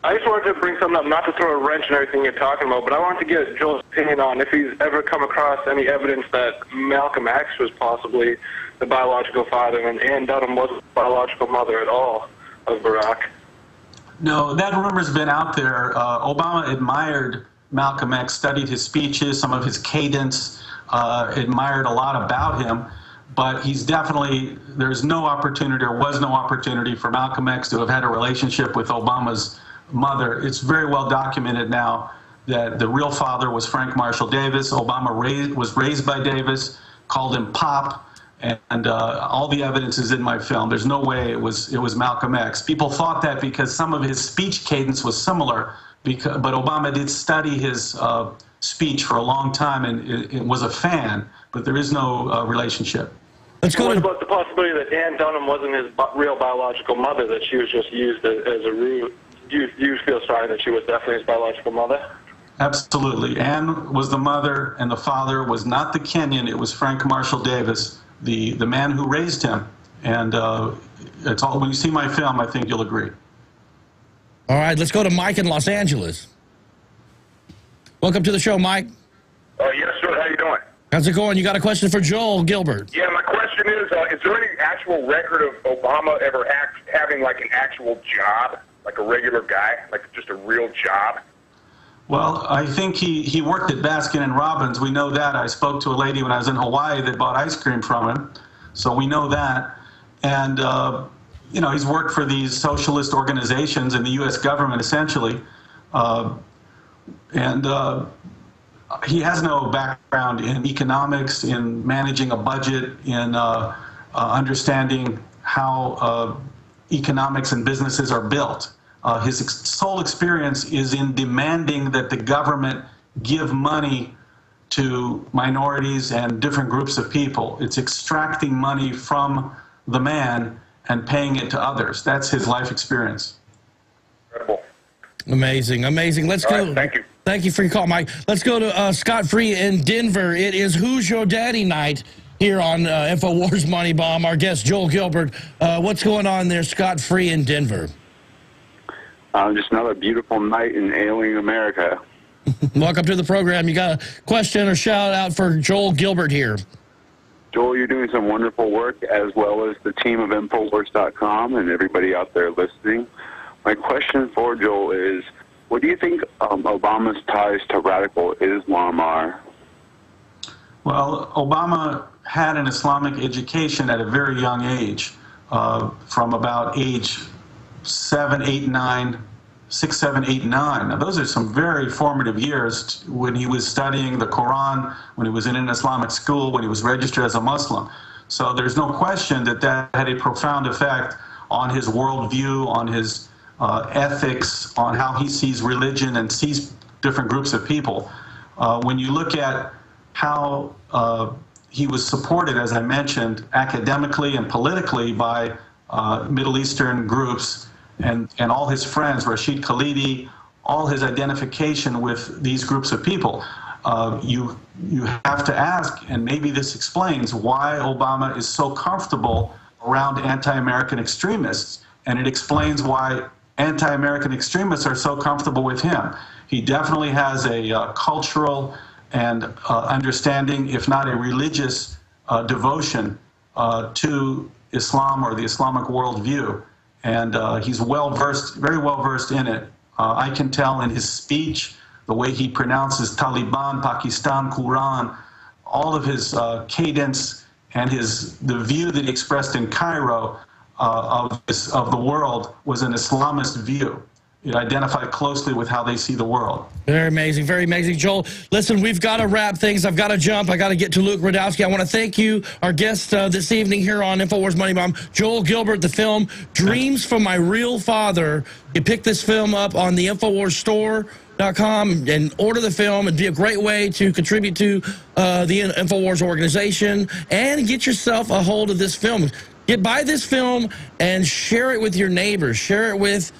I just wanted to bring something up, not to throw a wrench in everything you're talking about, but I wanted to get Joel's opinion on if he's ever come across any evidence that Malcolm X was possibly the biological father and Ann Dunham wasn't the biological mother at all of Barack. No, that rumor's been out there. Obama admired Malcolm X, studied his speeches, some of his cadence, admired a lot about him. But he's definitely, there's no opportunity or was no opportunity for Malcolm X to have had a relationship with Obama's mother. It's very well documented now that the real father was Frank Marshall Davis. Obama was raised by Davis, called him Pop, and all the evidence is in my film. There's no way it was Malcolm X. People thought that because some of his speech cadence was similar, but Obama did study his speech for a long time and was a fan, but there is no relationship. Let's go what about the possibility that Ann Dunham wasn't his real biological mother, that she was just used as a root? Do you feel sorry that she was definitely his biological mother? Absolutely. Anne was the mother, and the father was not the Kenyan. It was Frank Marshall Davis, the man who raised him. And it's all, when you see my film, I think you'll agree. All right, let's go to Mike in Los Angeles. Welcome to the show, Mike. Yes, sir. How you doing? How's it going? You got a question for Joel Gilbert? Yeah, my question is there any actual record of Obama ever having like an actual job, like a regular guy, like just a real job? Well, I think he worked at Baskin and Robbins. We know that. I spoke to a lady when I was in Hawaii that bought ice cream from him, so we know that. And you know, he's worked for these socialist organizations in the U.S. government, essentially. He has no background in economics, in managing a budget, in understanding how economics and businesses are built. His sole experience is in demanding that the government give money to minorities and different groups of people. It's extracting money from the man and paying it to others. That's his life experience. Incredible. Amazing, amazing. Let's go. Right, thank you. Thank you for your call, Mike. Let's go to Scott Free in Denver. It is Who's Your Daddy night here on InfoWars Money Bomb. Our guest, Joel Gilbert. What's going on there, Scott Free in Denver? Just another beautiful night in ailing America. Welcome to the program. You got a question or shout out for Joel Gilbert here? Joel, you're doing some wonderful work, as well as the team of Infowars.com and everybody out there listening. My question for Joel is, what do you think Obama's ties to radical Islam are? Well, Obama had an Islamic education at a very young age, from about age 7, 8, 9, 6, 7, 8, 9. Now, those are some very formative years when he was studying the Quran, when he was in an Islamic school, when he was registered as a Muslim. So there's no question that that had a profound effect on his worldview, on his ethics, on how he sees religion and sees different groups of people. When you look at how he was supported, as I mentioned, academically and politically by Middle Eastern groups, and all his friends, Rashid Khalidi, all his identification with these groups of people, you have to ask, and maybe this explains why Obama is so comfortable around anti-American extremists, and it explains why anti-American extremists are so comfortable with him. He definitely has a cultural and understanding, if not a religious devotion to Islam or the Islamic worldview. And he's very well versed in it. I can tell in his speech, the way he pronounces Taliban, Pakistan, Quran, all of his cadence and the view that he expressed in Cairo of the world was an Islamist view. It identified closely with how they see the world. Very amazing, very amazing. Joel, listen, we've got to wrap things. I've got to jump. I got to get to Luke Radowski. I want to thank you, our guest this evening here on InfoWars Money Bomb, Joel Gilbert, the film Dreams from My Real Father. You pick this film up on the InfoWarsStore.com and order the film. It'd be a great way to contribute to the InfoWars organization and get yourself a hold of this film. Buy this film and share it with your neighbors. Share it with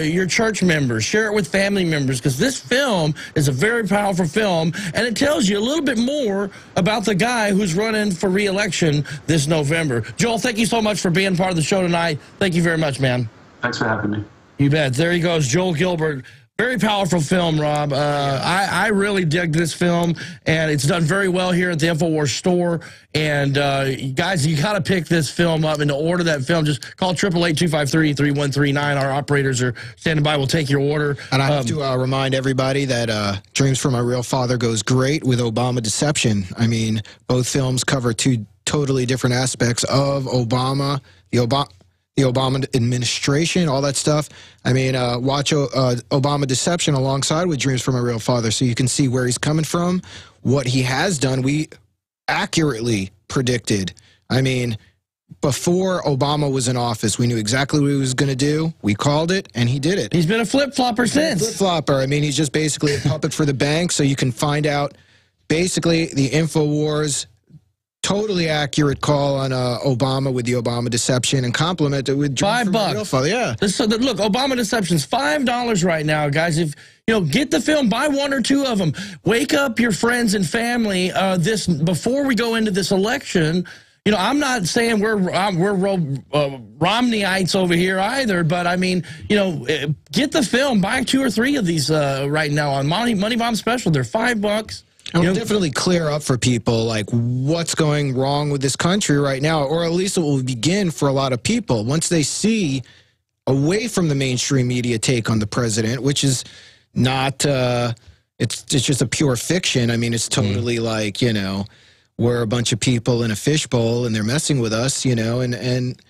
your church members, share it with family members, because this film is a very powerful film, and it tells you a little bit more about the guy who's running for re-election this November. Joel, thank you so much for being part of the show tonight. Thank you very much, man. Thanks for having me. You bet. There he goes, Joel Gilbert. Very powerful film, Rob. I really dig this film, and it's done very well here at the InfoWars store. And guys, you got to pick this film up, and to order that film, just call 888-253-3139. Our operators are standing by. We'll take your order. And I have to remind everybody that Dreams from My Real Father goes great with Obama Deception. I mean, both films cover two totally different aspects of Obama, the Obama administration, all that stuff. I mean, watch Obama Deception alongside with Dreams from My Real Father so you can see where he's coming from, what he has done. We accurately predicted. I mean, before Obama was in office, we knew exactly what he was going to do. We called it, and he did it. He's been a flip-flopper since. Flip-flopper. I mean, he's just basically a puppet for the bank, so you can find out basically the InfoWars totally accurate call on Obama with the Obama Deception and compliment it with $5. Real Father. Yeah. So look, Obama Deception's $5 right now, guys. If You know, get the film, buy 1 or 2 of them. Wake up your friends and family before we go into this election. You know, I'm not saying we're Romneyites over here either, but I mean, you know, get the film, buy 2 or 3 of these right now on MoneyBomb special. They're $5. And we'll definitely clear up for people like what's going wrong with this country right now, or at least it will begin for a lot of people once they see away from the mainstream media take on the president, which is not it's just a pure fiction. I mean, it's totally like, you know, we're a bunch of people in a fishbowl and they're messing with us, you know, and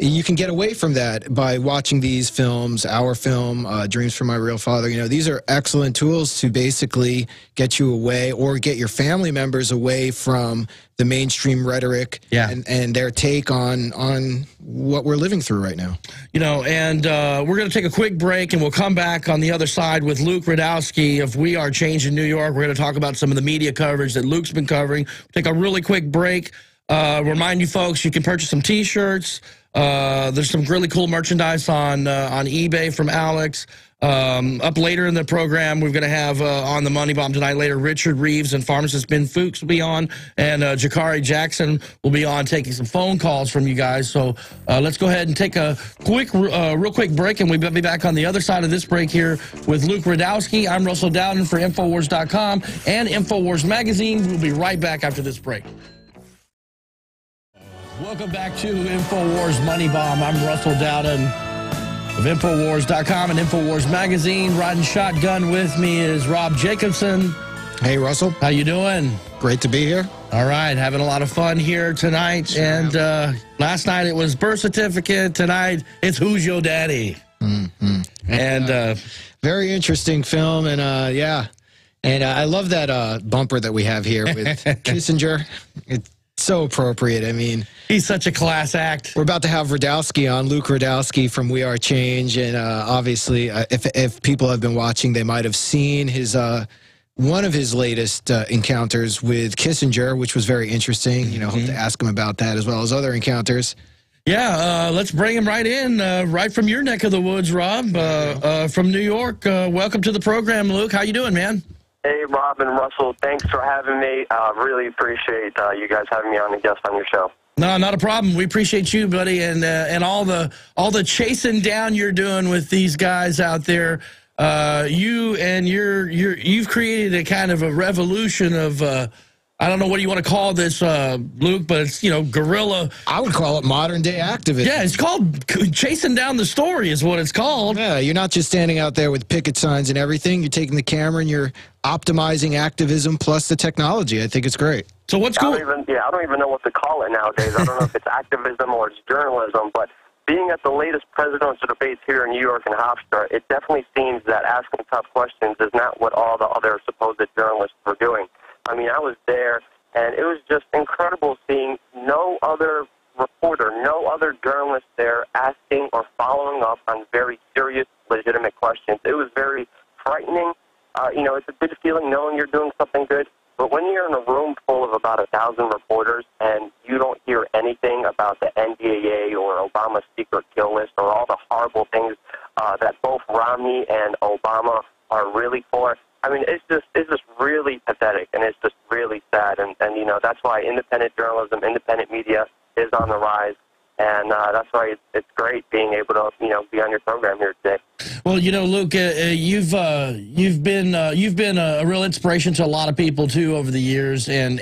you can get away from that by watching these films, our film, Dreams from My Real Father. You know, these are excellent tools to basically get you away or get your family members away from the mainstream rhetoric and their take on what we're living through right now. You know, and we're going to take a quick break, and we'll come back on the other side with Luke Rudkowski of We Are Change in New York. We're going to talk about some of the media coverage that Luke's been covering. Take a really quick break. Remind you folks, you can purchase some T-shirts. There's some really cool merchandise on eBay from Alex. Up later in the program, we're going to have on the Money Bomb tonight later, Richard Reeves and pharmacist Ben Fuchs will be on, and Jakari Jackson will be on taking some phone calls from you guys. So let's go ahead and take a quick, real quick break, and we'll be back on the other side of this break here with Luke Rudkowski. I'm Russell Dowden for Infowars.com and Infowars Magazine. We'll be right back after this break. Welcome back to Infowars Money Bomb. I'm Russell Dowden of Infowars.com and Infowars Magazine. Riding shotgun with me is Rob Jacobson. Hey, Russell. How you doing? Great to be here. All right, having a lot of fun here tonight. Sure. And last night it was birth certificate. Tonight it's Who's Your Daddy? And very interesting film. And yeah, and I love that bumper that we have here with Kissinger. It's so appropriate. I mean, he's such a class act. We're about to have Rudkowski on, Luke Rudkowski from We Are Change, and obviously, if people have been watching, they might have seen his one of his latest encounters with Kissinger, which was very interesting. You know, hope to ask him about that as well as other encounters. Yeah, let's bring him right in, right from your neck of the woods, Rob, from New York. Welcome to the program, Luke. How you doing, man? Hey, Rob and Russell, thanks for having me. Really appreciate you guys having me on and guest on your show. No, not a problem. We appreciate you, buddy, and all the chasing down you're doing with these guys out there. You've created a kind of a revolution of I don't know what you want to call this, Luke, but it's, you know, guerrilla. I would call it modern day activism. Yeah, it's called chasing down the story is what it's called. Yeah, you're not just standing out there with picket signs and everything. You're taking the camera and you're optimizing activism plus the technology. I think it's great. So what's cool? I don't even know what to call it nowadays. I don't know if it's activism or it's journalism, but being at the latest presidential debates here in New York and Hofstra, it definitely seems that asking tough questions is not what all the other supposed journalists were doing. I mean, I was there, and it was just incredible seeing no other reporter, no other journalist there asking or following up on very serious, legitimate questions. It was very frightening. You know, it's a good feeling knowing you're doing something good, but when you're in a room full of about 1,000 reporters and you don't hear anything about the NDAA or Obama's secret kill list or all the horrible things that both Romney and Obama are really for, I mean, it's just really pathetic, and it's just really sad, and you know, that's why independent journalism, independent media is on the rise, and that's why it's great being able to, you know, be on your program here today. Well, you know, Luke, you've been a real inspiration to a lot of people too over the years, and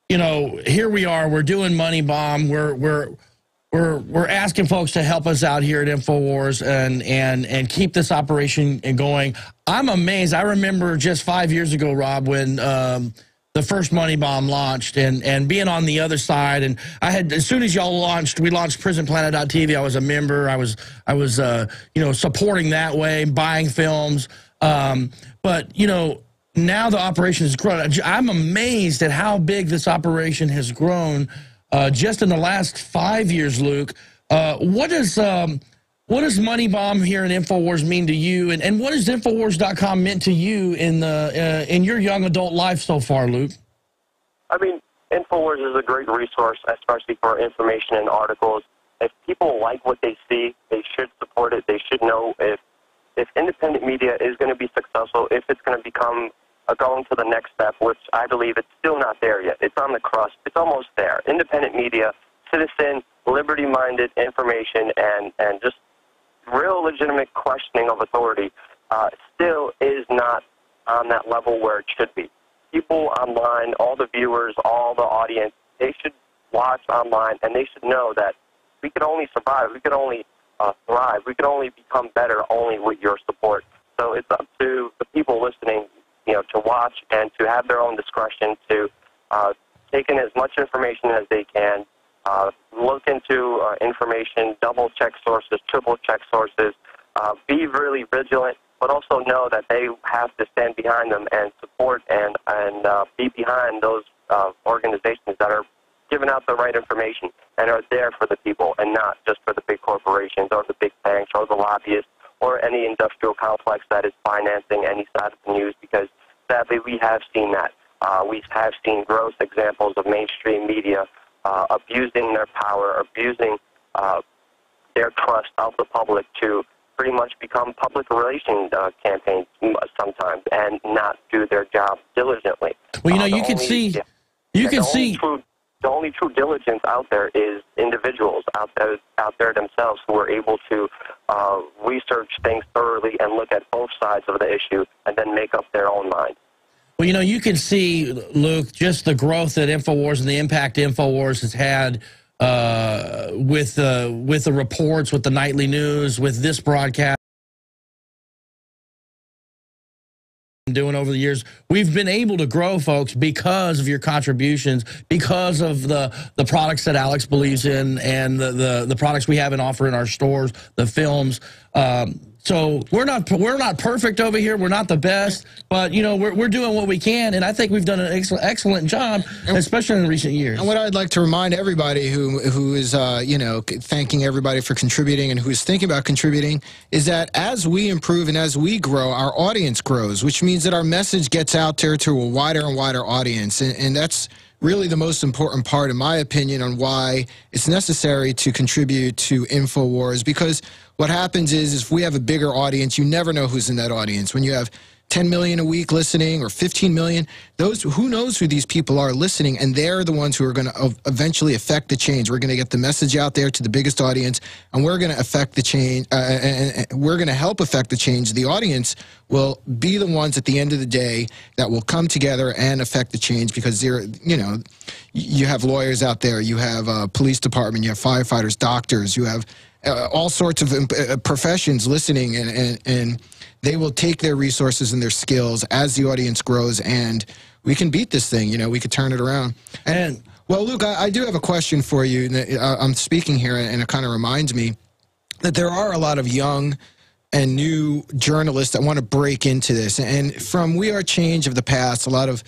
you know, here we are, we're doing Money Bomb, we're asking folks to help us out here at Infowars and keep this operation going. I'm amazed. I remember just 5 years ago, Rob, when the first Money Bomb launched and being on the other side. And I had, as soon as y'all launched, we launched PrisonPlanet.tv. I was a member. I was you know, supporting that way, buying films. But you know, now the operation has grown. I'm amazed at how big this operation has grown. Just in the last 5 years, Luke, what does Money Bomb here in Infowars mean to you, and what has Infowars.com meant to you in your young adult life so far, Luke? I mean, Infowars is a great resource, especially for information and articles. If people like what they see, they should support it. They should know if if independent media is going to be successful, if it's going to become going to the next step, which I believe it's still not there yet. It's on the crust. It's almost there. Independent media, citizen, liberty-minded information, and just real legitimate questioning of authority still is not on that level where it should be. People online, all the viewers, all the audience, they should watch online, and they should know that we can only survive, we can only thrive, we can only become better only with your support. So it's up to the people listening, to watch and to have their own discretion to take in as much information as they can, look into information, double-check sources, triple-check sources, be really vigilant, but also know that they have to stand behind them and support and be behind those organizations that are giving out the right information and are there for the people and not just for the big corporations or the big banks or the lobbyists or any industrial complex that is financing any side of the news, because sadly we have seen that. We have seen gross examples of mainstream media abusing their power, abusing their trust of the public to pretty much become public relations campaigns sometimes and not do their job diligently. Well, you can see, the only true diligence out there is individuals out there themselves who are able to research things thoroughly and look at both sides of the issue and then make up their own mind. Well, you can see, Luke, just the growth that InfoWars and the impact InfoWars has had with the reports, with the nightly news, with this broadcast. Doing over the years, we've been able to grow, folks, because of your contributions, because of the products that Alex believes in, and the products we have and offer in our stores, the films. So we're not perfect over here. We're not the best, but we're doing what we can, and I think we've done an excellent job, especially in recent years. And what I'd like to remind everybody who is thanking everybody for contributing and who is thinking about contributing is that as we improve and as we grow, our audience grows, which means that our message gets out there to a wider and wider audience, and that's really the most important part, in my opinion, on why it's necessary to contribute to InfoWars, because what happens is if we have a bigger audience, you never know who's in that audience. When you have 10 million a week listening or 15 million, who knows who these people are listening, and they're the ones who are going to eventually affect the change. We're going to get the message out there to the biggest audience, and we're going to affect the change, and we're going to help affect the change. The audience will be the ones at the end of the day that will come together and affect the change, because you have lawyers out there, you have a police department, you have firefighters, doctors, you have all sorts of professions listening, and they will take their resources and their skills as the audience grows, and we can beat this thing. We could turn it around. And well, Luke, I do have a question for you. I'm speaking here, and it kind of reminds me that there are a lot of young and new journalists that want to break into this. And from We Are Change of the past, a lot of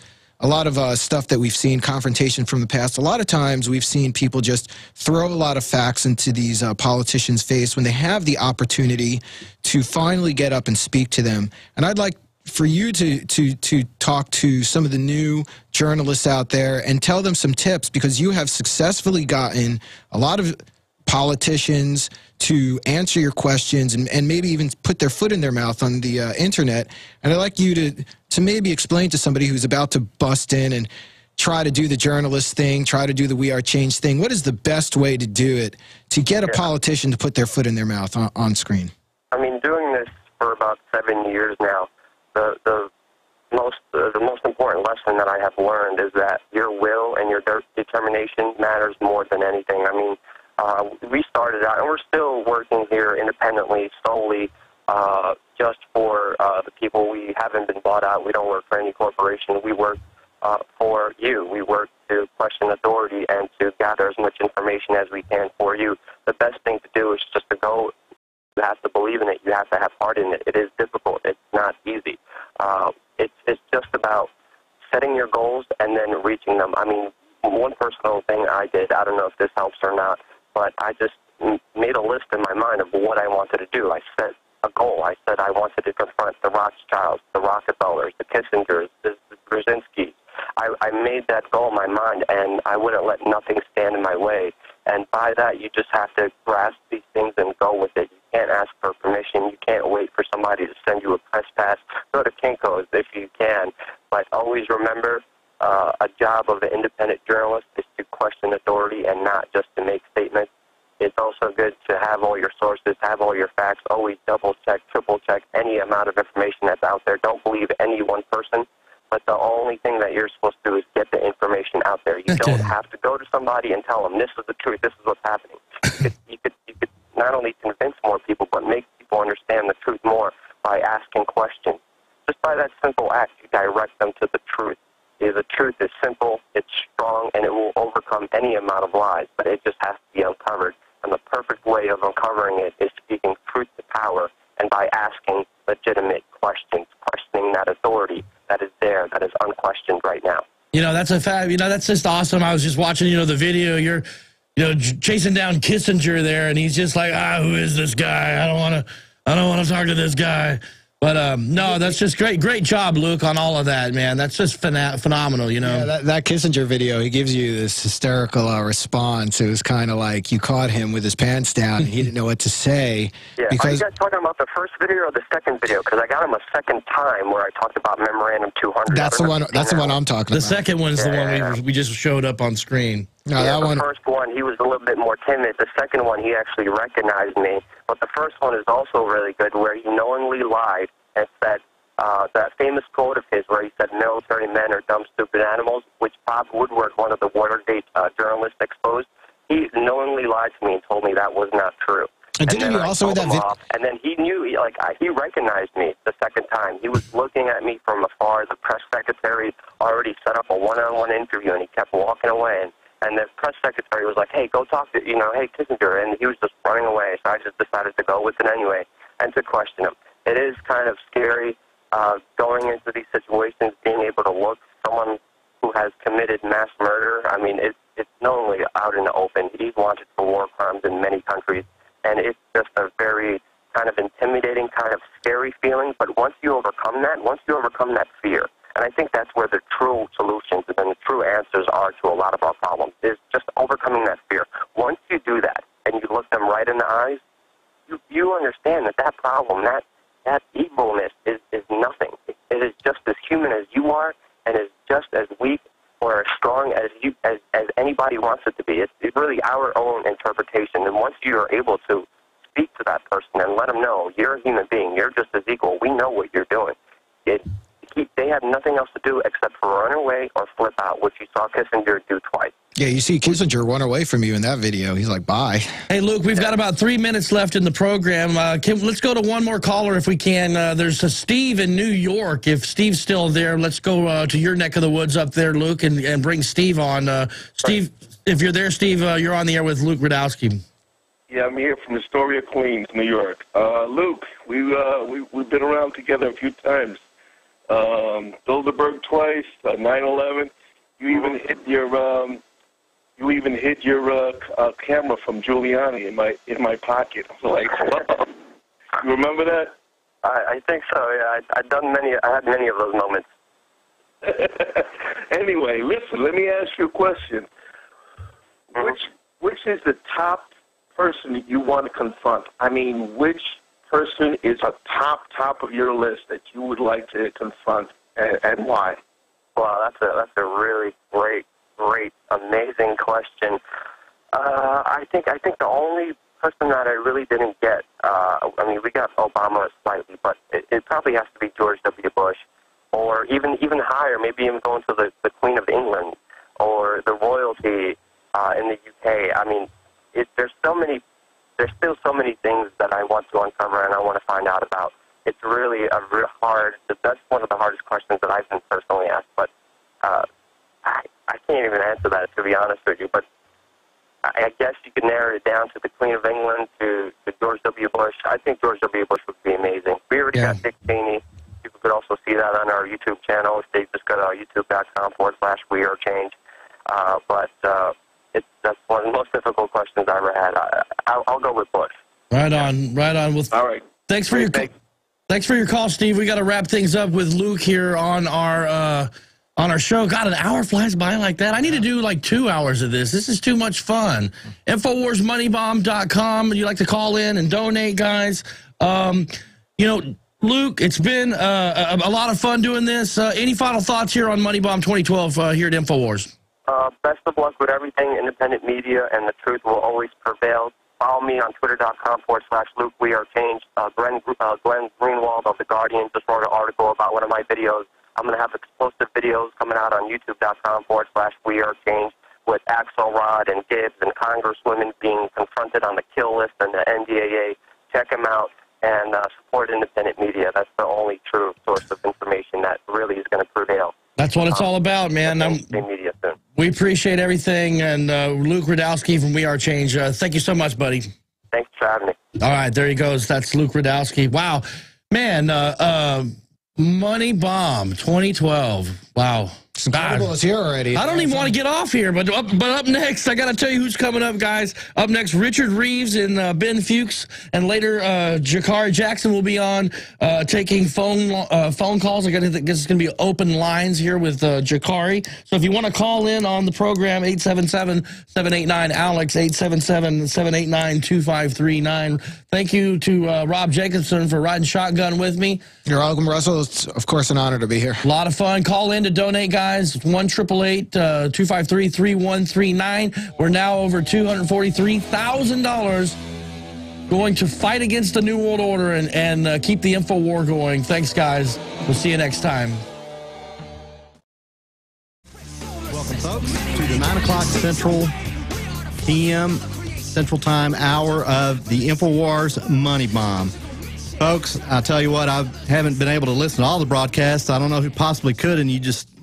stuff that we've seen, confrontation from the past, a lot of times we've seen people just throw a lot of facts into these politicians' face when they have the opportunity to finally get up and speak to them. And I'd like for you to talk to some of the new journalists out there and tell them some tips, because you have successfully gotten a lot of politicians to answer your questions and maybe even put their foot in their mouth on the internet. And I'd like you to maybe explain to somebody who's about to bust in and try to do the journalist thing, try to do the We Are Change thing, what is the best way to do it to get a politician to put their foot in their mouth on screen? I mean, doing this for about 7 years now, the most important lesson that I have learned is that your will and your determination matters more than anything. I mean, we started out, and we're still working here independently, solely, just for the people. We haven't been bought out. We don't work for any corporation. We work for you. We work to question authority and to gather as much information as we can for you. The best thing to do is just to go. You have to believe in it. You have to have heart in it. It is difficult. It's not easy. It's just about setting your goals and then reaching them. I mean, one personal thing I did, I don't know if this helps or not, but I just made a list in my mind of what I wanted to do. I set a goal. I said I wanted to confront the Rothschilds, the Rockefellers, the Kissingers, the Brzezinskis. I made that goal in my mind, and I wouldn't let nothing stand in my way. And by that, you just have to grasp these things and go with it. You can't ask ask for permission. You can't wait for somebody to send you a press pass. Go to Kinko's if you can. But always remember, a job of an independent journalist is to question authority and not just to make statements. It's also good to have all your sources, have all your facts, always double-check, triple-check any amount of information that's out there. Don't believe any one person, but the only thing that you're supposed to do is get the information out there. You don't have to go to somebody and tell them, this is the truth, this is what's happening. You could not only convince more people, but make people understand the truth more by asking questions. Just by that simple act, you direct them to the truth. The truth is simple, it's strong, and it will overcome any amount of lies, but it just has to be uncovered. And the perfect way of uncovering it is speaking truth to power, and by asking legitimate questions, questioning that authority that is there, that is unquestioned right now. You know, that's a fact. You know, that's just awesome. I was just watching, you know, the video. You're, you know, chasing down Kissinger there, and he's just like, who is this guy? I don't want to talk to this guy. But no, that's just great. Great job, Luke, on all of that, man. That's just phenomenal, you know. Yeah, that Kissinger video, he gives you this hysterical response. It was kind of like you caught him with his pants down and he didn't know what to say. Yeah, are you guys talking about the first video or the second video? Because I got him a second time where I talked about Memorandum 200. That's the one I'm talking about. The second one's the one we just showed up on screen. No, that one. The first one, he was a little bit more timid. The second one, he actually recognized me. But the first one is also really good, where he knowingly lied and said that famous quote of his where he said, military men are dumb, stupid animals, which Bob Woodward, one of the Watergate journalists, exposed. He knowingly lied to me and told me that was not true. And didn't you also with that video? And then he knew, he recognized me the second time. He was looking at me from afar. The press secretary already set up a one-on-one interview, and he kept walking away. And the press secretary was like, hey, go talk to, hey, Kissinger. And he was just running away. So I just decided to go with it anyway and to question him. It is kind of scary going into these situations, being able to look someone who has committed mass murder. I mean, it's not only out in the open. He's wanted for war crimes in many countries. And it's just a very kind of intimidating, kind of scary feeling. But once you overcome that fear, and I think that's where the true solutions and the true answers are to a lot of our problems, is just overcoming that fear. Once you do that and you look them right in the eyes, you understand that problem, that evilness is nothing. It is just as human as you are and is just as weak or as strong as anybody wants it to be. It's really our own interpretation. And once you are able to speak to that person and let them know you're a human being, you're just as equal, we know what you're doing, they have nothing else to do except for run away or flip out, which you saw Kissinger do twice. Yeah, you see Kissinger run away from you in that video. He's like, bye. Hey, Luke, we've got about 3 minutes left in the program. Let's go to one more caller if we can. There's a Steve in New York. If Steve's still there, let's go to your neck of the woods up there, Luke, and bring Steve on. Steve, if you're there, Steve, you're on the air with Luke Radowski. Yeah, I'm here from Astoria, Queens, New York. Luke, we've been around together a few times. Bilderberg twice, 9/11. You even hid your camera from Giuliani in my pocket. I was like, wow. You remember that? I think so. Yeah, I had many of those moments. Anyway, listen. Let me ask you a question. Which is the top person that you want to confront? I mean, which person is a top of your list that you would like to confront, and why? Wow, that's a really great, amazing question. I think the only person that I really didn't get, I mean, we got Obama slightly, but it probably has to be George W. Bush, or even higher, maybe even going to the Queen of England or the royalty in the UK. I mean, there's still so many things that I want to uncover and I want to find out about. It's really that's one of the hardest questions that I've been personally asked, but I can't even answer that, to be honest with you. But I guess you could narrow it down to the Queen of England, to George W. Bush. I think George W. Bush would be amazing. We already got Dick Cheney. People could also see that on our YouTube channel. If they just go to youtube.com/wearechange. But that's one of the most difficult questions I ever had. I'll go with Bush. Right on. Well, all right. Thanks for your call, Steve. We got to wrap things up with Luke here on our on our show. God, an hour flies by like that. I need to do like 2 hours of this. This is too much fun. InfoWarsMoneyBomb.com. You like to call in and donate, guys. You know, Luke, it's been a lot of fun doing this. Any final thoughts here on MoneyBomb 2012 here at InfoWars? Best of luck with everything. Independent media and the truth will always prevail. Follow me on Twitter.com/Luke We Are Changed. Glenn Greenwald of The Guardian just wrote an article about one of my videos. I'm going to have explosive videos coming out on YouTube.com/We Are Changed with Axelrod and Gibbs and congresswomen being confronted on the kill list and the NDAA. Check them out and support independent media. That's the only true source of information that really is going to prevail. That's what it's all about, man. Media soon. We appreciate everything. And Luke Radowski from We Are Change, thank you so much, buddy. Thanks for having me. All right, there he goes. That's Luke Radowski. Wow. Man, Money Bomb 2012. Wow. It's incredible. It's here already. I don't even want to get off here, but up next, I got to tell you who's coming up, guys. Up next, Richard Reeves and Ben Fuchs, and later Jakari Jackson will be on taking phone calls. I guess it's going to be open lines here with Jakari. So if you want to call in on the program, 877-789-ALEX, 877-789-2539. Thank you to Rob Jacobson for riding shotgun with me. You're welcome, Russell. It's, of course, an honor to be here. A lot of fun. Call in to donate, guys. 1-888-253-3139. We're now over $243,000 going to fight against the New World Order and keep the info war going. Thanks, guys. We'll see you next time. Welcome, folks, to the 9 o'clock Central PM Central Time hour of the InfoWars Money Bomb. Folks, I'll tell you what, I haven't been able to listen to all the broadcasts. I don't know who possibly could, and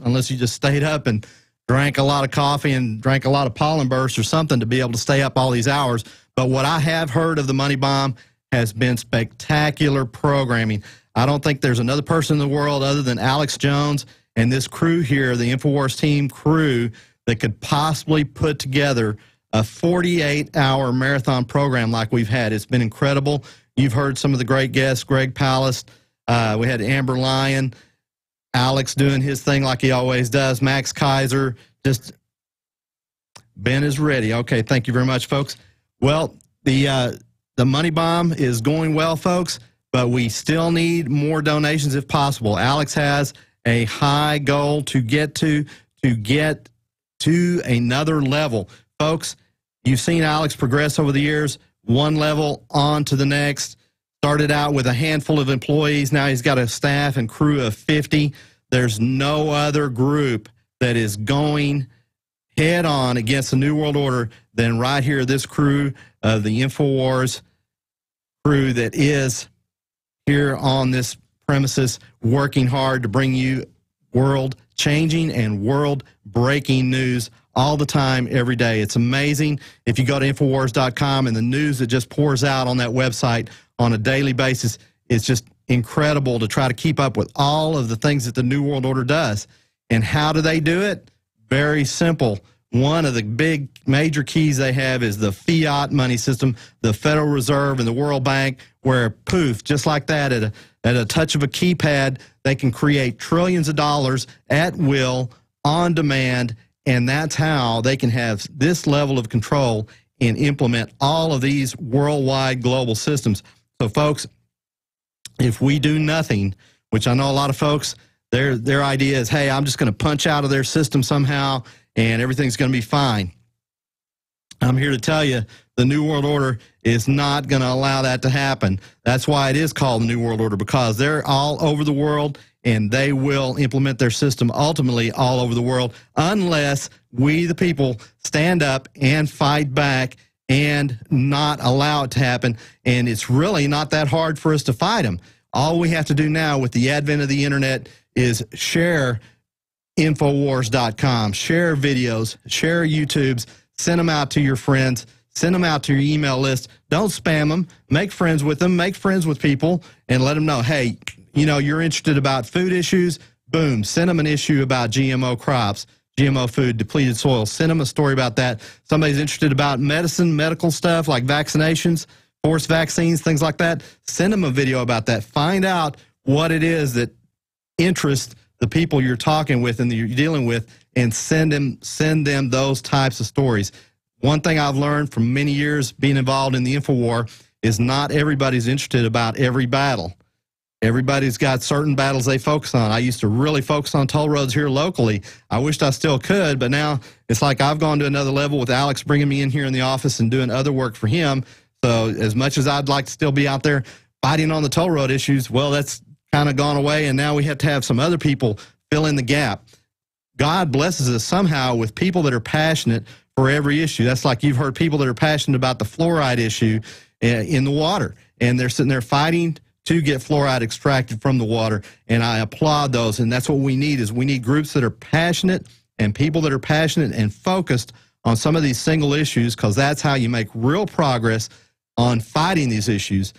unless you just stayed up and drank a lot of coffee and drank a lot of pollen bursts or something to be able to stay up all these hours. But what I have heard of the Money Bomb has been spectacular programming. I don't think there's another person in the world other than Alex Jones and this crew here, the InfoWars team crew, that could possibly put together a 48-hour marathon program like we've had. It's been incredible. You've heard some of the great guests, Greg Palast. We had Amber Lyon, Alex doing his thing like he always does, Max Kaiser. Just Ben is ready. Okay, thank you very much, folks. Well, the Money Bomb is going well, folks, but we still need more donations if possible. Alex has a high goal to get to another level. Folks, you've seen Alex progress over the years. One level on to the next. Started out with a handful of employees. Now he's got a staff and crew of 50. There's no other group that is going head on against the New World Order than right here, this crew of the InfoWars crew that is here on this premises working hard to bring you world-changing and world-breaking news all the time, every day. It's amazing. If you go to Infowars.com and the news that just pours out on that website on a daily basis, it's just incredible to try to keep up with all of the things that the New World Order does. And how do they do it? Very simple. One of the big major keys they have is the fiat money system, the Federal Reserve and the World Bank, where poof, just like that, at a touch of a keypad, they can create trillions of dollars at will, on demand, and that's how they can have this level of control and implement all of these worldwide global systems. So, folks, if we do nothing, which I know a lot of folks, their idea is, hey, I'm just going to punch out of their system somehow and everything's going to be fine. I'm here to tell you the New World Order is not going to allow that to happen. That's why it is called the New World Order, because they're all over the world and they will implement their system ultimately all over the world unless we, the people, stand up and fight back and not allow it to happen. And it's really not that hard for us to fight them. All we have to do now with the advent of the internet is share Infowars.com, share videos, share YouTubes, send them out to your friends, send them out to your email list. Don't spam them. Make friends with them. Make friends with people and let them know, hey, you know, you're interested about food issues, boom, send them an issue about GMO crops, GMO food, depleted soil. Send them a story about that. Somebody's interested about medicine, medical stuff like vaccinations, forced vaccines, things like that. Send them a video about that. Find out what it is that interests the people you're talking with and that you're dealing with, and send them those types of stories. One thing I've learned from many years being involved in the InfoWar is not everybody's interested about every battle. Everybody's got certain battles they focus on. I used to really focus on toll roads here locally. I wished I still could, but now it's like I've gone to another level with Alex bringing me in here in the office and doing other work for him. So as much as I'd like to still be out there fighting on the toll road issues, well, that's kind of gone away, and now we have to have some other people fill in the gap. God blesses us somehow with people that are passionate for every issue. That's like you've heard people that are passionate about the fluoride issue in the water, and they're sitting there fighting to get fluoride extracted from the water, and I applaud those. And that's what we need, is we need groups that are passionate and people that are passionate and focused on some of these single issues, because that's how you make real progress on fighting these issues.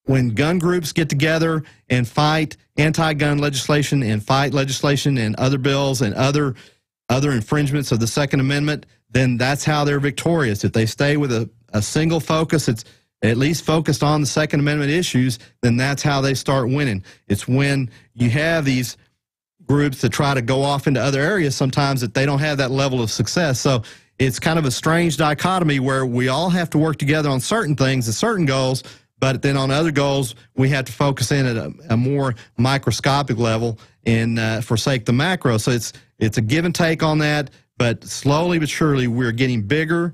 When gun groups get together and fight anti-gun legislation and fight legislation and other bills and other infringements of the Second Amendment, then that's how they're victorious. If they stay with a single focus, it's at least focused on the Second Amendment issues, then that's how they start winning. It's when you have these groups that try to go off into other areas sometimes that they don't have that level of success. So it's kind of a strange dichotomy where we all have to work together on certain things and certain goals, but then on other goals, we have to focus in at a more microscopic level and forsake the macro. So it's a give and take on that, but slowly but surely we're getting bigger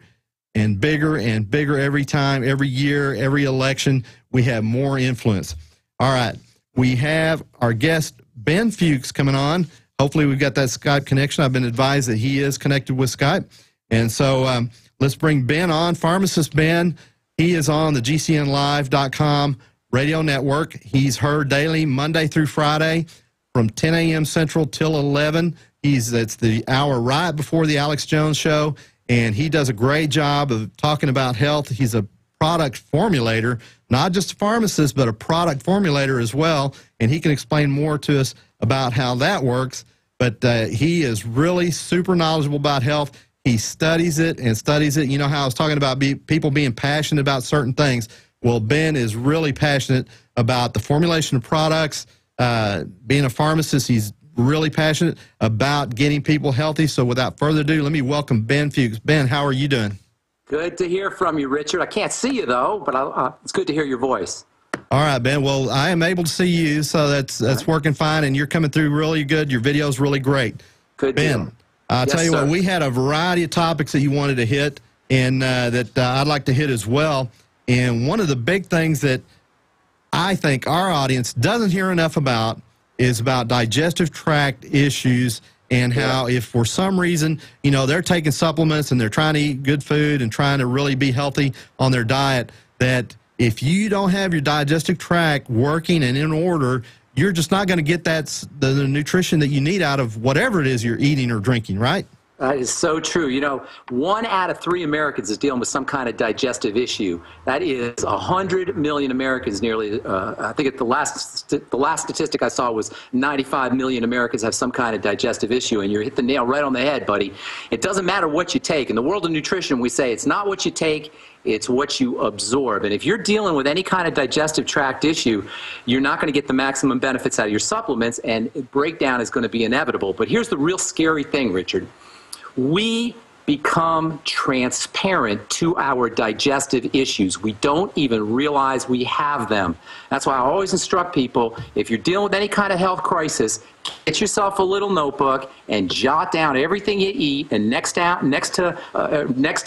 and bigger and bigger every time, every year, every election. We have more influence. All right, we have our guest, Ben Fuchs, coming on. Hopefully we've got that Skype connection. I've been advised that he is connected with Skype. And so let's bring Ben on. Pharmacist Ben, he is on the GCNlive.com radio network. He's heard daily, Monday through Friday, from 10 a.m. Central till 11. It's the hour right before the Alex Jones Show, and he does a great job of talking about health. He's a product formulator, not just a pharmacist, but a product formulator as well, and he can explain more to us about how that works. But he is really super knowledgeable about health. He studies it and studies it. You know how I was talking about people being passionate about certain things. Well, Ben is really passionate about the formulation of products. Being a pharmacist, he's really passionate about getting people healthy. So without further ado, let me welcome Ben Fuchs. Ben, how are you doing? Good to hear from you, Richard. I can't see you, though, but it's good to hear your voice. All right, Ben. Well, I am able to see you, so that's working fine, and you're coming through really good. Your video's really great. Good Ben, deal. I'll Yes, tell you sir. what, we had a variety of topics that you wanted to hit, and that I'd like to hit as well. And one of the big things that I think our audience doesn't hear enough about is about digestive tract issues, and how if for some reason, you know, they're taking supplements and they're trying to eat good food and trying to really be healthy on their diet, that if you don't have your digestive tract working and in order, you're just not going to get the nutrition that you need out of whatever it is you're eating or drinking, right? That is so true. You know, 1 out of 3 Americans is dealing with some kind of digestive issue. That is 100 million Americans nearly. I think the last statistic I saw was 95 million Americans have some kind of digestive issue, and you hit the nail right on the head, buddy. It doesn't matter what you take. In the world of nutrition, we say it's not what you take, it's what you absorb. And if you're dealing with any kind of digestive tract issue, you're not going to get the maximum benefits out of your supplements, and breakdown is going to be inevitable. But here's the real scary thing, Richard. We become transparent to our digestive issues. We don't even realize we have them. That's why I always instruct people, if you're dealing with any kind of health crisis, get yourself a little notebook and jot down everything you eat, and next to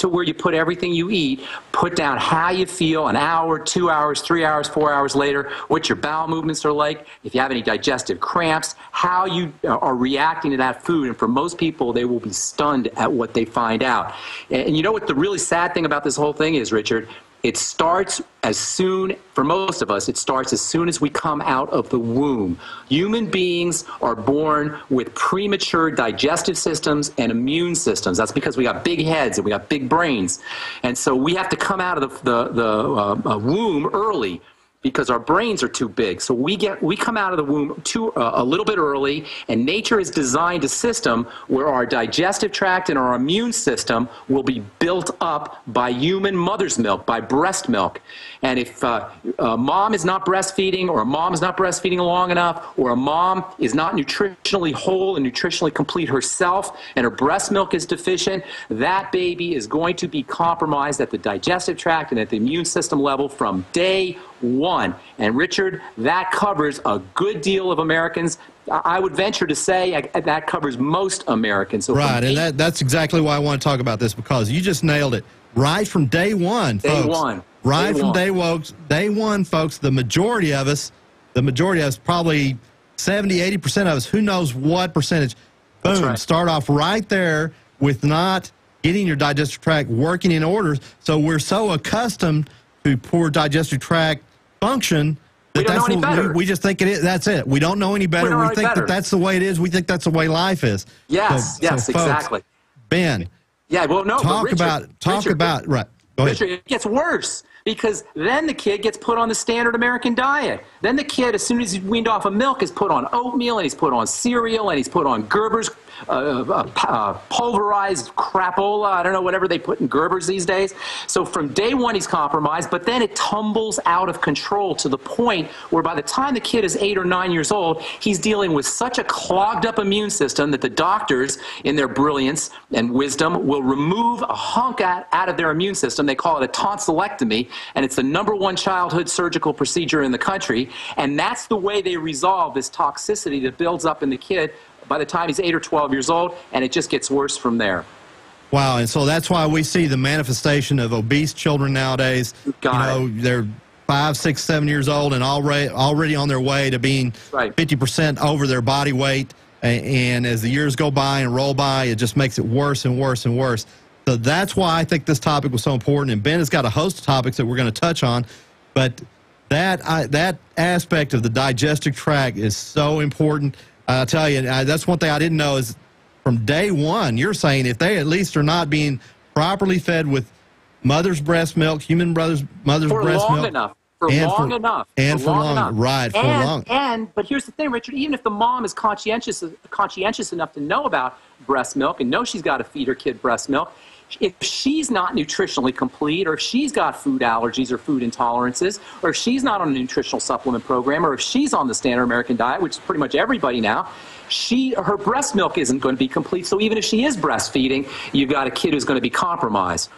where you put everything you eat, put down how you feel an hour, 2 hours, 3 hours, 4 hours later, what your bowel movements are like, if you have any digestive cramps, how you are reacting to that food. And for most people, they will be stunned at what they find out. And you know what the really sad thing about this whole thing is, Richard? It starts for most of us, it starts as soon as we come out of the womb. Human beings are born with premature digestive systems and immune systems. That's because we got big heads and we got big brains. And so we have to come out of the womb early. because our brains are too big. So we come out of the womb a little bit early, and nature has designed a system where our digestive tract and our immune system will be built up by human mother's milk, by breast milk. And if a mom is not breastfeeding, or a mom is not breastfeeding long enough, or a mom is not nutritionally whole and nutritionally complete herself, and her breast milk is deficient, that baby is going to be compromised at the digestive tract and at the immune system level from day one. And Richard, that covers a good deal of Americans. I would venture to say that covers most Americans. So right, and that's exactly why I want to talk about this, because you just nailed it. Right from day one, folks. Day one. Right from day one, folks, the majority of us, probably 70, 80% of us, who knows what percentage, boom, right. Start off right there with not getting your digestive tract working in order. So we're so accustomed to poor digestive tract function that that's what we just think it is. That's it. We don't know any better. We think that that's the way it is. We think that's the way life is. Yes, so folks, exactly. Ben. Yeah, well, no. Talk about right. Go ahead. Richard, it gets worse, because then the kid gets put on the standard American diet. Then the kid, as soon as he's weaned off of milk, is put on oatmeal, and he's put on cereal, and he's put on Gerber's pulverized crapola. I don't know, whatever they put in Gerber's these days. So from day one, he's compromised, but then it tumbles out of control to the point where by the time the kid is 8 or 9 years old, he's dealing with such a clogged up immune system that the doctors, in their brilliance and wisdom, will remove a hunk out of their immune system. They call it a tonsillectomy, and it's the #1 childhood surgical procedure in the country. And that's the way they resolve this toxicity that builds up in the kid by the time he's 8 or 12 years old, and it just gets worse from there. Wow, and so that's why we see the manifestation of obese children nowadays. They're 5, 6, 7 years old and already on their way to being 50% over their body weight. And as the years go by and roll by, it just makes it worse and worse and worse. So that's why I think this topic was so important. And Ben has got a host of topics that we're going to touch on, but that aspect of the digestive tract is so important. I'll tell you, that's one thing I didn't know is from day one, you're saying if they at least are not being properly fed with mother's breast milk, human mother's breast milk. For long enough. But here's the thing, Richard, even if the mom is conscientious enough to know about breast milk and know she's got to feed her kid breast milk, if she's not nutritionally complete, or if she's got food allergies or food intolerances, or if she's not on a nutritional supplement program, or if she's on the standard American diet, which is pretty much everybody now, her breast milk isn't going to be complete. So even if she is breastfeeding, you've got a kid who's going to be compromised.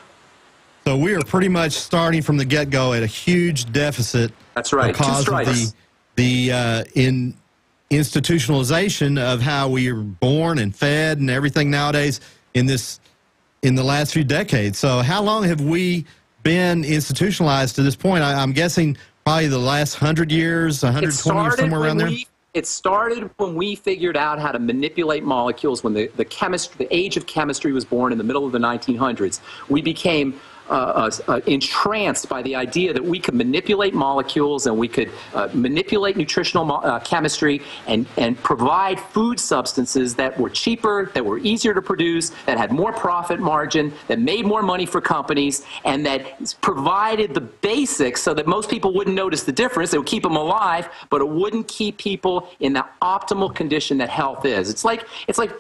So we are pretty much starting from the get-go at a huge deficit. That's right. Because of the institutionalization of how we are born and fed and everything nowadays in the last few decades. So how long have we been institutionalized to this point? I'm guessing probably the last 100 years, 120 or somewhere around there? It started when we figured out how to manipulate molecules, when the age of chemistry was born in the middle of the 1900s. We became entranced by the idea that we could manipulate molecules and we could manipulate nutritional chemistry and provide food substances that were cheaper, that were easier to produce, that had more profit margin, that made more money for companies, and that provided the basics so that most people wouldn't notice the difference. It would keep them alive, but it wouldn't keep people in the optimal condition that health is. It's like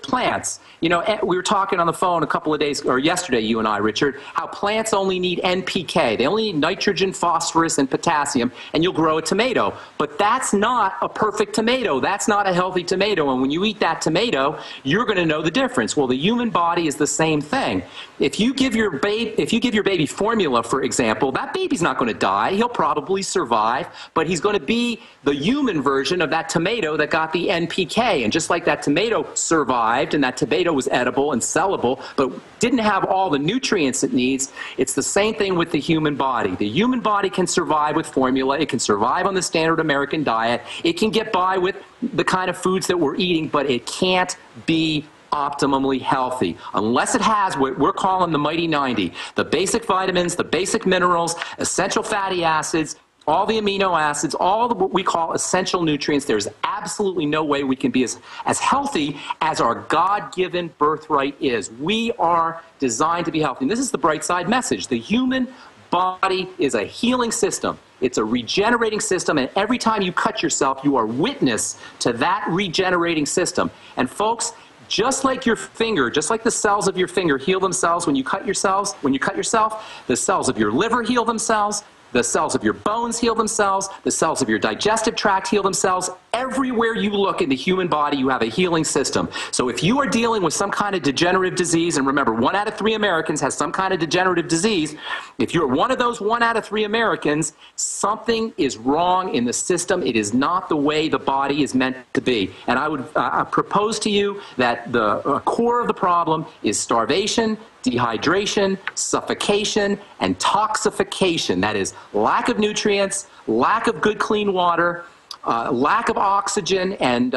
plants. You know, we were talking on the phone a couple of days, or yesterday, you and I, Richard, how plants only need NPK. They only need nitrogen, phosphorus, and potassium, and you'll grow a tomato. But that's not a perfect tomato. That's not a healthy tomato. And when you eat that tomato, you're going to know the difference. Well, the human body is the same thing. If you give your baby formula, for example, that baby's not going to die. He'll probably survive, but he's going to be the human version of that tomato that got the NPK. And just like that tomato survived and that tomato was edible and sellable, but didn't have all the nutrients it needs, it's the same thing with the human body. The human body can survive with formula. It can survive on the standard American diet. It can get by with the kind of foods that we're eating, but it can't be optimally healthy unless it has what we're calling the mighty 90, the basic vitamins, the basic minerals, essential fatty acids, all the amino acids, all what we call essential nutrients. There's absolutely no way we can be as healthy as our God-given birthright is. We are designed to be healthy. And this is the bright side message. The human body is a healing system. It's a regenerating system, and every time you cut yourself, you are witness to that regenerating system. And folks, just like your finger, just like the cells of your finger heal themselves when you cut yourself, the cells of your liver heal themselves, the cells of your bones heal themselves, the cells of your digestive tract heal themselves. Everywhere you look in the human body, you have a healing system. So if you are dealing with some kind of degenerative disease, and remember, 1 out of 3 Americans has some kind of degenerative disease, if you're one of those 1 out of 3 Americans, something is wrong in the system. It is not the way the body is meant to be. And I would propose to you that the core of the problem is starvation, dehydration, suffocation, and toxification. That is lack of nutrients, lack of good clean water, lack of oxygen, and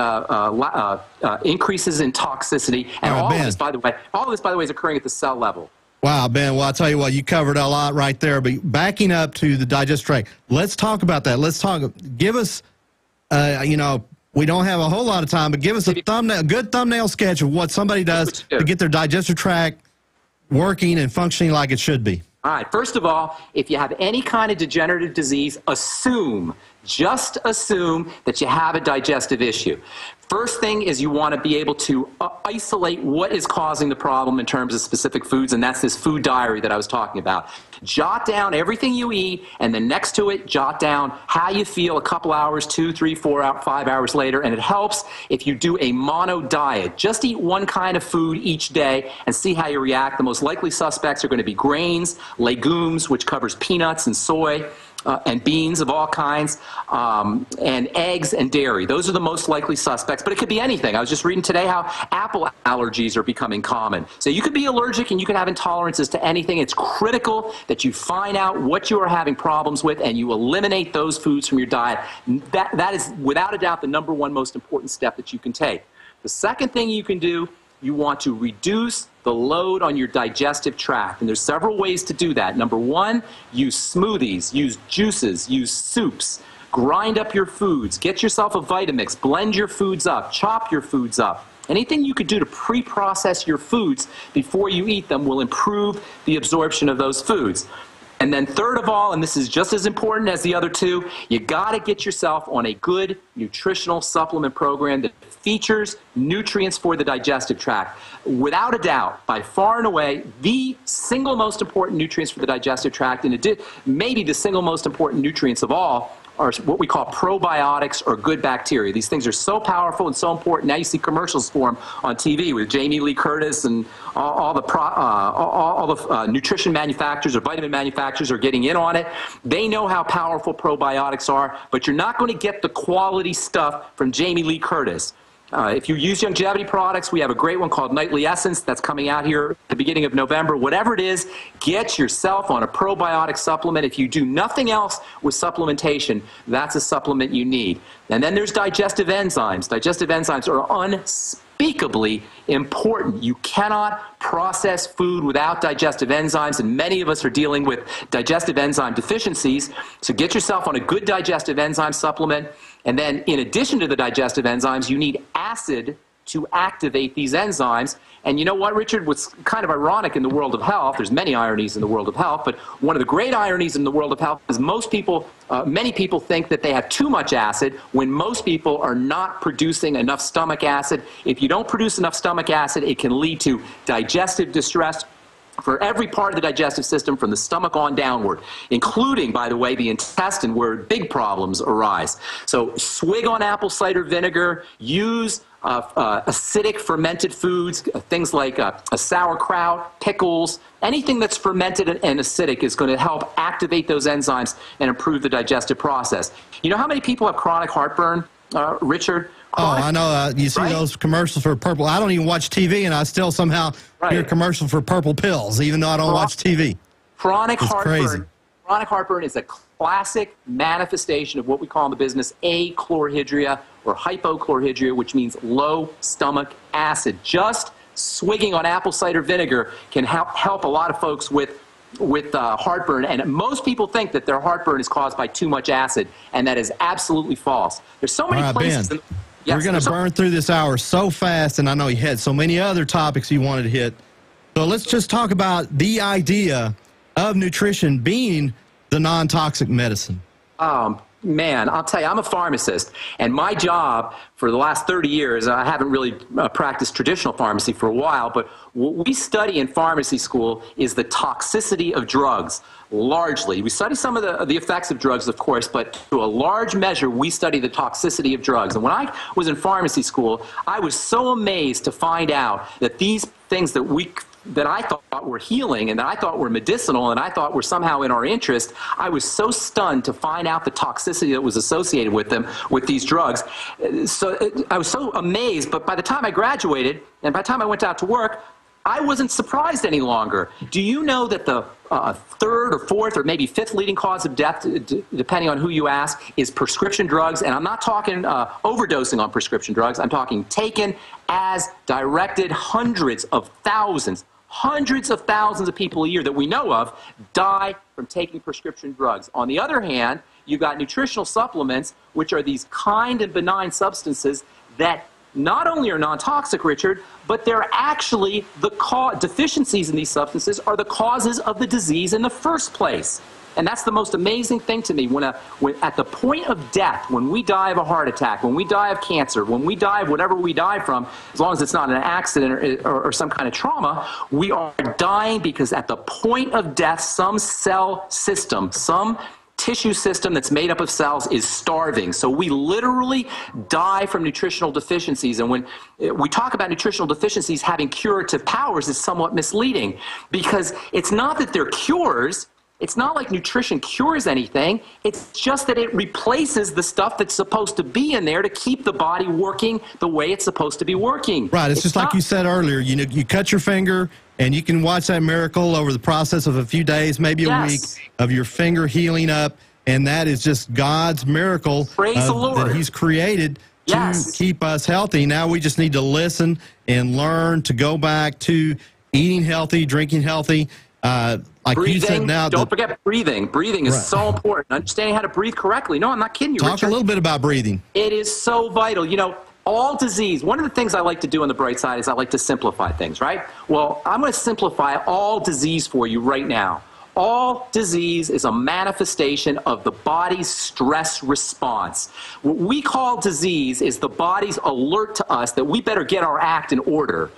increases in toxicity. And all of this, by the way, is occurring at the cell level. Wow, Ben, well, I'll tell you what, you covered a lot right there. But backing up to the digestive tract, let's talk about that. Let's talk, give us, you know, we don't have a whole lot of time, but give us a good thumbnail sketch of what somebody does to get their digestive tract working and functioning like it should be. All right, first of all, if you have any kind of degenerative disease, just assume that you have a digestive issue. First thing is you want to be able to isolate what is causing the problem in terms of specific foods, and that's this food diary that I was talking about. Jot down everything you eat, and then next to it, jot down how you feel a couple hours, 2, 3, 4, 5 hours later, and it helps if you do a mono diet. Just eat one kind of food each day and see how you react. The most likely suspects are going to be grains, legumes, which covers peanuts and soy, and beans of all kinds, and eggs and dairy. Those are the most likely suspects, but it could be anything. I was just reading today how apple allergies are becoming common. So you could be allergic and you could have intolerances to anything. It's critical that you find out what you are having problems with and you eliminate those foods from your diet. That is, without a doubt, the #1 most important step that you can take. The second thing you can do, you want to reduce the load on your digestive tract. And there's several ways to do that. #1, use smoothies, use juices, use soups, grind up your foods, get yourself a Vitamix, blend your foods up, chop your foods up. Anything you could do to pre-process your foods before you eat them will improve the absorption of those foods. And then third of all, and this is just as important as the other two, you got to get yourself on a good nutritional supplement program that features nutrients for the digestive tract. Without a doubt, by far and away, the single most important nutrients for the digestive tract, and maybe the single most important nutrients of all, are what we call probiotics or good bacteria. These things are so powerful and so important. Now you see commercials for them on TV with Jamie Lee Curtis and all the nutrition manufacturers or vitamin manufacturers are getting in on it. They know how powerful probiotics are, but you're not going to get the quality stuff from Jamie Lee Curtis. If you use longevity products, we have a great one called Nightly Essence that's coming out here at the beginning of November. Whatever it is, get yourself on a probiotic supplement. If you do nothing else with supplementation, that's a supplement you need. And then there's digestive enzymes. Digestive enzymes are unspeakably important. You cannot process food without digestive enzymes, and many of us are dealing with digestive enzyme deficiencies. So get yourself on a good digestive enzyme supplement. And then in addition to the digestive enzymes, you need acid to activate these enzymes. And you know what, Richard? What's kind of ironic in the world of health, there's many ironies in the world of health, but one of the great ironies in the world of health is many people think that they have too much acid when most people are not producing enough stomach acid. If you don't produce enough stomach acid, it can lead to digestive distress for every part of the digestive system from the stomach on downward, including, by the way, the intestine where big problems arise. So swig on apple cider vinegar, use acidic fermented foods, things like sauerkraut, pickles, anything that's fermented and acidic is going to help activate those enzymes and improve the digestive process. You know how many people have chronic heartburn, Richard? Oh, I know. You see those commercials for purple. I don't even watch TV, and I still somehow hear commercials for purple pills, even though I don't watch TV. Chronic heartburn is a classic manifestation of what we call in the business achlorhydria or hypochlorhydria, which means low stomach acid. Just swigging on apple cider vinegar can help a lot of folks with heartburn, and most people think that their heartburn is caused by too much acid, and that is absolutely false. There's so many places. Ben, we're going to burn through this hour so fast, and I know you had so many other topics you wanted to hit. So let's just talk about the idea of nutrition being the non-toxic medicine? Man, I'll tell you, I'm a pharmacist, and my job for the last 30 years, I haven't really practiced traditional pharmacy for a while, but what we study in pharmacy school is the toxicity of drugs, largely. We study some of the effects of drugs, of course, but to a large measure, we study the toxicity of drugs. And when I was in pharmacy school, I was so amazed to find out that these things that I thought were healing and that I thought were medicinal and I thought were somehow in our interest, I was so stunned to find out the toxicity that was associated with them, with these drugs. So I was so amazed, but by the time I graduated and by the time I went out to work, I wasn't surprised any longer. Do you know that the third or fourth or maybe fifth leading cause of death, depending on who you ask, is prescription drugs? And I'm not talking overdosing on prescription drugs. I'm talking taken as directed. Hundreds of thousands of people a year that we know of die from taking prescription drugs. On the other hand, you've got nutritional supplements, which are these kind and benign substances that not only are non-toxic, Richard, but they're actually deficiencies in these substances are the causes of the disease in the first place. And that's the most amazing thing to me. When at the point of death, when we die of a heart attack, when we die of cancer, when we die of whatever we die from, as long as it's not an accident or some kind of trauma, we are dying because at the point of death, some cell system, some tissue system that's made up of cells is starving. So we literally die from nutritional deficiencies. And when we talk about nutritional deficiencies having curative powers, it's somewhat misleading because it's not that they're cures. It's not like nutrition cures anything. It's just that it replaces the stuff that's supposed to be in there to keep the body working the way it's supposed to be working. Right. It's just like you said earlier. You know, you cut your finger and you can watch that miracle over the process of a few days, maybe a week, of your finger healing up. And that is just God's miracle that He's created to keep us healthy. Now we just need to listen and learn to go back to eating healthy, drinking healthy. Like breathing, you said now, don't forget breathing. Breathing is so important. Understanding how to breathe correctly. No, I'm not kidding you, Talk Richard. a little bit about breathing. It is so vital. You know, all disease, one of the things I like to do on the bright side is I like to simplify things, right? Well, I'm going to simplify all disease for you right now. All disease is a manifestation of the body's stress response. What we call disease is the body's alert to us that we better get our act in order.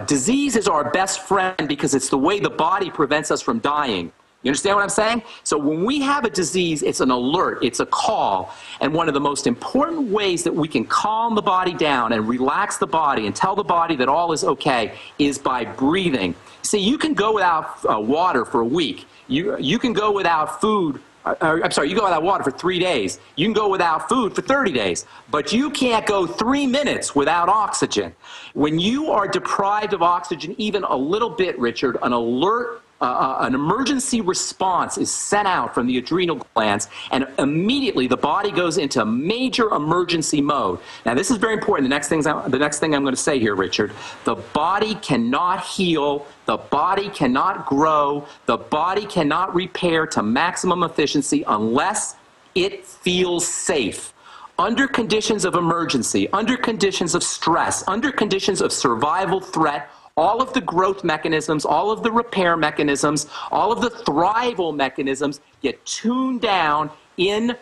Disease is our best friend because it's the way the body prevents us from dying. You understand what I'm saying? So when we have a disease, it's an alert, it's a call. And one of the most important ways that we can calm the body down and relax the body and tell the body that all is okay is by breathing. See, you can go without water for a week. You can go without food. I'm sorry, you go without water for 3 days. You can go without food for 30 days. But you can't go 3 minutes without oxygen. When you are deprived of oxygen even a little bit, Richard, an alert an emergency response is sent out from the adrenal glands, and immediately the body goes into major emergency mode. Now, this is very important. The next thing I'm going to say here, Richard, the body cannot heal, the body cannot grow, the body cannot repair to maximum efficiency unless it feels safe. Under conditions of emergency, under conditions of stress, under conditions of survival threat, all of the growth mechanisms, all of the repair mechanisms, all of the thrival mechanisms get tuned down in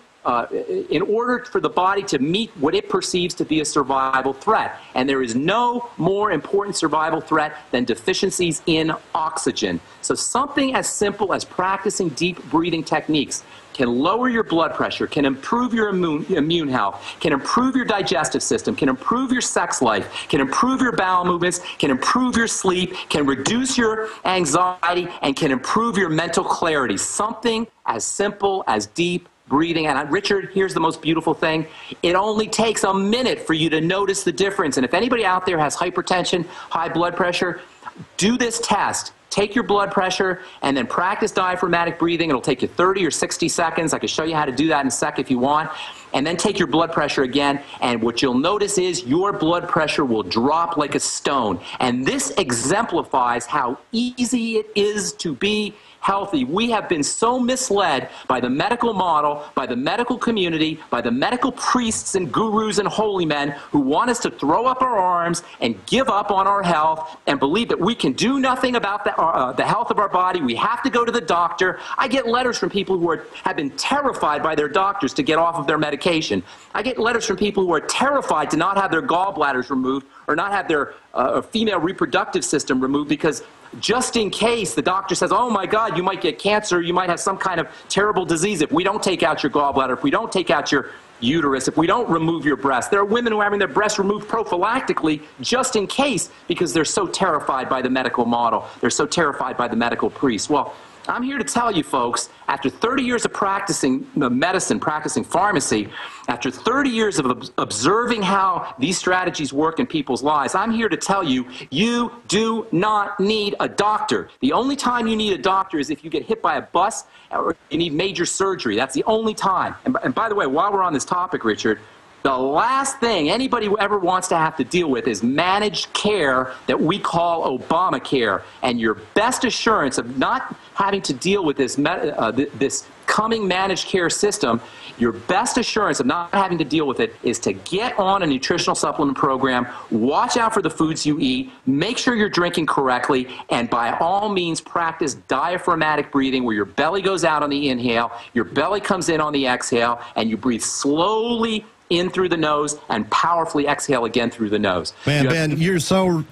order for the body to meet what it perceives to be a survival threat. And there is no more important survival threat than deficiencies in oxygen. So something as simple as practicing deep breathing techniques can lower your blood pressure, can improve your immune health, can improve your digestive system, can improve your sex life, can improve your bowel movements, can improve your sleep, can reduce your anxiety, and can improve your mental clarity. Something as simple as deep breathing. And Richard, here's the most beautiful thing. It only takes a minute for you to notice the difference. And if anybody out there has hypertension, high blood pressure, do this test. Take your blood pressure and then practice diaphragmatic breathing. It'll take you 30 or 60 seconds. I can show you how to do that in a sec if you want. And then take your blood pressure again. And what you'll notice is your blood pressure will drop like a stone. And this exemplifies how easy it is to be healthy. We have been so misled by the medical model, by the medical community, by the medical priests and gurus and holy men who want us to throw up our arms and give up on our health and believe that we can do nothing about the health of our body. We have to go to the doctor. I get letters from people who have been terrified by their doctors to get off of their medication. I get letters from people who are terrified to not have their gallbladders removed or not have their female reproductive system removed because just in case the doctor says, oh my God, you might get cancer, you might have some kind of terrible disease if we don't take out your gallbladder, if we don't take out your uterus, if we don't remove your breast. There are women who are having their breasts removed prophylactically just in case because they're so terrified by the medical model. They're so terrified by the medical priest. Well, I'm here to tell you folks, after 30 years of practicing medicine, practicing pharmacy, after 30 years of observing how these strategies work in people's lives, I'm here to tell you, you do not need a doctor. The only time you need a doctor is if you get hit by a bus or you need major surgery. That's the only time. And by the way, while we're on this topic, Richard, the last thing anybody ever wants to have to deal with is managed care that we call Obamacare. And your best assurance of not having to deal with this coming managed care system, your best assurance of not having to deal with it is to get on a nutritional supplement program, watch out for the foods you eat, make sure you're drinking correctly, and by all means practice diaphragmatic breathing where your belly goes out on the inhale, your belly comes in on the exhale, and you breathe slowly in through the nose and powerfully exhale again through the nose. Man, Ben, you're so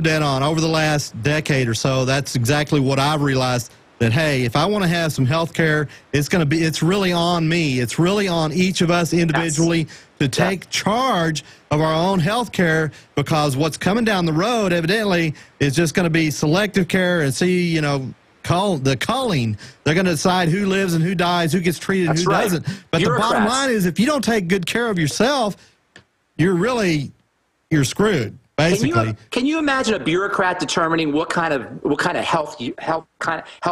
dead on. Over the last decade or so, that's exactly what I've realized, that hey, if I want to have some health care, it's really on me. It's really on each of us individually to take charge of our own health care, because what's coming down the road evidently is just going to be selective care and see, the culling. They're going to decide who lives and who dies, who gets treated and who doesn't. But the bottom line is, if you don't take good care of yourself, you're screwed, basically. Can you imagine a bureaucrat determining what kind of health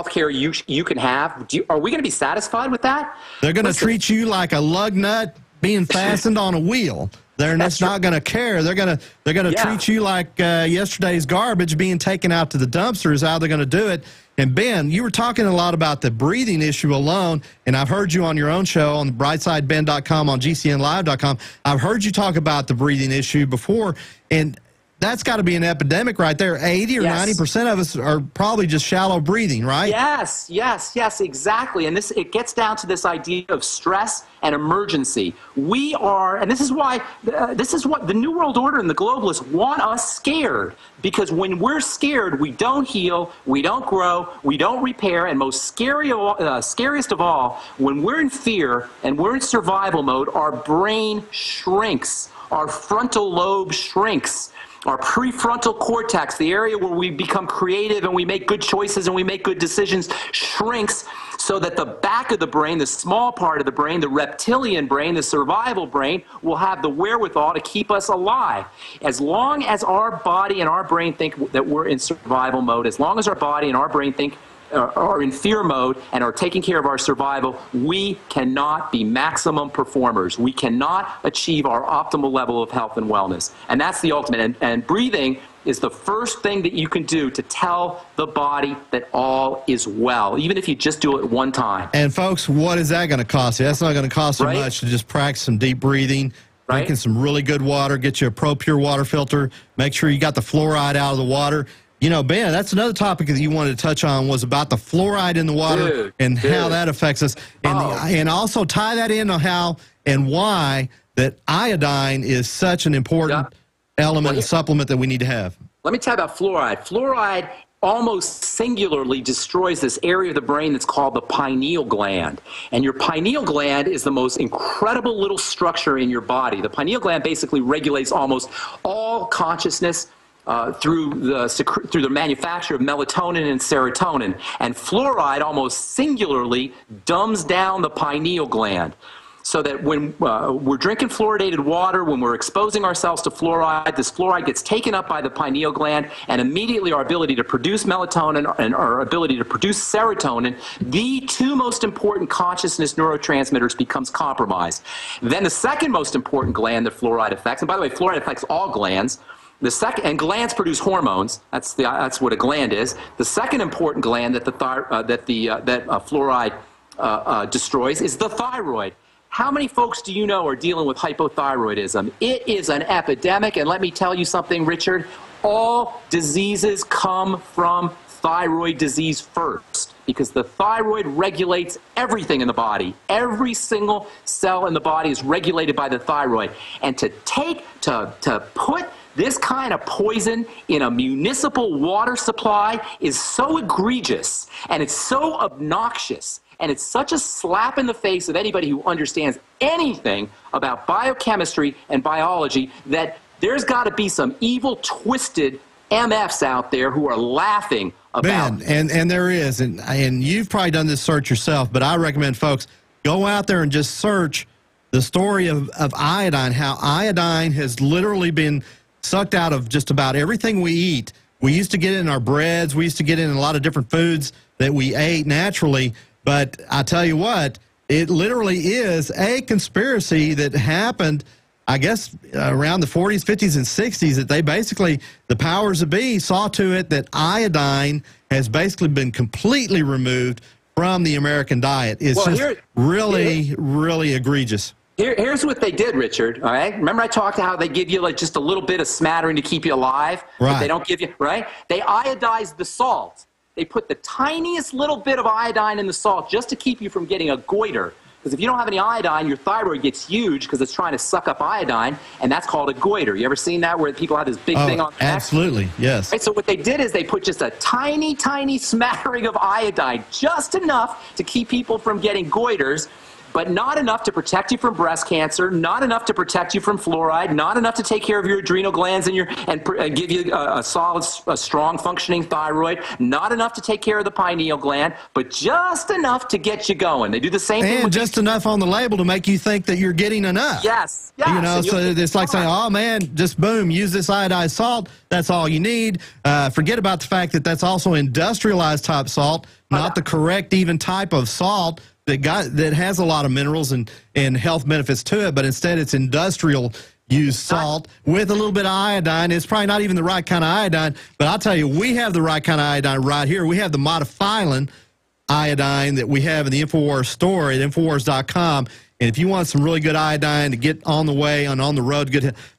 care you can have? Are we going to be satisfied with that? They're going to treat you like a lug nut being fastened on a wheel. They're not going to care. They're going to treat you like yesterday's garbage being taken out to the dumpster is how they're going to do it. And Ben, you were talking a lot about the breathing issue alone, and I've heard you on your own show on brightsideben.com, on GCNlive.com. I've heard you talk about the breathing issue before, and that's got to be an epidemic right there. 80 or 90% of us are probably just shallow breathing, right? Yes, exactly. And it gets down to this idea of stress and emergency. We are, and this is what the New World Order and the globalists want us scared. Because when we're scared, we don't heal, we don't grow, we don't repair, and most scariest of all, when we're in fear and we're in survival mode, our brain shrinks, our frontal lobe shrinks. Our prefrontal cortex, the area where we become creative and we make good choices and we make good decisions, shrinks so that the back of the brain, the small part of the brain, the reptilian brain, the survival brain, will have the wherewithal to keep us alive. As long as our body and our brain think that we're in survival mode, as long as our body and our brain think are in fear mode and are taking care of our survival, we cannot be maximum performers. We cannot achieve our optimal level of health and wellness. And that's the ultimate. And breathing is the first thing that you can do to tell the body that all is well, even if you just do it one time. And folks, what is that going to cost you? That's not going to cost you much to just practice some deep breathing, drinking some really good water, get you a ProPure water filter, make sure you got the fluoride out of the water. Ben, that's another topic that you wanted to touch on, was about the fluoride in the water and how that affects us. And also tie that in on how and why that iodine is such an important element and supplement that we need to have. Let me tell you about fluoride. Fluoride almost singularly destroys this area of the brain that's called the pineal gland. And your pineal gland is the most incredible little structure in your body. The pineal gland basically regulates almost all consciousness through the manufacture of melatonin and serotonin. And fluoride almost singularly dumbs down the pineal gland. So that when we're drinking fluoridated water, when we're exposing ourselves to fluoride, this fluoride gets taken up by the pineal gland, and immediately our ability to produce melatonin and our ability to produce serotonin, the two most important consciousness neurotransmitters, becomes compromised. Then the second most important gland that fluoride affects, and by the way, fluoride affects all glands, And glands produce hormones. That's what a gland is. The second important gland that fluoride destroys is the thyroid. How many folks do you know are dealing with hypothyroidism? It is an epidemic, and let me tell you something, Richard. All diseases come from thyroid disease first, because the thyroid regulates everything in the body. Every single cell in the body is regulated by the thyroid. And to put this kind of poison in a municipal water supply is so egregious, and it's so obnoxious, and it's such a slap in the face of anybody who understands anything about biochemistry and biology that there's got to be some evil, twisted MFs out there who are laughing about. Man, and there is, and you've probably done this search yourself, but I recommend folks go out there and just search the story of iodine, how iodine has literally been sucked out of just about everything we eat. We used to get it in our breads. We used to get it in a lot of different foods that we ate naturally. But I tell you what, it literally is a conspiracy that happened, I guess, around the 40s, 50s, and 60s, that they basically, the powers that be, saw to it that iodine has basically been completely removed from the American diet. It's really egregious. Here's what they did, Richard, all right? Remember I talked about how they give you like just a little bit of smattering to keep you alive? Right. But they don't give you, right? They iodized the salt. They put the tiniest little bit of iodine in the salt just to keep you from getting a goiter. Because if you don't have any iodine, your thyroid gets huge because it's trying to suck up iodine, and that's called a goiter. You ever seen that where people have this big thing on their neck? Absolutely, yes. Right, so what they did is they put just a tiny, tiny smattering of iodine, just enough to keep people from getting goiters, but not enough to protect you from breast cancer, not enough to protect you from fluoride, not enough to take care of your adrenal glands and give you a strong functioning thyroid, not enough to take care of the pineal gland, but just enough to get you going. They do the same thing. And just enough on the label to make you think that you're getting enough. Yes, yes. You know, so it's like saying, oh man, just boom, use this iodized salt. That's all you need. Forget about the fact that that's also industrialized type salt, not the correct even type of salt that has a lot of minerals and health benefits to it, but instead it's industrial use salt with a little bit of iodine. It's probably not even the right kind of iodine, but I'll tell you, we have the right kind of iodine right here. We have the modifiling iodine that we have in the InfoWars store at InfoWars.com, and if you want some really good iodine to get on the way and on the road,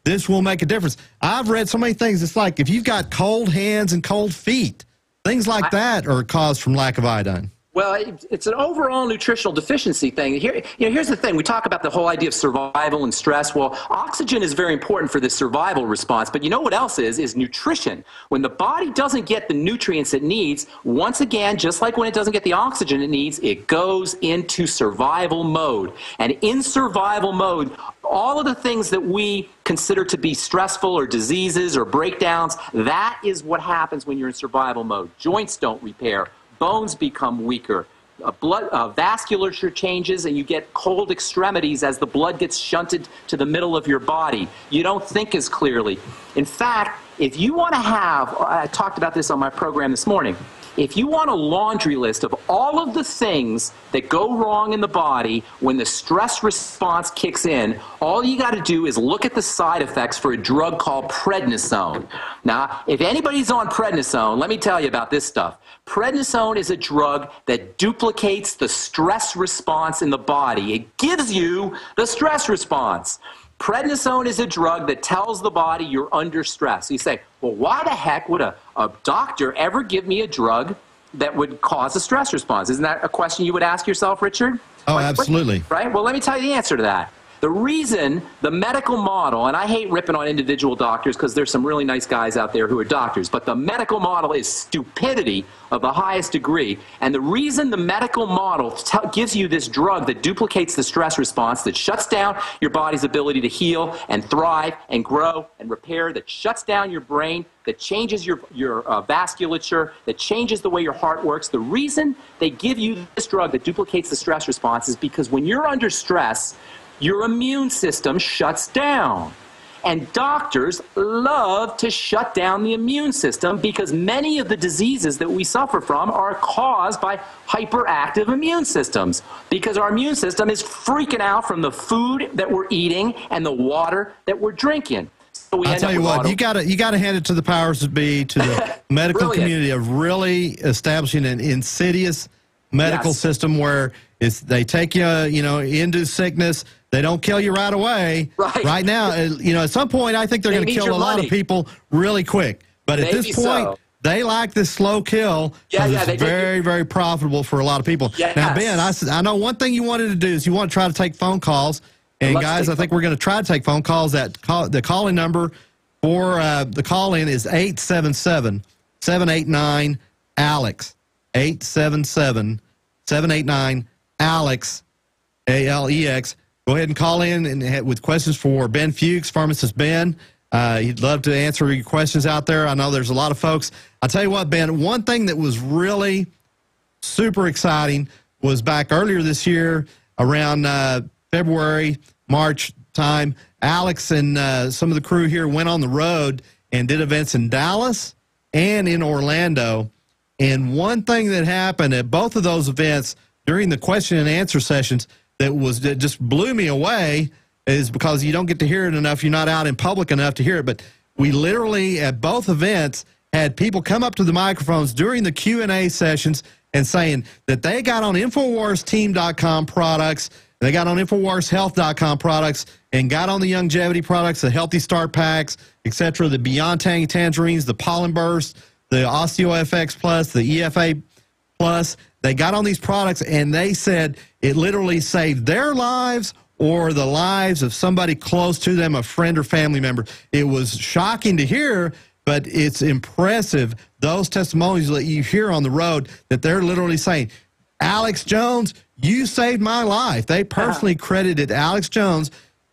this will make a difference. I've read so many things. It's like if you've got cold hands and cold feet, things like that are caused from lack of iodine. Well, it's an overall nutritional deficiency thing. Here's the thing. We talk about the whole idea of survival and stress. Well, oxygen is very important for this survival response, but you know what else is nutrition. When the body doesn't get the nutrients it needs, once again, just like when it doesn't get the oxygen it needs, it goes into survival mode. And in survival mode, all of the things that we consider to be stressful or diseases or breakdowns, that is what happens when you're in survival mode. Joints don't repair. Bones become weaker, vasculature changes, and you get cold extremities as the blood gets shunted to the middle of your body. You don't think as clearly. In fact, if you want to have, I talked about this on my program this morning, if you want a laundry list of all of the things that go wrong in the body when the stress response kicks in, all you got to do is look at the side effects for a drug called prednisone. Now, if anybody's on prednisone, let me tell you about this stuff. Prednisone is a drug that duplicates the stress response in the body. It gives you the stress response. Prednisone is a drug that tells the body you're under stress. So you say, well, why the heck would a doctor ever give me a drug that would cause a stress response? Isn't that a question you would ask yourself, Richard? Oh, absolutely. Right? Well, let me tell you the answer to that. The reason the medical model, and I hate ripping on individual doctors because there's some really nice guys out there who are doctors, but the medical model is stupidity of the highest degree. And the reason the medical model gives you this drug that duplicates the stress response, that shuts down your body's ability to heal and thrive and grow and repair, that shuts down your brain, that changes your vasculature, that changes the way your heart works. The reason they give you this drug that duplicates the stress response is because when you're under stress, your immune system shuts down. And doctors love to shut down the immune system because many of the diseases that we suffer from are caused by hyperactive immune systems, because our immune system is freaking out from the food that we're eating and the water that we're drinking. we I'll tell you what, you got to hand it to the powers that be, to the medical community, of really establishing an insidious medical system where they take you, into sickness. They don't kill you right away. Right now, at some point, I think they're going to kill a lot of people really quick. But at this point, they like this slow kill because it's very, very profitable for a lot of people. Yes. Now, Ben, I know one thing you wanted to do is you want to try to take phone calls. And, guys, I think we're going to try to take phone calls. The call-in number for the call-in is 877-789-ALEX. 877-789-ALEX, A-L-E-X. Go ahead and call in with questions for Ben Fuchs, Pharmacist Ben. He'd love to answer your questions out there. I know there's a lot of folks. I'll tell you what, Ben, one thing that was really super exciting was back earlier this year around February, March time, Alex and some of the crew here went on the road and did events in Dallas and in Orlando. And one thing that happened at both of those events during the question and answer sessions that just blew me away is because you don't get to hear it enough. You're not out in public enough to hear it. But we literally, at both events, had people come up to the microphones during the Q&A sessions and saying that they got on InfoWarsTeam.com products, they got on InfoWarsHealth.com products, and got on the longevity products, the Healthy Start Packs, etc., the Beyond Tangy Tangerines, the Pollen Burst, the OsteoFX Plus, the EFA Plus. They got on these products, and they said it literally saved their lives or the lives of somebody close to them, a friend or family member. It was shocking to hear, but it's impressive, those testimonies that you hear on the road, that they're literally saying, Alex Jones, you saved my life. They personally credited Alex Jones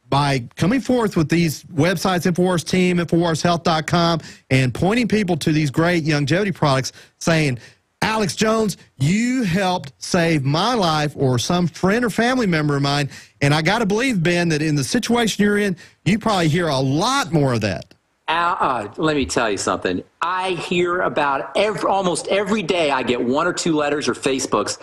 by coming forth with these websites, InfoWars Team, InfoWarsHealth.com, and pointing people to these great longevity products, saying, Alex Jones, you helped save my life or some friend or family member of mine. And I got to believe, Ben, that in the situation you're in, you probably hear a lot more of that. Let me tell you something. I hear about almost every day. I get 1 or 2 letters or Facebooks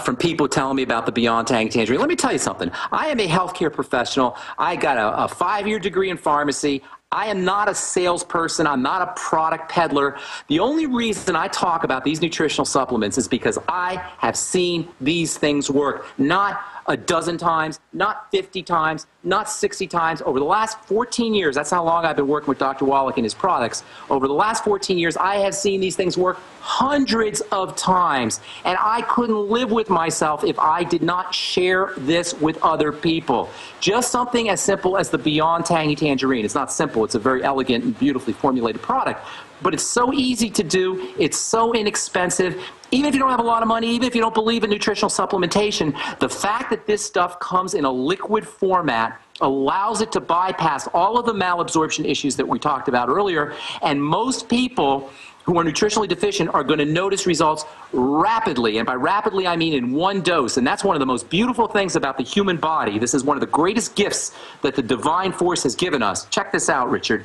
from people telling me about the Beyond Tangy Tangerine. Let me tell you something. I am a healthcare professional. I got a 5-year degree in pharmacy. I am not a salesperson. I'm not a product peddler. The only reason I talk about these nutritional supplements is because I have seen these things work. Not a dozen times, not 50 times, not 60 times. Over the last 14 years, that's how long I've been working with Dr. Wallach and his products. Over the last 14 years, I have seen these things work hundreds of times. And I couldn't live with myself if I did not share this with other people. Just something as simple as the Beyond Tangy Tangerine. It's not simple. It's a very elegant and beautifully formulated product. But it's so easy to do. It's so inexpensive. Even if you don't have a lot of money, even if you don't believe in nutritional supplementation, the fact that this stuff comes in a liquid format allows it to bypass all of the malabsorption issues that we talked about earlier. And most people who are nutritionally deficient are going to notice results rapidly. And by rapidly, I mean in one dose. And that's one of the most beautiful things about the human body. This is one of the greatest gifts that the divine force has given us. Check this out, Richard.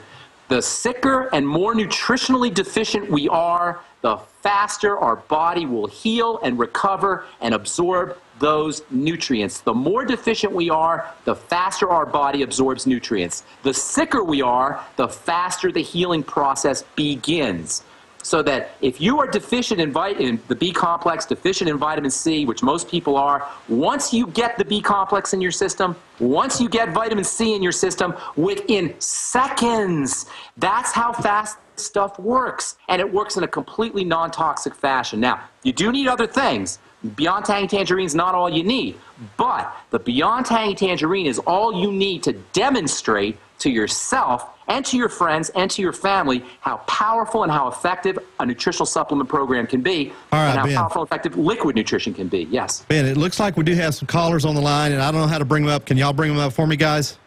The sicker and more nutritionally deficient we are, the faster our body will heal and recover and absorb those nutrients. The more deficient we are, the faster our body absorbs nutrients. The sicker we are, the faster the healing process begins. So that if you are deficient in the B complex, deficient in vitamin C, which most people are, once you get the B complex in your system, once you get vitamin C in your system, within seconds, that's how fast stuff works. And it works in a completely non-toxic fashion. Now, you do need other things. Beyond Tangy Tangerine is not all you need. But the Beyond Tangy Tangerine is all you need to demonstrate to yourself and to your friends and to your family how powerful and how effective a nutritional supplement program can be, and how powerful and effective liquid nutrition can be. Yes. Ben, it looks like we do have some callers on the line, and I don't know how to bring them up. Can y'all bring them up for me, guys?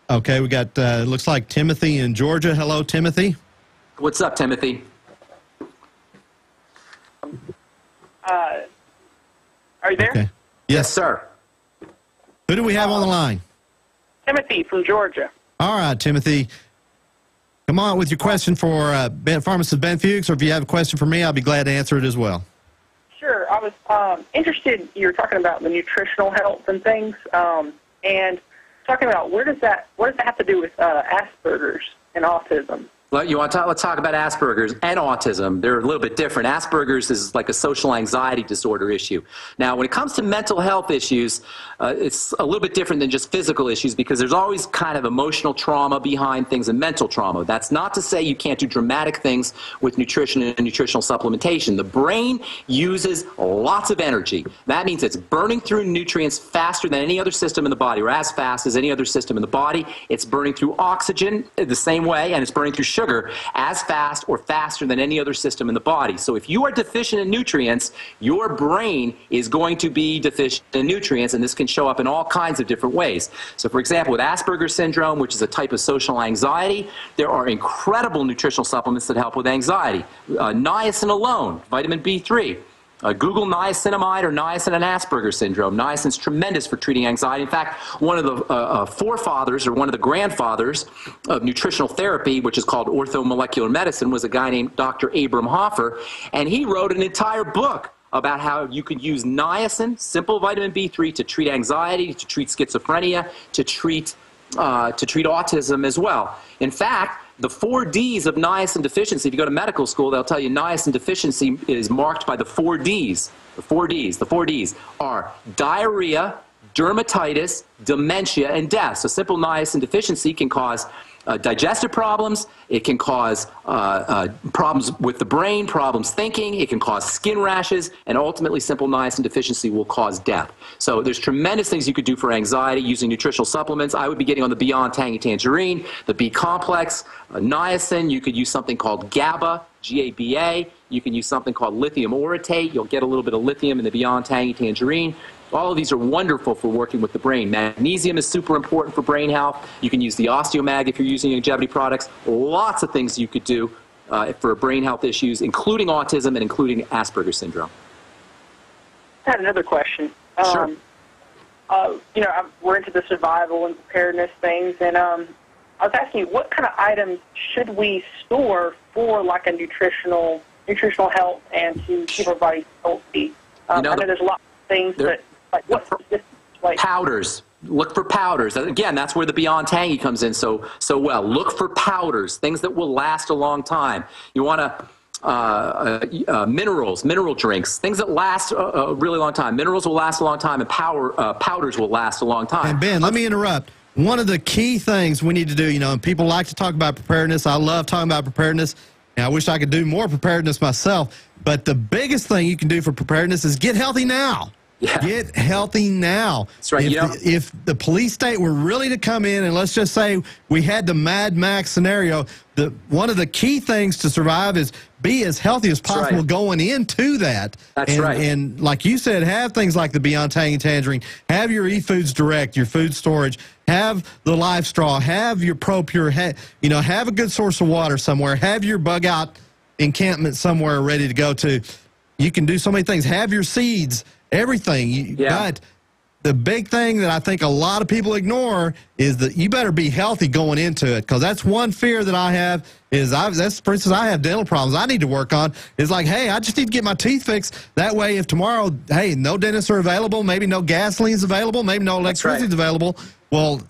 Okay, we got, it looks like Timothy in Georgia. Hello, Timothy. What's up, Timothy? Are you there? Okay. Yes, sir. Who do we have on the line? Timothy from Georgia. All right, Timothy. Come on with your question for Pharmacist Ben Fuchs, or if you have a question for me, I'll be glad to answer it as well. Sure. I was interested, you were talking about the nutritional health and things, and talking about what does that have to do with Asperger's and autism? Well, let's talk about Asperger's and autism. They're a little bit different. Asperger's is like a social anxiety disorder issue. Now, when it comes to mental health issues, it's a little bit different than just physical issues because there's always kind of emotional trauma behind things and mental trauma. That's not to say you can't do dramatic things with nutrition and nutritional supplementation. The brain uses lots of energy. That means it's burning through nutrients faster than any other system in the body, or as fast as any other system in the body. It's burning through oxygen the same way, and it's burning through sugar as fast or faster than any other system in the body. So if you are deficient in nutrients, your brain is going to be deficient in nutrients, and this can show up in all kinds of different ways. So for example, with Asperger's syndrome, which is a type of social anxiety, there are incredible nutritional supplements that help with anxiety. Niacin alone, vitamin B3. Google niacinamide or niacin and Asperger's syndrome. Niacin's tremendous for treating anxiety. In fact, one of the forefathers or one of the grandfathers of nutritional therapy, which is called orthomolecular medicine, was a guy named Dr. Abram Hoffer, and he wrote an entire book about how you could use niacin, simple vitamin B3, to treat anxiety, to treat schizophrenia, to treat autism as well. In fact, the 4 Ds of niacin deficiency, if you go to medical school, they'll tell you niacin deficiency is marked by the 4 Ds. The 4 Ds are diarrhea, dermatitis, dementia, and death. So simple niacin deficiency can cause digestive problems. It can cause problems with the brain, problems thinking. It can cause skin rashes, and ultimately simple niacin deficiency will cause death. So there's tremendous things you could do for anxiety using nutritional supplements. I would be getting on the Beyond Tangy Tangerine, the B complex, niacin. You could use something called GABA, G-A-B-A. You can use something called lithium orotate. You'll get a little bit of lithium in the Beyond Tangy Tangerine. All of these are wonderful for working with the brain. Magnesium is super important for brain health. You can use the Osteomag if you're using longevity products. Lots of things you could do for brain health issues, including autism and including Asperger's syndrome. I had another question. Sure. We're into the survival and preparedness things, and I was asking you, what kind of items should we store for like a nutritional health and to keep our body healthy? I know there's a lot of things, but like what like powders. Look for powders. Again, that's where the Beyond Tangy comes in so well. Look for powders, things that will last a long time. You want to mineral drinks, things that last a really long time. Minerals will last a long time, and powders will last a long time. And Ben, let me interrupt. One of the key things we need to do, people like to talk about preparedness. I love talking about preparedness. And I wish I could do more preparedness myself. But the biggest thing you can do for preparedness is get healthy now. Yeah. Get healthy now. That's right. If the police state were really to come in, and let's just say we had the Mad Max scenario, one of the key things to survive is be as healthy as possible going into that. That's right. And like you said, have things like the Beyond Tangy Tangerine, have your eFoods Direct, your food storage, have the Life Straw, have your ProPure, have a good source of water somewhere, have your bug out encampment somewhere ready to go to. You can do so many things. Have your seeds. Everything. But the big thing that I think a lot of people ignore is that you better be healthy going into it, because that's one fear that I have is, for instance, I have dental problems I need to work on. It's like, hey, I just need to get my teeth fixed. That way, if tomorrow, hey, no dentists are available, maybe no gasoline's available, maybe no electricity's available, well,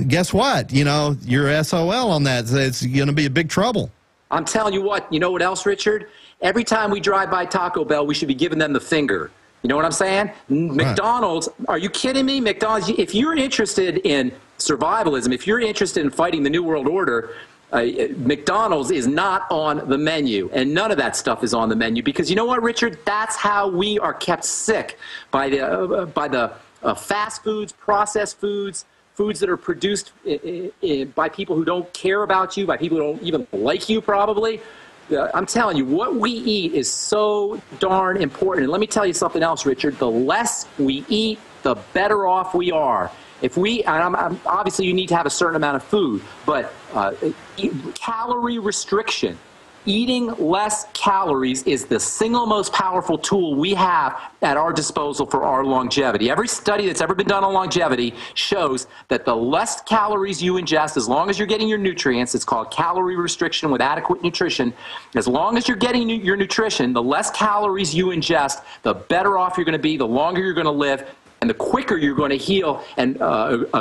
guess what? You're SOL on that. It's going to be a big trouble. I'm telling you what. You know what else, Richard? Every time we drive by Taco Bell, we should be giving them the finger. You know what I'm saying? McDonald's, are you kidding me? McDonald's, if you're interested in survivalism, if you're interested in fighting the New World Order, McDonald's is not on the menu, and none of that stuff is on the menu, because you know what, Richard? That's how we are kept sick by the fast foods, processed foods, foods that are produced by people who don't care about you, by people who don't even like you probably. I'm telling you, what we eat is so darn important. And let me tell you something else, Richard. The less we eat, the better off we are. Obviously, you need to have a certain amount of food, but calorie restriction, eating less calories, is the single most powerful tool we have at our disposal for our longevity. Every study that's ever been done on longevity shows that the less calories you ingest, as long as you're getting your nutrients, it's called calorie restriction with adequate nutrition, as long as you're getting your nutrition, the less calories you ingest, the better off you're going to be, the longer you're going to live. and the quicker you're going to heal and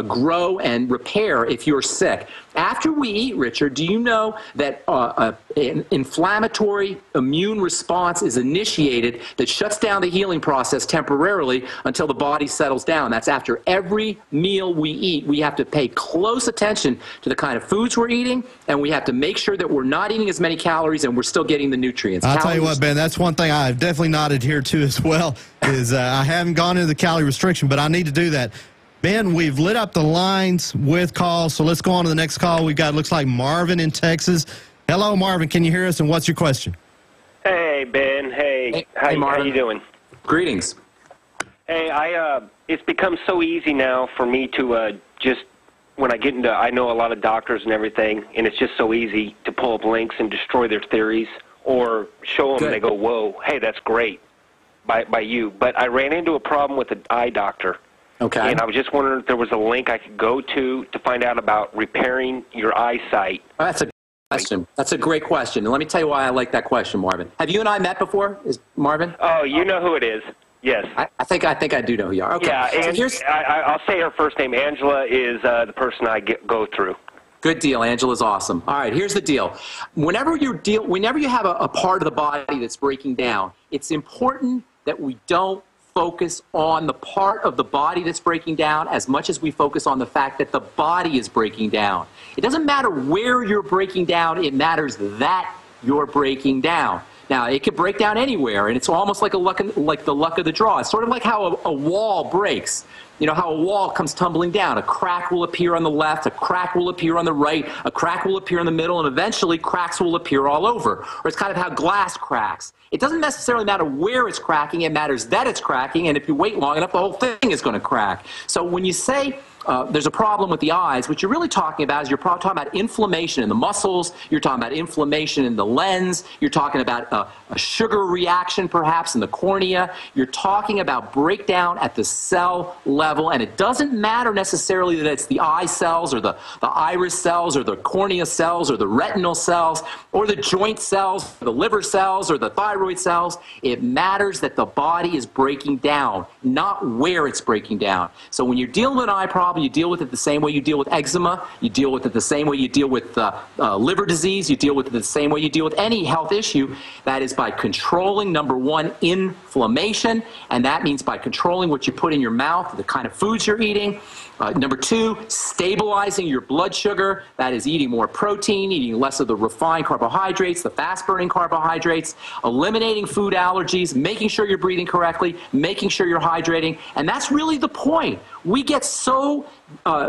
grow and repair if you're sick. After we eat, Richard, do you know that an inflammatory immune response is initiated that shuts down the healing process temporarily until the body settles down? That's after every meal we eat. We have to pay close attention to the kind of foods we're eating, and we have to make sure that we're not eating as many calories and we're still getting the nutrients. I'll tell you what, Ben, that's one thing I've definitely not adhered to as well, is I haven't gone into the calorie restriction, but I need to do that. Ben, we've lit up the lines with calls, so let's go on to the next call. We've got, looks like Marvin in Texas. Hello, Marvin. Can you hear us, and what's your question? Hey, Ben. Hey, how you doing? Greetings. Hey, it's become so easy now for me to just, when I get into, I know a lot of doctors and everything, and it's just so easy to pull up links and destroy their theories or show them and they go, whoa, hey, that's great by you. But I ran into a problem with an eye doctor. Okay. And I was just wondering if there was a link I could go to find out about repairing your eyesight. Oh, that's a good question. That's a great question. And let me tell you why I like that question, Marvin. Have you and I met before, Marvin? Oh, you know who it is. Yes. I think I do know who you are. Okay. Yeah, and so I'll say her first name. Angela is the person I go through. Good deal. Angela's awesome. All right, here's the deal. Whenever you have a part of the body that's breaking down, it's important that we don't focus on the part of the body that's breaking down as much as we focus on the fact that the body is breaking down. It doesn't matter where you're breaking down, it matters that you're breaking down. Now, it could break down anywhere, and it's almost like the luck of the draw. It's sort of like how a wall breaks. You know, how a wall comes tumbling down. A crack will appear on the left, a crack will appear on the right, a crack will appear in the middle, and eventually cracks will appear all over. Or it's kind of how glass cracks. It doesn't necessarily matter where it's cracking, it matters that it's cracking, and if you wait long enough, the whole thing is going to crack. So when you say there's a problem with the eyes, what you're really talking about is you're probably talking about inflammation in the muscles, you're talking about inflammation in the lens, you're talking about a sugar reaction perhaps in the cornea, you're talking about breakdown at the cell level, and it doesn't matter necessarily that it's the eye cells or the iris cells or the cornea cells or the retinal cells or the joint cells, or the liver cells or the thyroid cells. It matters that the body is breaking down, not where it's breaking down. So when you're dealing with an eye problem, you deal with it the same way you deal with eczema, you deal with it the same way you deal with liver disease, you deal with it the same way you deal with any health issue. That is by controlling, number one, inflammation, and that means by controlling what you put in your mouth, the kind of foods you're eating. Number two, stabilizing your blood sugar. That is eating more protein, eating less of the refined carbohydrates, the fast-burning carbohydrates, eliminating food allergies, making sure you're breathing correctly, making sure you're hydrating. And that's really the point. We get so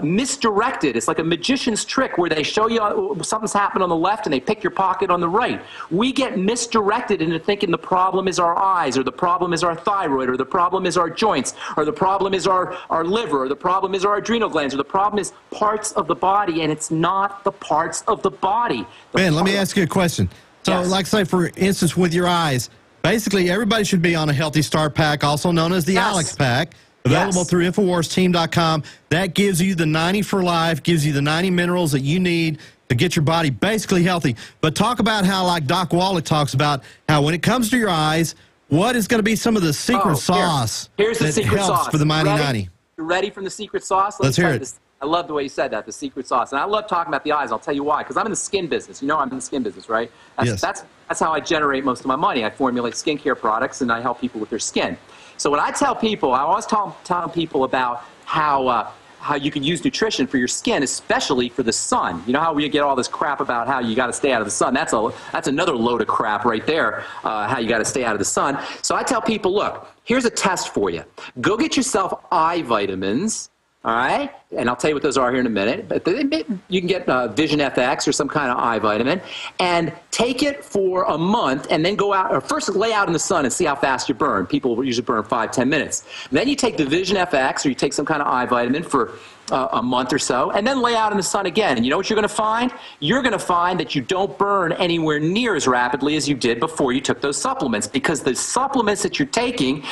misdirected. It's like a magician's trick where they show you something's happened on the left and they pick your pocket on the right. We get misdirected into thinking the problem is our eyes, or the problem is our thyroid, or the problem is our joints, or the problem is our liver, or the problem is our adrenal glands, or the problem is parts of the body, and it's not the parts of the body. Ben, let me ask you a question. So, Yes. like say, for instance, with your eyes, basically everybody should be on a Healthy Start Pack, also known as the Yes. Alex Pack, available Yes. through InfoWarsTeam.com. That gives you the 90 for life, gives you the 90 minerals that you need to get your body basically healthy. But talk about how, like Doc Wallach talks about, how when it comes to your eyes, what is going to be some of the secret sauce Here's the that secret helps sauce for the Mighty Ready? 90? You ready from the secret sauce? Let's hear it. I love the way you said that, the secret sauce. And I love talking about the eyes. I'll tell you why. Because I'm in the skin business. You know I'm in the skin business, right? That's how I generate most of my money. I formulate skincare products, and I help people with their skin. So when I tell people, I always tell people about how you can use nutrition for your skin, especially for the sun. You know how we get all this crap about how you got to stay out of the sun? That's another load of crap right there, how you got to stay out of the sun. So I tell people, look, here's a test for you. Go get yourself eye vitamins. All right, and I'll tell you what those are here in a minute. But you can get Vision FX or some kind of eye vitamin, and take it for a month, and then go out, or first lay out in the sun and see how fast you burn. People usually burn 5-10 minutes. Then you take the Vision FX, or you take some kind of eye vitamin for a month or so, and then lay out in the sun again. And you know what you're going to find? You're going to find that you don't burn anywhere near as rapidly as you did before you took those supplements, because the supplements that you're taking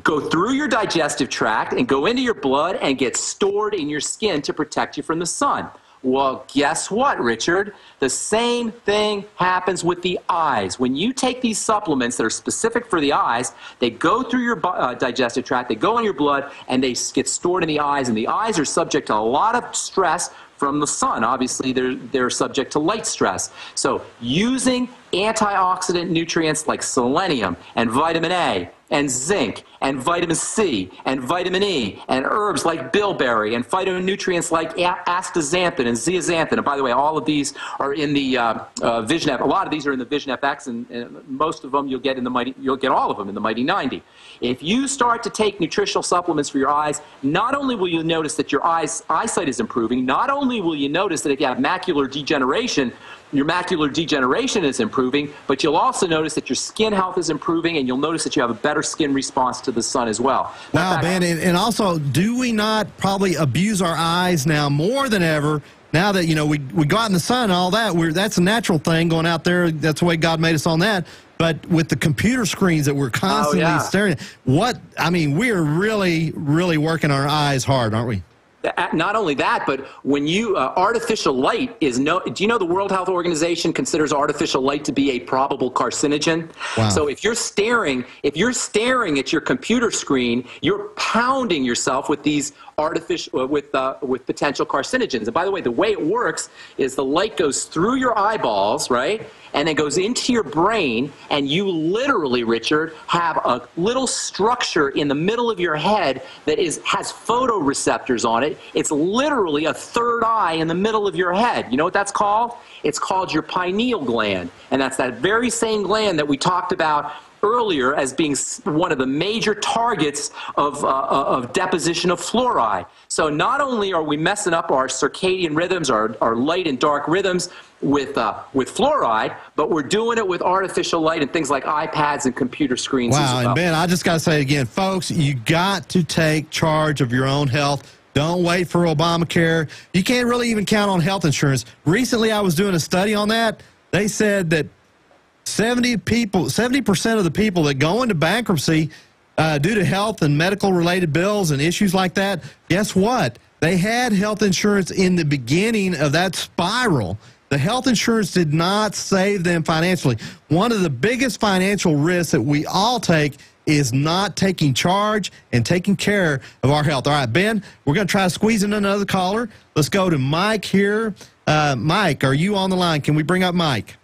go through your digestive tract and go into your blood and get stored in your skin to protect you from the sun. Well, guess what, Richard? The same thing happens with the eyes. When you take these supplements that are specific for the eyes, they go through your digestive tract, they go in your blood, and they get stored in the eyes. And the eyes are subject to a lot of stress from the sun. Obviously, they're subject to light stress. So using antioxidant nutrients like selenium and vitamin A and zinc and vitamin C and vitamin E and herbs like bilberry and phytonutrients like astaxanthin and zeaxanthin. And by the way, all of these are in the Vision F. A lot of these are in the Vision FX, and most of them you'll get in the Mighty. You'll get all of them in the Mighty 90. If you start to take nutritional supplements for your eyes, not only will you notice that your eyesight is improving, not only will you notice that if you have macular degeneration, your macular degeneration is improving, but you'll also notice that your skin health is improving, and you'll notice that you have a better skin response to the sun as well. Wow, Ben, and also, do we not probably abuse our eyes now more than ever? Now that, you know, we go out in the sun and all that, that's a natural thing going out there. That's the way God made us on that. But with the computer screens that we're constantly staring at, I mean, we're really, really working our eyes hard, aren't we? Not only that, but when you artificial light is do you know the World Health Organization considers artificial light to be a probable carcinogen? Wow. So if you're staring at your computer screen, you're pounding yourself with these artificial with potential carcinogens. And by the way it works is the light goes through your eyeballs, right? And then goes into your brain, and you literally, Richard, have a little structure in the middle of your head that has photoreceptors on it. It's literally a third eye in the middle of your head. You know what that's called? It's called your pineal gland. And that's that very same gland that we talked about earlier as being one of the major targets of deposition of fluoride. So not only are we messing up our circadian rhythms, our light and dark rhythms with fluoride, but we're doing it with artificial light and things like iPads and computer screens as well. Wow, and Ben, I just got to say again, folks, you got to take charge of your own health. Don't wait for Obamacare. You can't really even count on health insurance. Recently, I was doing a study on that. They said that 70% of the people that go into bankruptcy due to health and medical related bills and issues like that, guess what? They had health insurance in the beginning of that spiral. The health insurance did not save them financially. One of the biggest financial risks that we all take is not taking charge and taking care of our health. All right, Ben, we're going to try to squeeze in another caller. Let's go to Mike here. Mike, are you on the line? Can we bring up Mike?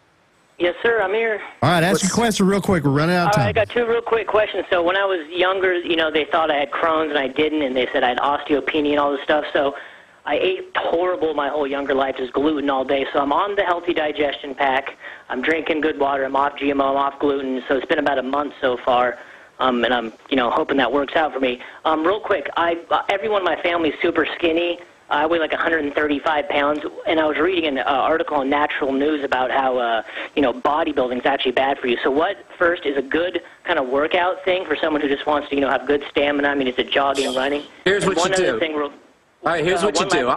Yes, sir, I'm here. All right, ask your question real quick. We're running out of time. All right, I got two real quick questions. So when I was younger, you know, they thought I had Crohn's and I didn't, and they said I had osteopenia and all this stuff. So I ate horrible my whole younger life, just gluten all day. So I'm on the healthy digestion pack. I'm drinking good water. I'm off GMO. I'm off gluten. So it's been about a month so far, and I'm, you know, hoping that works out for me. Real quick, everyone in my family is super skinny. I weigh like 135 pounds, and I was reading an article on Natural News about how, you know, bodybuilding is actually bad for you. So what, first, is a good kind of workout thing for someone who just wants to, you know, have good stamina? I mean, is it jogging, running? Here's what you do. All right, here's what you do.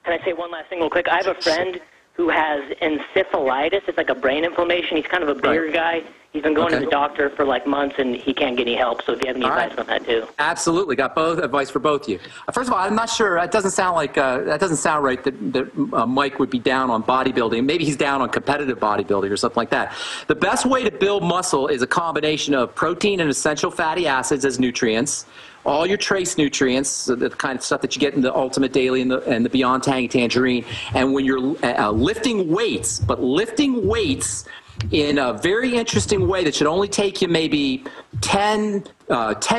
Can I say one last thing real quick? I have a friend who has encephalitis. It's like a brain inflammation. He's kind of a bigger guy. He's been going to the doctor for like months, and he can't get any help. So if you have any advice on that too. Absolutely, got both advice for both of you. First of all, I'm not sure. It doesn't sound like that doesn't sound right that Mike would be down on bodybuilding. Maybe he's down on competitive bodybuilding or something like that. The best way to build muscle is a combination of protein and essential fatty acids as nutrients. All your trace nutrients, the kind of stuff that you get in the Ultimate Daily and the Beyond Tangy Tangerine. And when you're lifting weights, but lifting weights in a very interesting way that should only take you maybe 10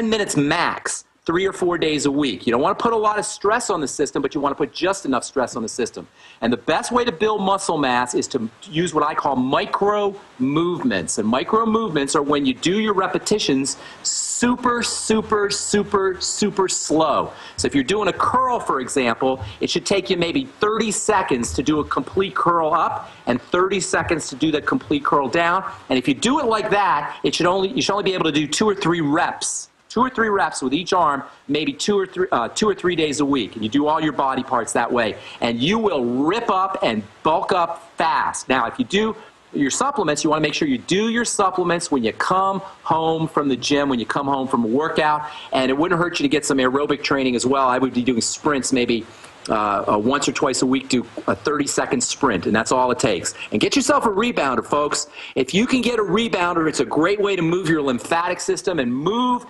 minutes max, 3 or 4 days a week. You don't want to put a lot of stress on the system, but you want to put just enough stress on the system. And the best way to build muscle mass is to use what I call micro movements. And micro movements are when you do your repetitions super, super, super, super slow. So if you're doing a curl, for example, it should take you maybe 30 seconds to do a complete curl up and 30 seconds to do the complete curl down. And if you do it like that, you should only be able to do 2 or 3 reps. 2 or 3 reps with each arm, maybe 2 or 3 days a week. And you do all your body parts that way. And you will rip up and bulk up fast. Now, if you do your supplements, you want to make sure you do your supplements when you come home from the gym, when you come home from a workout. And it wouldn't hurt you to get some aerobic training as well. I would be doing sprints maybe once or twice a week, do a 30-second sprint, and that's all it takes. And get yourself a rebounder, folks. If you can get a rebounder, it's a great way to move your lymphatic system and move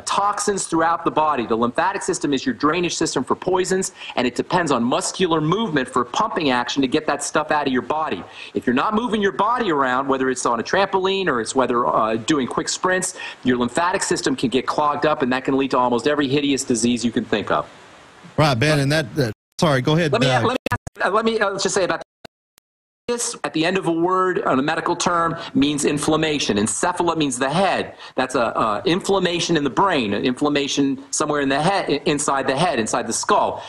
toxins throughout the body. The lymphatic system is your drainage system for poisons, and it depends on muscular movement for pumping action to get that stuff out of your body. If you're not moving your body around, whether it's on a trampoline or it's whether doing quick sprints, your lymphatic system can get clogged up, and that can lead to almost every hideous disease you can think of. Right, Ben, and that sorry, go ahead. Let me just say about this, at the end of a word on a medical term, means inflammation. Encephala means the head. That's a inflammation in the brain, an inflammation somewhere in the head, inside the skull.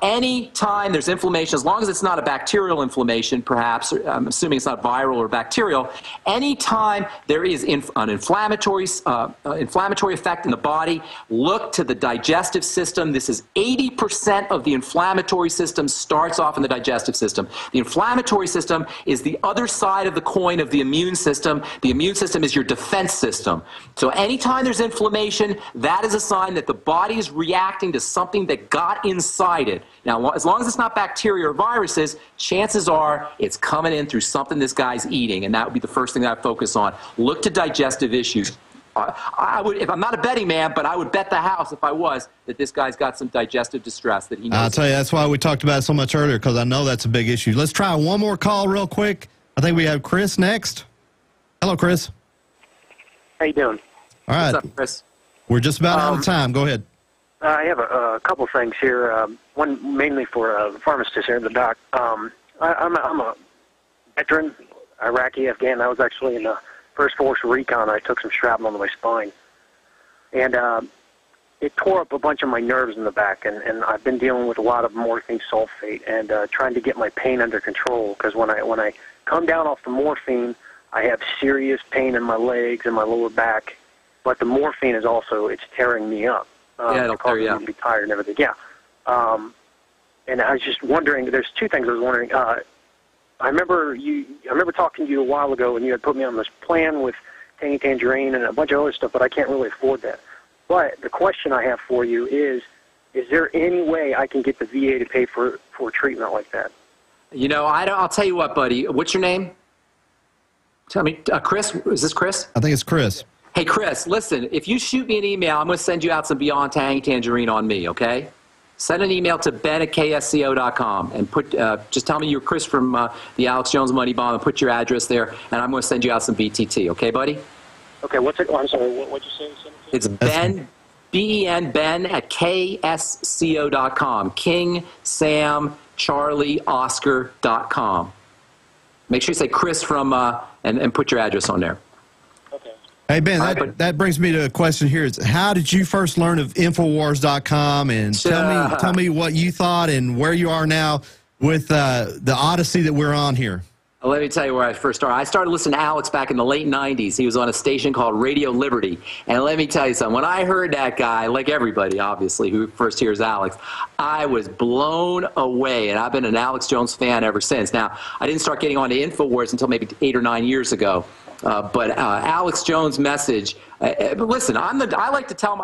Anytime there's inflammation, as long as it's not a bacterial inflammation, perhaps, I'm assuming it's not viral or bacterial, anytime there is an inflammatory effect in the body, look to the digestive system. This is 80% of the inflammatory system starts off in the digestive system. The inflammatory system is the other side of the coin of the immune system. The immune system is your defense system. So anytime there's inflammation, that is a sign that the body is reacting to something that got inside it. Now, as long as it's not bacteria or viruses, chances are it's coming in through something this guy's eating, and that would be the first thing that I focus on. Look to digestive issues. I would, if I'm not a betting man, but I would bet the house if I was, that this guy's got some digestive distress that he knows. I'll tell you, that's why we talked about it so much earlier, because I know that's a big issue. Let's try one more call real quick. I think we have Chris next. Hello, Chris. How you doing? All right. What's up, Chris? We're just about out of time. Go ahead. I have a couple things here. One mainly for the pharmacist here, the doc. I'm a veteran, Iraqi, Afghan. I was actually in the First Force Recon. I took some shrapnel into my spine. And it tore up a bunch of my nerves in the back. And I've been dealing with a lot of morphine sulfate and trying to get my pain under control. Because when I come down off the morphine, I have serious pain in my legs and my lower back. But the morphine is also, it's tearing me up. Yeah, it'll tear you up. To be tired and everything. Yeah. And I was just wondering, there's two things I was wondering. I remember talking to you a while ago, and you had put me on this plan with Tangerine and a bunch of other stuff, but I can't really afford that. But the question I have for you is there any way I can get the VA to pay for treatment like that? You know, I'll tell you what, buddy. What's your name? Tell me, Chris. Is this Chris? I think it's Chris. Hey, Chris, listen, if you shoot me an email, I'm going to send you out some Beyond Tangerine on me, okay? Send an email to ben@ksco.com and just tell me you're Chris from the Alex Jones Money Bomb and put your address there, and I'm going to send you out some BTT, okay, buddy? Okay, what's it? Oh, I'm sorry, what'd you say? It's Ben, B-E-N, ben@ksco.com, King, Sam, Charlie, Oscar.com. Make sure you say Chris from, and put your address on there. Hey, Ben, that brings me to a question here. Is how did you first learn of Infowars.com? And tell me what you thought and where you are now with the odyssey that we're on here. Let me tell you where I first started. I started listening to Alex back in the late 90s. He was on a station called Radio Liberty. And let me tell you something. When I heard that guy, like everybody, obviously, who first hears Alex, I was blown away. And I've been an Alex Jones fan ever since. Now, I didn't start getting on to Infowars until maybe 8 or 9 years ago. But Alex Jones' message, listen, I like to tell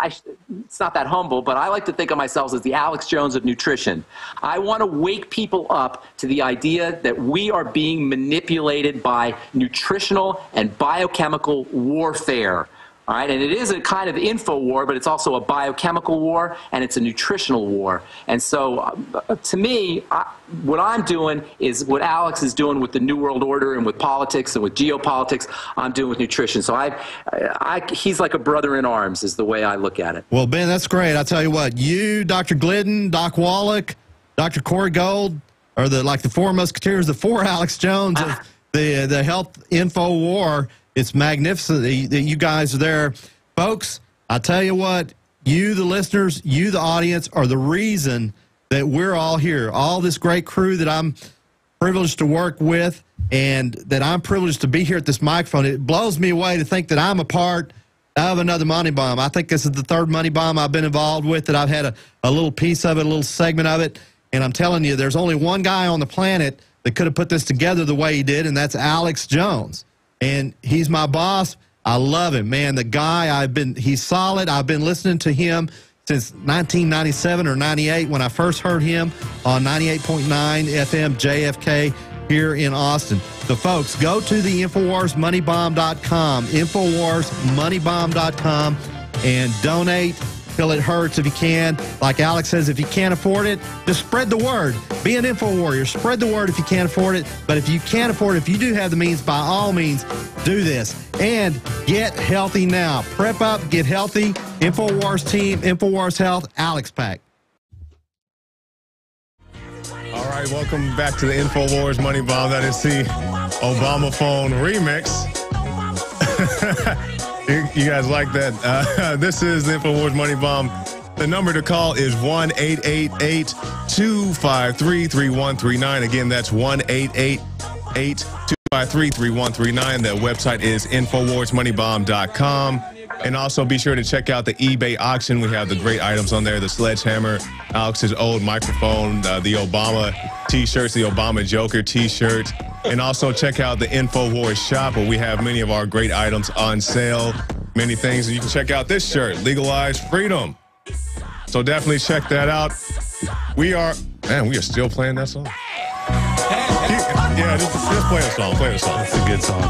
it's not that humble, but I like to think of myself as the Alex Jones of nutrition. I want to wake people up to the idea that we are being manipulated by nutritional and biochemical warfare. All right, and it is a kind of info war, but it's also a biochemical war, and it's a nutritional war. And so, to me, what I'm doing is what Alex is doing with the New World Order and with politics and with geopolitics, I'm doing with nutrition. So he's like a brother in arms is the way I look at it. Well, Ben, that's great. I tell you what, you, Dr. Glidden, Doc Wallach, Dr. Corey Gold are the four musketeers, the four Alex Jones of the health info war. It's magnificent that you guys are there. Folks, I tell you what, you, the listeners, you, the audience, are the reason that we're all here. All this great crew that I'm privileged to work with and that I'm privileged to be here at this microphone. It blows me away to think that I'm a part of another Money Bomb. I think this is the third Money Bomb I've been involved with, that I've had a little piece of it, a little segment of it. And I'm telling you, there's only one guy on the planet that could have put this together the way he did, and that's Alex Jones. And he's my boss. I love him, man. The guy, he's solid. I've been listening to him since 1997 or 98 when I first heard him on 98.9 FM JFK here in Austin. So, folks, go to the InfoWarsMoneyBomb.com, InfoWarsMoneyBomb.com, and donate till it hurts if you can. Like Alex says, if you can't afford it, just spread the word. Be an info warrior. Spread the word if you can't afford it. But if you can't afford it, if you do have the means, by all means, do this. And get healthy now. Prep up, get healthy. InfoWars team, InfoWars Health, Alex Pack. All right, welcome back to the InfoWars Money Bomb. That is the Obama phone remix. You guys like that? This is the InfoWars Money Bomb. The number to call is 1-888-253-3139. Again, that's 1-888-253-3139. The website is InfoWarsMoneyBomb.com. And also be sure to check out the eBay auction. We have the great items on there, the sledgehammer, Alex's old microphone, the Obama T-shirts, the Obama Joker T-shirt. And also check out the InfoWars shop where we have many of our great items on sale, many things. And you can check out this shirt, Legalize Freedom. So definitely check that out. We are still playing that song. Yeah, just play the song, play the song. It's a good song.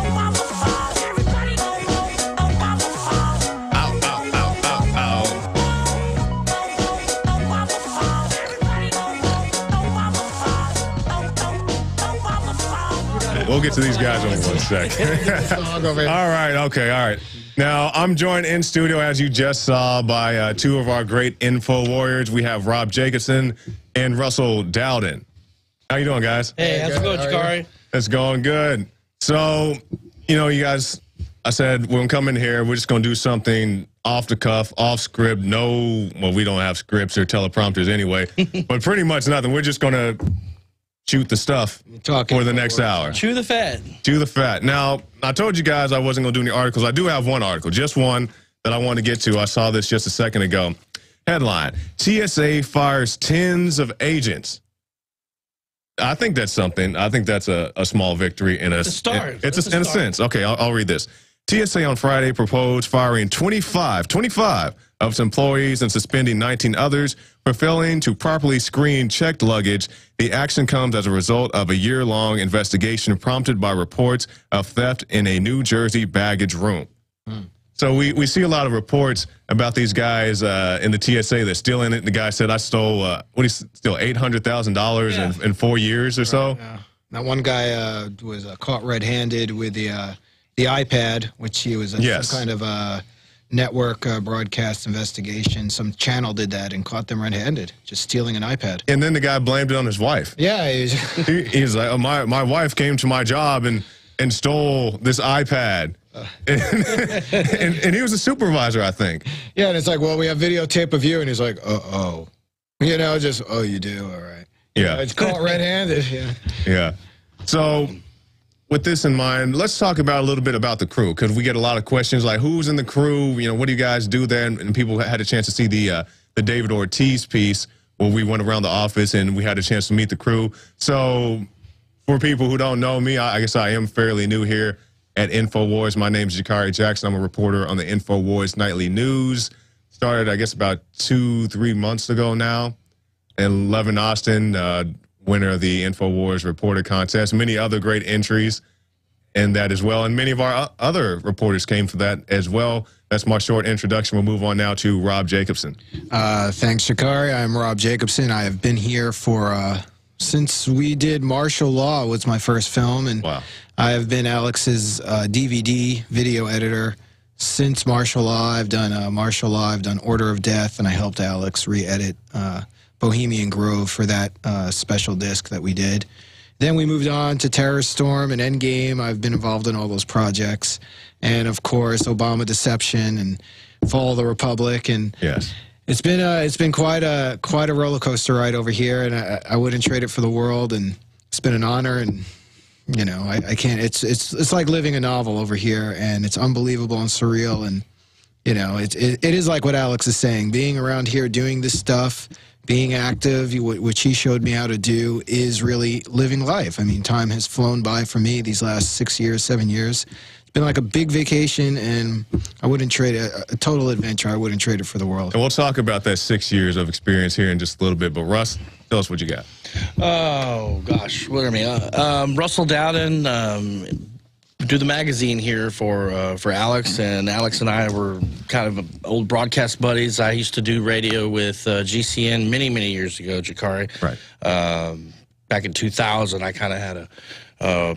We'll get to these guys in 1 second. All right, okay, all right. Now, I'm joined in studio, as you just saw, by two of our great info warriors. We have Rob Jacobson and Russell Dowden. How you doing, guys? Hey, how's it going, Jakari? It's going good. So, you know, you guys, I said, when we come in here, we're just going to do something off the cuff, off script. No, well, we don't have scripts or teleprompters anyway, but pretty much nothing. We're just going to shoot the stuff for the next hour. Chew the fat. Chew the fat. Now, I told you guys I wasn't going to do any articles. I do have one article, just one that I want to get to. I saw this just a second ago. Headline, TSA fires tens of agents. I think that's something. I think that's a small victory in a start. It's in a sense. Okay, I'll read this. TSA on Friday proposed firing 25 of its employees and suspending 19 others for failing to properly screen checked luggage. The action comes as a result of a year-long investigation prompted by reports of theft in a New Jersey baggage room. So we see a lot of reports about these guys in the TSA that's stealing it. The guy said, I stole, steal $800,000 in 4 years or so? Yeah. That one guy was caught red-handed with the iPad, which he was some kind of network broadcast investigation. Some channel did that and caught them red-handed, just stealing an iPad. And then the guy blamed it on his wife. Yeah. He's like, oh, my wife came to my job and stole this iPad. And he was a supervisor, I think. Yeah, and it's like, well, we have videotape of you. And he's like, uh-oh. You know, just, oh, you do? All right. Yeah. It's caught red-handed. Yeah. So with this in mind, let's talk about a little bit about the crew, because we get a lot of questions like, who's in the crew? You know, what do you guys do there? And people had a chance to see the David Ortiz piece where we went around the office and we had a chance to meet the crew. So for people who don't know me, I guess I am fairly new here at InfoWars. My name is Jakari Jackson. I'm a reporter on the InfoWars Nightly News. Started, I guess, about 2-3 months ago now. And Levin Austin, winner of the InfoWars Reporter Contest. Many other great entries in that as well. And many of our other reporters came for that as well. That's my short introduction. We'll move on now to Rob Jacobson. Thanks, Jakari. I'm Rob Jacobson. I have been here for since we did Martial Law was my first film. And I have been Alex's DVD video editor since Martial Law. I've done Martial Law. I've done Order of Death, and I helped Alex re-edit Bohemian Grove for that special disc that we did. Then we moved on to Terror Storm and Endgame. I've been involved in all those projects. And, of course, Obama Deception and Fall of the Republic. And it's been quite a roller coaster ride over here, and I wouldn't trade it for the world. And it's been an honor, and you know, I can't. It's like living a novel over here, and it's unbelievable and surreal. And you know, it is like what Alex is saying. Being around here, doing this stuff, being active, which he showed me how to do, is really living life. I mean, time has flown by for me these last 6 years, 7 years. It's been like a big vacation, and I wouldn't trade a total adventure. I wouldn't trade it for the world. And we'll talk about that 6 years of experience here in just a little bit. But Russ, tell us what you got. Oh gosh, what are me? Russell Dowden, do the magazine here for Alex, and Alex and I were kind of old broadcast buddies. I used to do radio with GCN many years ago, Jakari. Right. Back in 2000, I kind of had a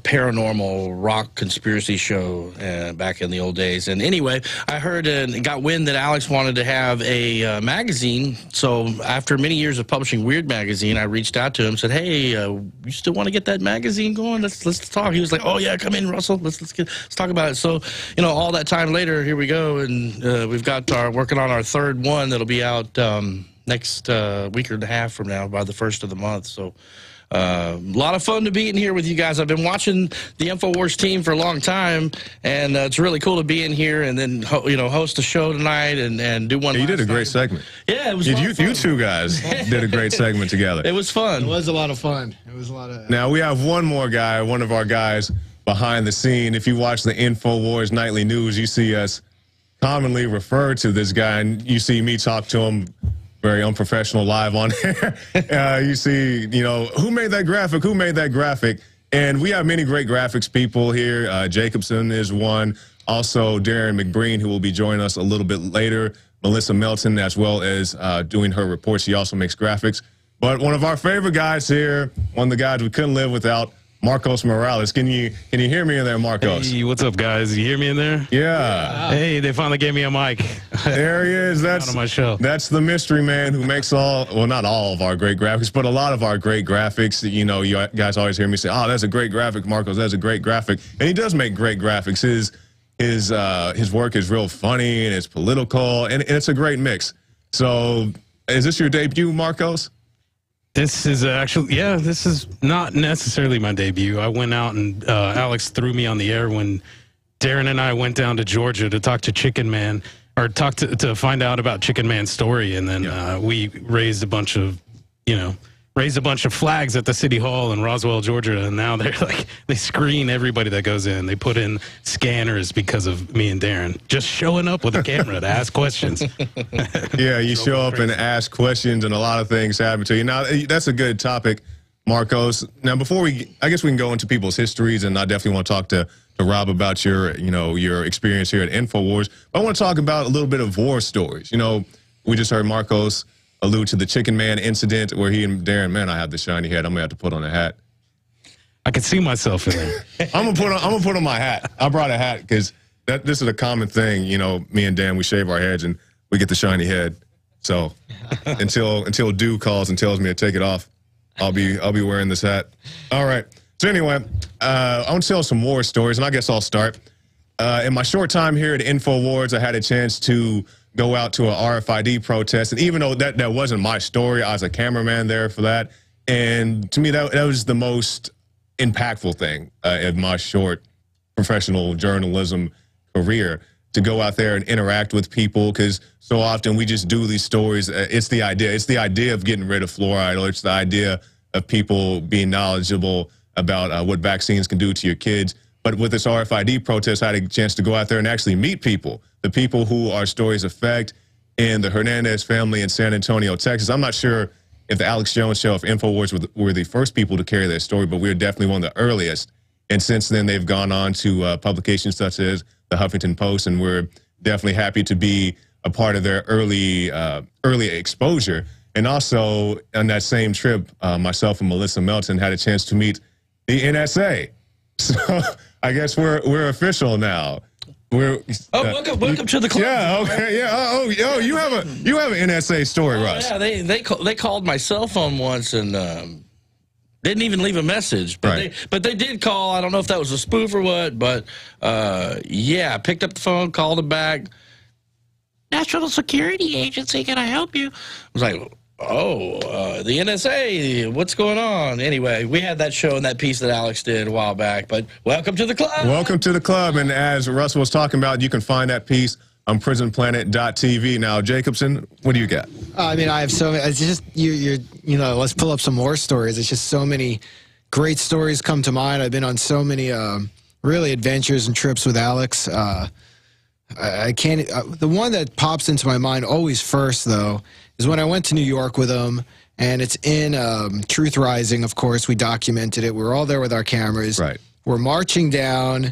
paranormal rock conspiracy show back in the old days. And anyway, I heard and got wind that Alex wanted to have a magazine. So after many years of publishing Weird Magazine, I reached out to him, said, "Hey, you still want to get that magazine going? Let's talk." He was like, "Oh yeah, come in, Russell. Let's talk about it." So, you know, all that time later, here we go, and we've got working on our third one that'll be out next week and a half from now, by the 1st of the month. So. A lot of fun to be in here with you guys. I've been watching the InfoWars team for a long time, and it's really cool to be in here and then host a show tonight and do one. Yeah, you did a great segment. Yeah, it was. You two guys did a great segment together. It was fun. It was a lot of fun. It was a lot of. Now we have one more guy, one of our guys behind the scene. If you watch the InfoWars nightly news, you see us commonly refer to this guy, and you see me talk to him. Very unprofessional live on air. You see, who made that graphic? Who made that graphic? And we have many great graphics people here. Jacobson is one. Also, Darren McBreen, who will be joining us a little bit later. Melissa Melton, as well as doing her report. She also makes graphics. But one of our favorite guys here, one of the guys we couldn't live without, Marcos Morales. Can you hear me in there, Marcos? Hey, what's up, guys? You hear me in there? Yeah. Hey, they finally gave me a mic. There he is. That's on my show. That's the mystery man who makes not all of our great graphics, but a lot of our great graphics. You guys always hear me say, "Oh, that's a great graphic, Marcos. That's a great graphic," and he does make great graphics. His work is real funny and it's political, and it's a great mix. So, is this your debut, Marcos? This is this is not necessarily my debut. I went out and Alex threw me on the air when Darren and I went down to Georgia to talk to Chicken Man, or talk to find out about Chicken Man's story, and then we raised a bunch of flags at the city hall in Roswell, Georgia, and now they screen everybody that goes in. They put in scanners because of me and Darren just showing up with a camera to ask questions. Yeah, you show up and ask questions, and a lot of things happen to you. Now, that's a good topic, Marcos. Now, I guess we can go into people's histories, and I definitely want to talk to Rob about your experience here at InfoWars. But I want to talk about a little bit of war stories. We just heard Marcos allude to the Chicken Man incident where he and Darren, man, I have the shiny head. I'm gonna have to put on a hat. I can see myself in there. I'm gonna put on my hat. I brought a hat because this is a common thing. Me and Dan, we shave our heads and we get the shiny head. So until Dew calls and tells me to take it off, I'll be wearing this hat. All right. So anyway, I want to tell some war stories, and I guess I'll start. In my short time here at InfoWars, I had a chance to go out to a RFID protest, and even though that wasn't my story, I was a cameraman there for that. And to me, that was the most impactful thing in my short professional journalism career, to go out there and interact with people, because so often we just do these stories. It's the idea of getting rid of fluoride, or it's the idea of people being knowledgeable about what vaccines can do to your kids. But with this RFID protest, I had a chance to go out there and actually meet people, the people who our stories affect, in the Hernandez family in San Antonio, Texas. I'm not sure if the Alex Jones Show, if InfoWars were the first people to carry their story, but we were definitely one of the earliest. And since then, they've gone on to publications such as the Huffington Post, and we're definitely happy to be a part of their early exposure. And also, on that same trip, myself and Melissa Melton had a chance to meet the NSA. So I guess we're official now. Welcome to the club. Yeah, okay, yeah. You have an NSA story, Russ. Yeah, they called my cell phone once and didn't even leave a message. But they did call. I don't know if that was a spoof or what, but yeah, picked up the phone, called them back. National Security Agency, can I help you? I was like, the NSA, what's going on? Anyway, we had that show and that piece that Alex did a while back, but welcome to the club. Welcome to the club, and as Russell was talking about, you can find that piece on prisonplanet.tv. Now, Jacobson, what do you got? I mean, I have so many. It's just, let's pull up some more stories. It's just so many great stories come to mind. I've been on so many really adventures and trips with Alex. I can't. The one that pops into my mind always first, though, is when I went to New York with him, and it's in Truth Rising. Of course, we documented it. We were all there with our cameras. Right. We're marching down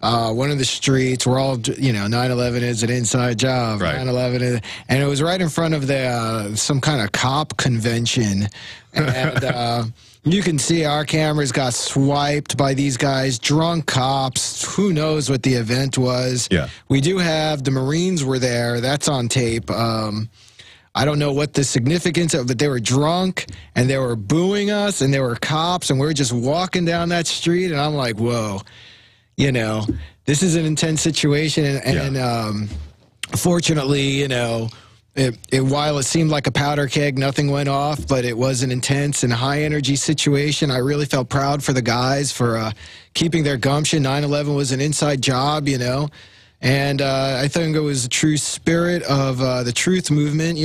one of the streets. We're all, 9/11 is an inside job. Right. 9/11 is, and it was right in front of the some kind of cop convention, and. You can see our cameras got swiped by these guys, drunk cops. Who knows what the event was? Yeah. We do have the Marines were there. That's on tape. I don't know what the significance of, but they were drunk and they were booing us and there were cops and we were just walking down that street and I'm like, whoa, this is an intense situation. And fortunately, while it seemed like a powder keg, nothing went off, but it was an intense and high-energy situation. I really felt proud for the guys for keeping their gumption. 9/11 was an inside job, and I think it was the true spirit of the truth movement,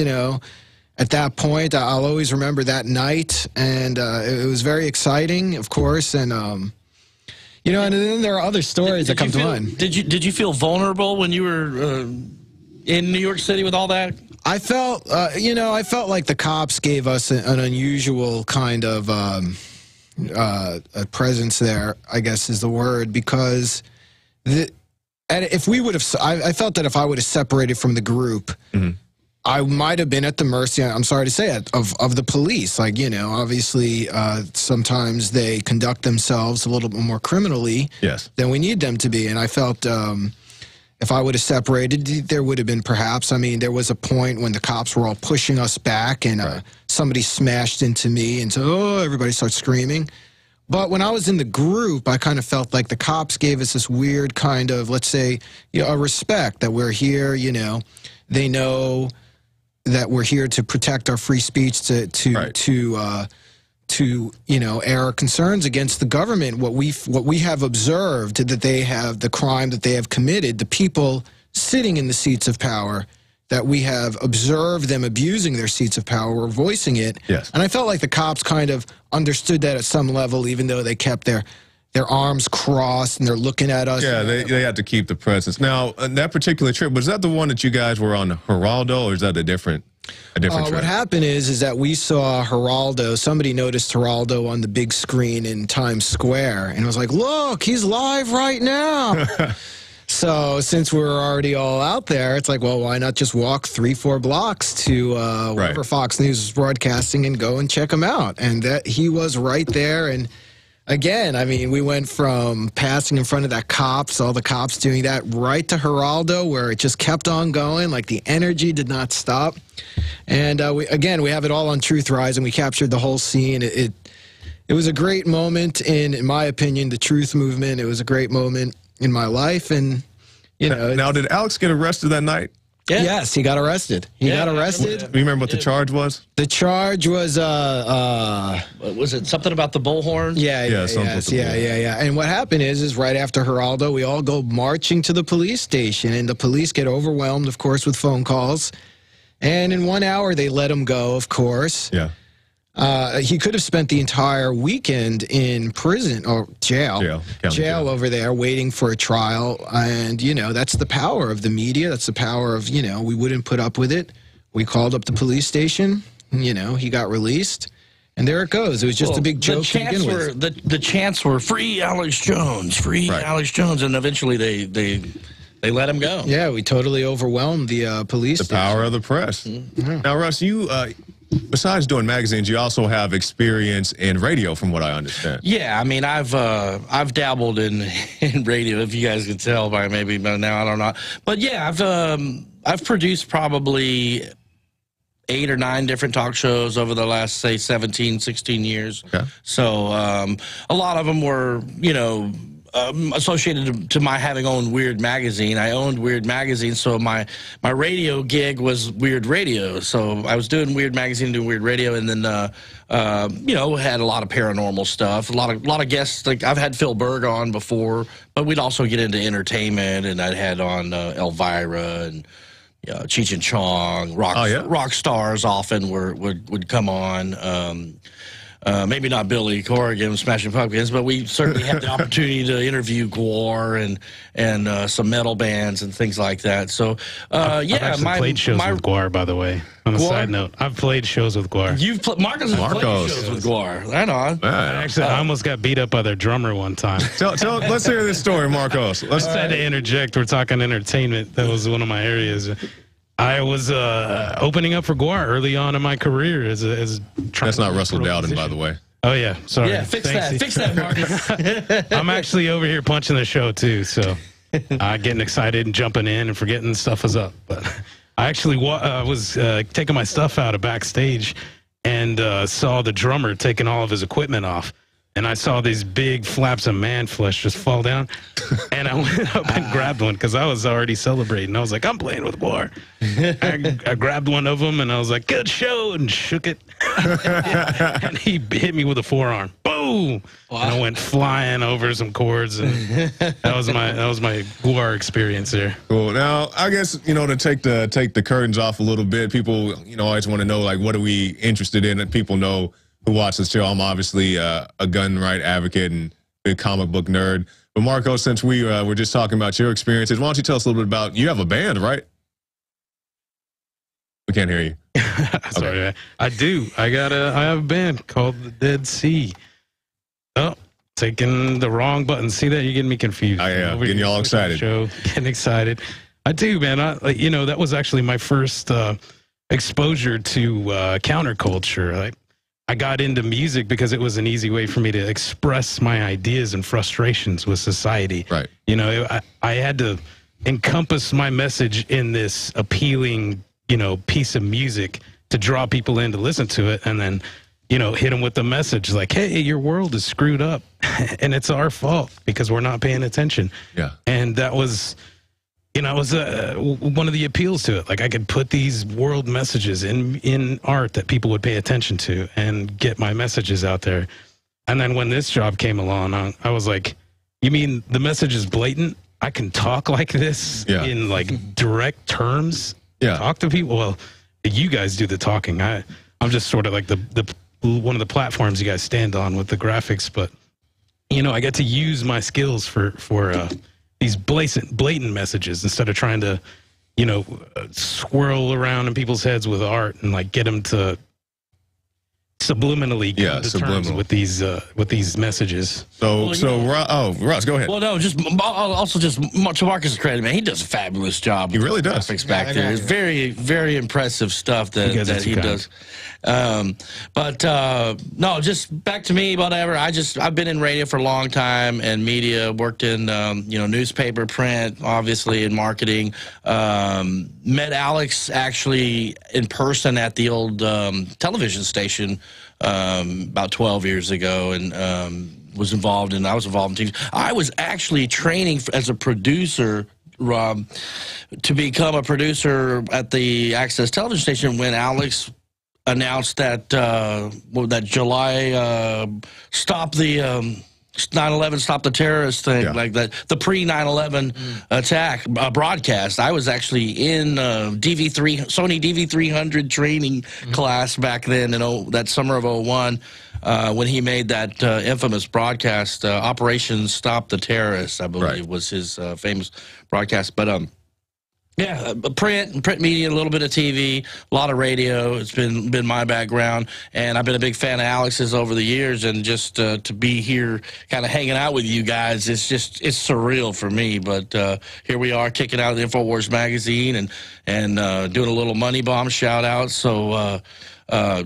At that point, I'll always remember that night, and it was very exciting, of course, and... and then there are other stories that come to mind. Did you feel vulnerable when you were in New York City with all that? I felt, I felt like the cops gave us an unusual kind of a presence there, I guess is the word, because if we would have, I felt that if I would have separated from the group, I might have been at the mercy, I'm sorry to say it, of the police. Like, obviously sometimes they conduct themselves a little bit more criminally than we need them to be. And I felt if I would have separated, there would have been perhaps, there was a point when the cops were all pushing us back and somebody smashed into me and so, everybody starts screaming. But when I was in the group, I kind of felt like the cops gave us this weird kind of, let's say, a respect that we're here, they know that we're here to protect our free speech, to air our concerns against the government. What we have observed that they have, the crime that they have committed, the people sitting in the seats of power, that we have observed them abusing their seats of power or voicing it. Yes. And I felt like the cops kind of understood that at some level, even though they kept their arms crossed and they're looking at us. Yeah, they had to keep the presence. Now, that particular trip, was that the one that you guys were on Geraldo, or is that a different trip? What happened is that we saw Geraldo. Somebody noticed Geraldo on the big screen in Times Square and was like, look, he's live right now. So since we're already all out there, it's like, well, why not just walk 3-4 blocks to wherever Fox News is broadcasting and go and check him out? And that he was right there. And again, we went from passing in front of that cops, all the cops doing that, right to Geraldo, where it just kept on going. Like the energy did not stop. And we have it all on Truth Rising. We captured the whole scene. It was a great moment in my opinion, the truth movement. It was a great moment in my life. And, Now, did Alex get arrested that night? Yeah. Yes, he got arrested. He got arrested. Do you remember what the charge was? The charge was was it something about the bullhorn? Yeah. And what happened is right after Geraldo, we all go marching to the police station, and the police get overwhelmed, of course, with phone calls. And in 1 hour, they let him go, of course. Yeah. He could have spent the entire weekend in prison or jail over there waiting for a trial. And, that's the power of the media. That's the power of, we wouldn't put up with it. We called up the police station. He got released. And there it goes. It was just a big joke to begin with. The chants were free Alex Jones, Alex Jones. And eventually they let him go. Yeah, we totally overwhelmed the police station. The power of the press. Now, Russ, you... besides doing magazines, you also have experience in radio, from what I understand. Yeah, I've dabbled in radio, if you guys can tell by maybe now, I don't know. But yeah, I've produced probably 8 or 9 different talk shows over the last, say, 17, 16 years. Okay. So a lot of them were, associated to my having owned Weird Magazine. I owned Weird Magazine, so my radio gig was Weird Radio. So I was doing Weird Magazine, doing Weird Radio, and then had a lot of paranormal stuff, a lot of guests. Like I've had Phil Berg on before, but we'd also get into entertainment, and I'd had on Elvira and Cheech and Chong, rock stars often would come on. maybe not Billy Corrigan, Smashing Pumpkins, but we certainly had the opportunity to interview Gwar and some metal bands and things like that. So, I've actually played shows with Gwar, by the way. On a side note, I've played shows with Gwar. Marcos has played shows with Gwar. Right on. Actually, I almost got beat up by their drummer one time. Let's hear this story, Marcos. Let's had to interject. We're talking entertainment. That was one of my areas. I was opening up for Gwar early on in my career That's not Russell Dowden, by the way. Oh yeah, sorry. Yeah, fix that, Marcus. I'm actually over here punching the show too, so getting excited and jumping in and forgetting stuff was up. But I actually was taking my stuff out of backstage and saw the drummer taking all of his equipment off. And I saw these big flaps of man flesh just fall down. And I went up and grabbed one because I was already celebrating. I was like, I'm playing with Gwar. I grabbed one of them and I was like, good show, and shook it. And he hit me with a forearm. Boom! Wow. And I went flying over some cords. And that was my Gwar experience there. Cool. Now, I guess, to take the curtains off a little bit, people, always want to know, like, what are we interested in? And people know who watch the show. I'm obviously a gun right advocate and big comic book nerd. But Marco, since we were just talking about your experiences, why don't you tell us a little bit about, you have a band, right? We can't hear you. Sorry, okay. I do. I have a band called The Dead Sea. Oh, taking the wrong button. See that? You're getting me confused. I am. Getting you all excited. Getting excited. I do, man. That was actually my first exposure to counterculture. I got into music because it was an easy way for me to express my ideas and frustrations with society. Right. I had to encompass my message in this appealing, piece of music to draw people in to listen to it, and then, hit them with the message like, hey, your world is screwed up and it's our fault because we're not paying attention. Yeah. And that was, was one of the appeals to it. Like, I could put these world messages in art that people would pay attention to and get my messages out there. And then when this job came along, I was like, you mean the message is blatant? I can talk like this in like direct terms? Yeah. Talk to people? Well, you guys do the talking. I'm just sort of like the one of the platforms you guys stand on with the graphics, but I get to use my skills for these blatant messages instead of trying to, swirl around in people's heads with art and like get them to subliminally come to terms with these messages. Russ, go ahead. Well, no, also to Marcus' credit, man, he does a fabulous job. He really does. Graphics back there. It's very, very impressive stuff that he does. No, just back to me, whatever. I've been in radio for a long time and media, worked in, newspaper, print, obviously in marketing. Met Alex actually in person at the old television station about 12 years ago, and I was involved in TV. I was actually training as a producer, Rob, to become a producer at the Access television station when Alex announced that that July stop the 9/11, stop the terrorist thing, like that, the pre-9/11 attack broadcast. I was actually in Sony DV300 training class back then in that summer of '01 when he made that infamous broadcast, Operation Stop the Terrorists, I believe was his famous broadcast. But print media, a little bit of TV, a lot of radio. It's been my background, and I've been a big fan of Alex's over the years. And just to be here, kind of hanging out with you guys, it's surreal for me. But here we are, kicking out the InfoWars magazine and doing a little MoneyBomb shout out. So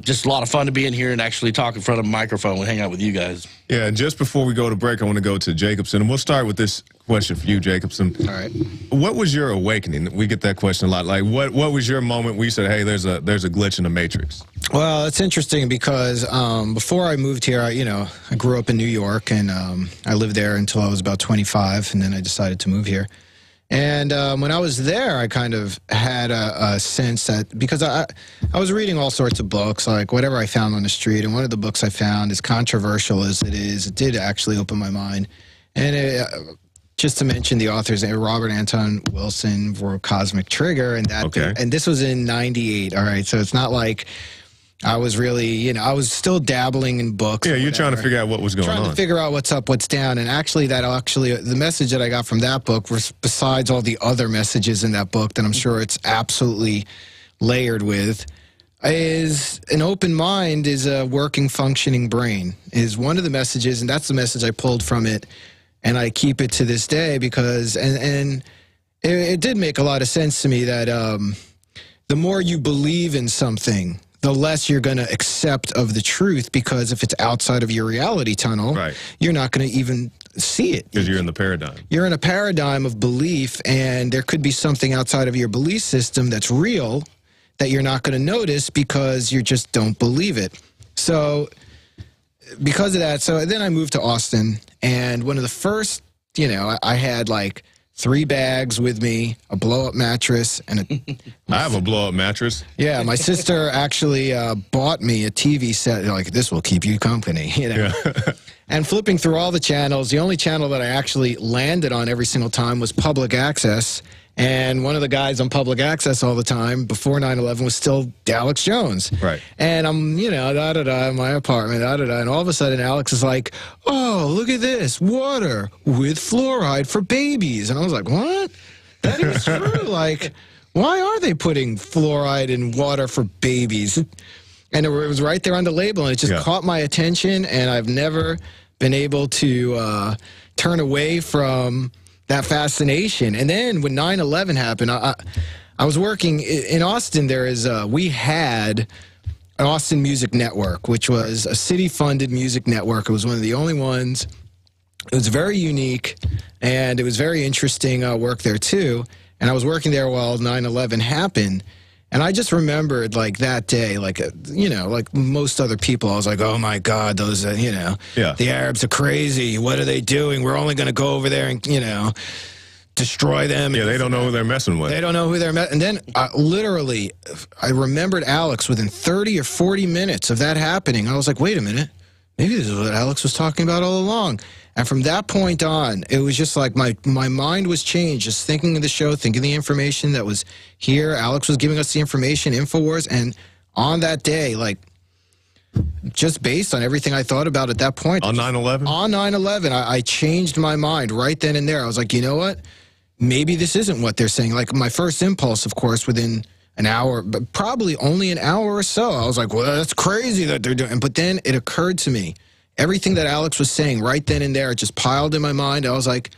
just a lot of fun to be in here and actually talk in front of a microphone and hang out with you guys. Yeah, and just before we go to break, I want to go to Jacobson, and we'll start with this question for you, Jacobson. All right. What was your awakening? We get that question a lot. Like, what was your moment where you said, hey, there's a glitch in the matrix? Well, it's interesting because before I moved here, I grew up in New York, and I lived there until I was about 25, and then I decided to move here. And when I was there, I kind of had a sense that, because I was reading all sorts of books, like whatever I found on the street, and one of the books I found, as controversial as it is, it did actually open my mind. And just to mention the authors, Robert Anton Wilson wrote Cosmic Trigger, and and this was in '98. All right, so it's not like I was really, you know, I was still dabbling in books. Yeah, you're trying to figure out what was going on. Trying to figure out what's up, what's down. And actually, the message that I got from that book was, besides all the other messages in that book that I'm sure it's absolutely layered with, is an open mind is a working, functioning brain, is one of the messages. And that's the message I pulled from it. And I keep it to this day because, and it did make a lot of sense to me that the more you believe in something, the less you're going to accept of the truth, because if it's outside of your reality tunnel, you're not going to even see it. Because you're in the paradigm. You're in a paradigm of belief, and there could be something outside of your belief system that's real that you're not going to notice because you just don't believe it. So because of that, so then I moved to Austin, and one of the first, you know, I had like 3 bags with me, a blow-up mattress, and I have a blow-up mattress. Yeah, my sister actually bought me a TV set. Like, this will keep you company, you know. Yeah. And flipping through all the channels, the only channel that I actually landed on every single time was Public Access. And one of the guys on Public Access all the time before 9/11 was still Alex Jones. Right. And I'm, you know, in my apartment, and all of a sudden Alex is like, oh, look at this, water with fluoride for babies. And I was like, what? That is true. Like, why are they putting fluoride in water for babies? And it was right there on the label, and it just caught my attention, and I've never been able to turn away from that fascination. And then when 9/11 happened, I was working in Austin. We had an Austin Music Network, which was a city-funded music network. It was one of the only ones. It was very unique, and it was very interesting work there too. And I was working there while 9/11 happened. And I just remembered, like, that day, like, you know, like most other people, I was like, oh, my God, those, you know, the Arabs are crazy. What are they doing? We're only going to go over there and, you know, destroy them. Yeah, they don't know who they're messing with. They don't know who they're messing with. And then, literally, I remembered Alex within 30 or 40 minutes of that happening. I was like, wait a minute. Maybe this is what Alex was talking about all along. And from that point on, it was just like my mind was changed, just thinking of the show, thinking of the information that was here. Alex was giving us the information, InfoWars. And on that day, like, just based on everything I thought about at that point. On 9/11? On 9/11, I changed my mind right then and there. I was like, you know what? Maybe this isn't what they're saying. Like, my first impulse, of course, within an hour, but probably only an hour or so, I was like, well, that's crazy that they're doing. But then it occurred to me, everything that Alex was saying right then and there, it just piled in my mind. I was like,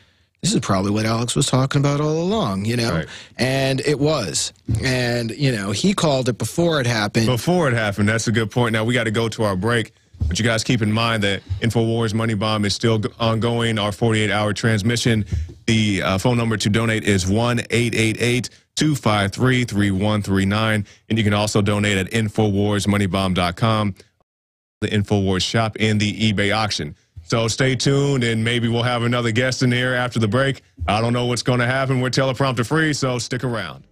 this is probably what Alex was talking about all along, you know? Right. And it was. And, you know, he called it before it happened. Before it happened. That's a good point. Now, we got to go to our break. But you guys keep in mind that InfoWars Money Bomb is still ongoing, our 48-hour transmission. The phone number to donate is 1-888-253-3139. And you can also donate at InfoWarsMoneyBomb.com, the InfoWars shop, and the eBay auction. So stay tuned, and maybe we'll have another guest in here after the break. I don't know what's going to happen. We're teleprompter free, so stick around.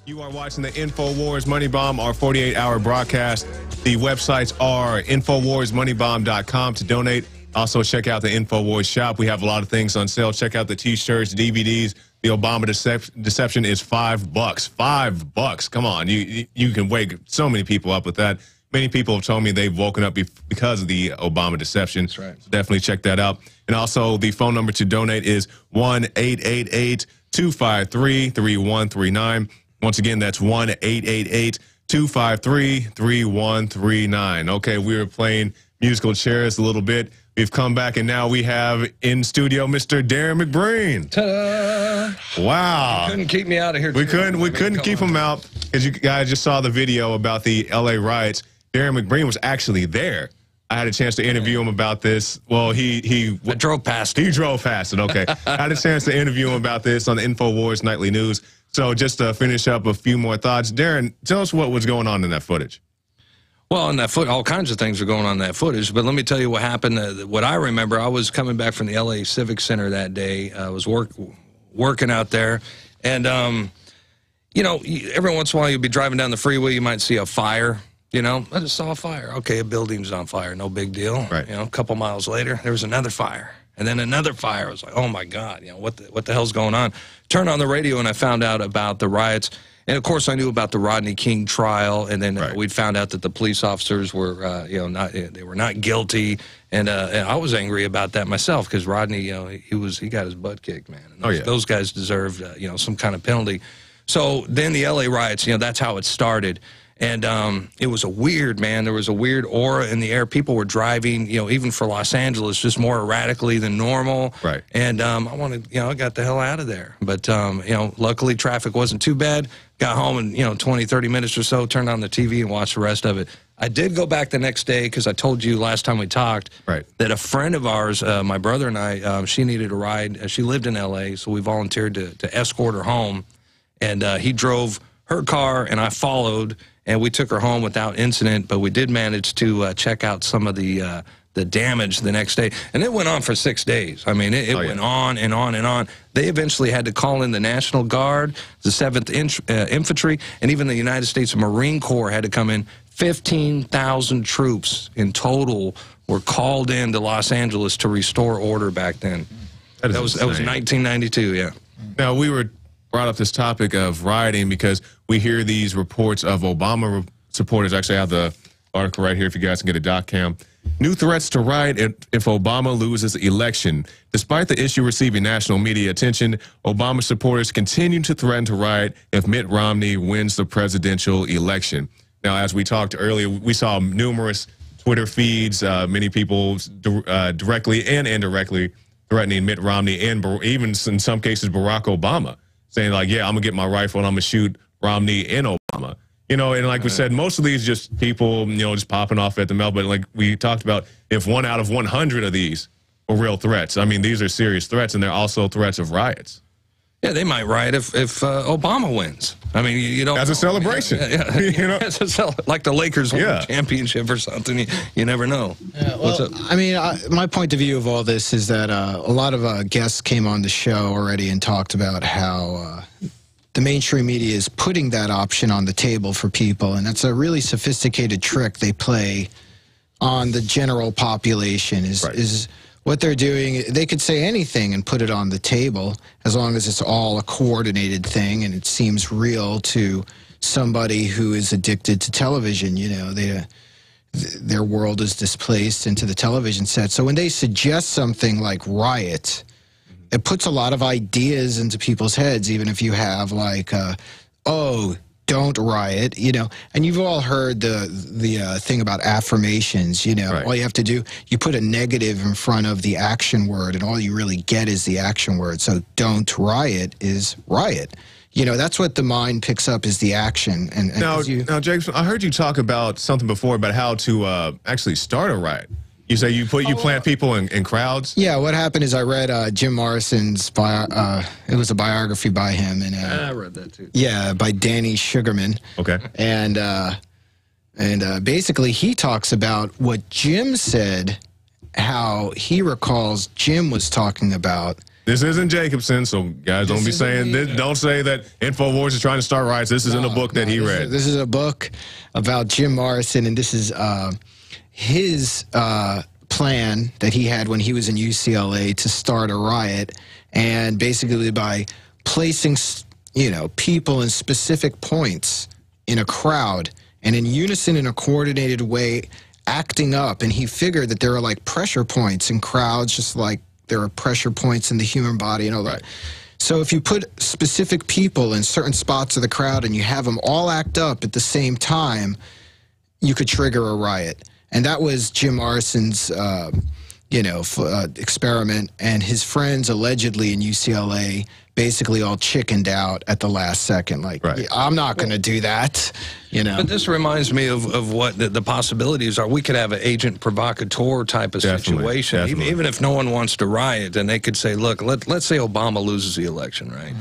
You are watching the InfoWars Money Bomb, our 48-hour broadcast. The websites are InfoWarsMoneyBomb.com to donate. Also, check out the InfoWars shop. We have a lot of things on sale. Check out the T-shirts, DVDs. The Obama Deception is $5. $5. Come on. You can wake so many people up with that. Many people have told me they've woken up because of the Obama Deception. That's right. So definitely check that out. And also, the phone number to donate is 1-888-253-3139. Once again, that's 1-888-253-3139. Okay, we were playing musical chairs a little bit. We've come back, and now we have in studio Mr. Darren McBreen. Ta-da! Wow. You couldn't keep me out of here. We couldn't keep him out, because you guys just saw the video about the L.A. riots. Darren McBreen was actually there. I had a chance to interview him about this. Well, I drove past it. He drove past it, okay. I had a chance to interview him about this on the InfoWars Nightly News. So just to finish up a few more thoughts, Darren, tell us what was going on in that footage. Well, in that all kinds of things are going on in that footage. But let me tell you what happened. What I remember, I was coming back from the L.A. Civic Center that day. I was working out there. And, you know, every once in a while you'd be driving down the freeway, you might see a fire. You know, I just saw a fire. Okay, a building's on fire. No big deal. Right. You know, a couple miles later, there was another fire. And then another fire. I was like, oh, my God, you know, what the hell's going on? Turned on the radio, and I found out about the riots. And of course, I knew about the Rodney King trial, and then we'd found out that the police officers were, they were not guilty, and I was angry about that myself because Rodney, he got his butt kicked, man. And those guys deserved, some kind of penalty. So then the LA riots, that's how it started. And it was a weird, man. There was a weird aura in the air. People were driving, even for Los Angeles, just more erratically than normal. Right. And I got the hell out of there. But, luckily traffic wasn't too bad. Got home in, 20, 30 minutes or so, turned on the TV and watched the rest of it. I did go back the next day because I told you last time we talked that a friend of ours, my brother and I, she needed a ride. She lived in L.A., so we volunteered to escort her home. And he drove her car, and I followed. And we took her home without incident, but we did manage to check out some of the damage the next day. And it went on for 6 days. I mean, it went on and on and on. They eventually had to call in the National Guard, the 7th Infantry, and even the United States Marine Corps had to come in. 15,000 troops in total were called in to Los Angeles to restore order back then. That was 1992, yeah. Now, we were brought up this topic of rioting because we hear these reports of Obama supporters. Actually, I have the article right here if you guys can get a doc cam. New threats to riot if Obama loses election. Despite the issue receiving national media attention, Obama supporters continue to threaten to riot if Mitt Romney wins the presidential election. Now, as we talked earlier, we saw numerous Twitter feeds, many people directly and indirectly threatening Mitt Romney and even in some cases Barack Obama, saying like, yeah, I'm going to get my rifle and I'm going to shoot Romney and Obama. And like we said, most of these just people, just popping off at the mouth. But like we talked about, if 1 out of 100 of these were real threats, I mean, these are serious threats, and they're also threats of riots. Yeah, they might riot if Obama wins. I mean, you don't. As a celebration. Yeah. Like the Lakers won the championship or something. You never know. Yeah, well, I mean, my point of view of all this is that a lot of guests came on the show already and talked about how the mainstream media is putting that option on the table for people, and that's a really sophisticated trick they play on the general population. Is what they're doing. They could say anything and put it on the table as long as it's all a coordinated thing and it seems real to somebody who is addicted to television. Their world is displaced into the television set. So when they suggest something like riot, it puts a lot of ideas into people's heads, even if you have like, don't riot, and you've all heard the thing about affirmations, all you have to do, you put a negative in front of the action word and all you really get is the action word. So don't riot is riot. That's what the mind picks up is the action. And now, James, I heard you talk about something before about how to actually start a riot. You say you plant people in crowds? Yeah, what happened is I read Jim Morrison's it was a biography by him, and I read that too. Yeah, by Danny Sugarman. Okay. And basically he talks about what Jim said, how he recalls Jim was talking about. This isn't Jacobson, so guys, don't be saying this. Don't say that InfoWars is trying to start riots. This is in a book that he read. This is a book about Jim Morrison, and this is his plan that he had when he was in UCLA to start a riot, and basically by placing people in specific points in a crowd and in unison in a coordinated way acting up. And he figured that there are like pressure points in crowds, just like there are pressure points in the human body and all that. So if you put specific people in certain spots of the crowd and you have them all act up at the same time, you could trigger a riot. And that was Jim Morrison's, experiment. And his friends allegedly in UCLA basically all chickened out at the last second. Like, I'm not going to do that, But this reminds me of what the possibilities are. We could have an agent provocateur type of situation. Even if no one wants to riot, and they could say, look, let's say Obama loses the election, right?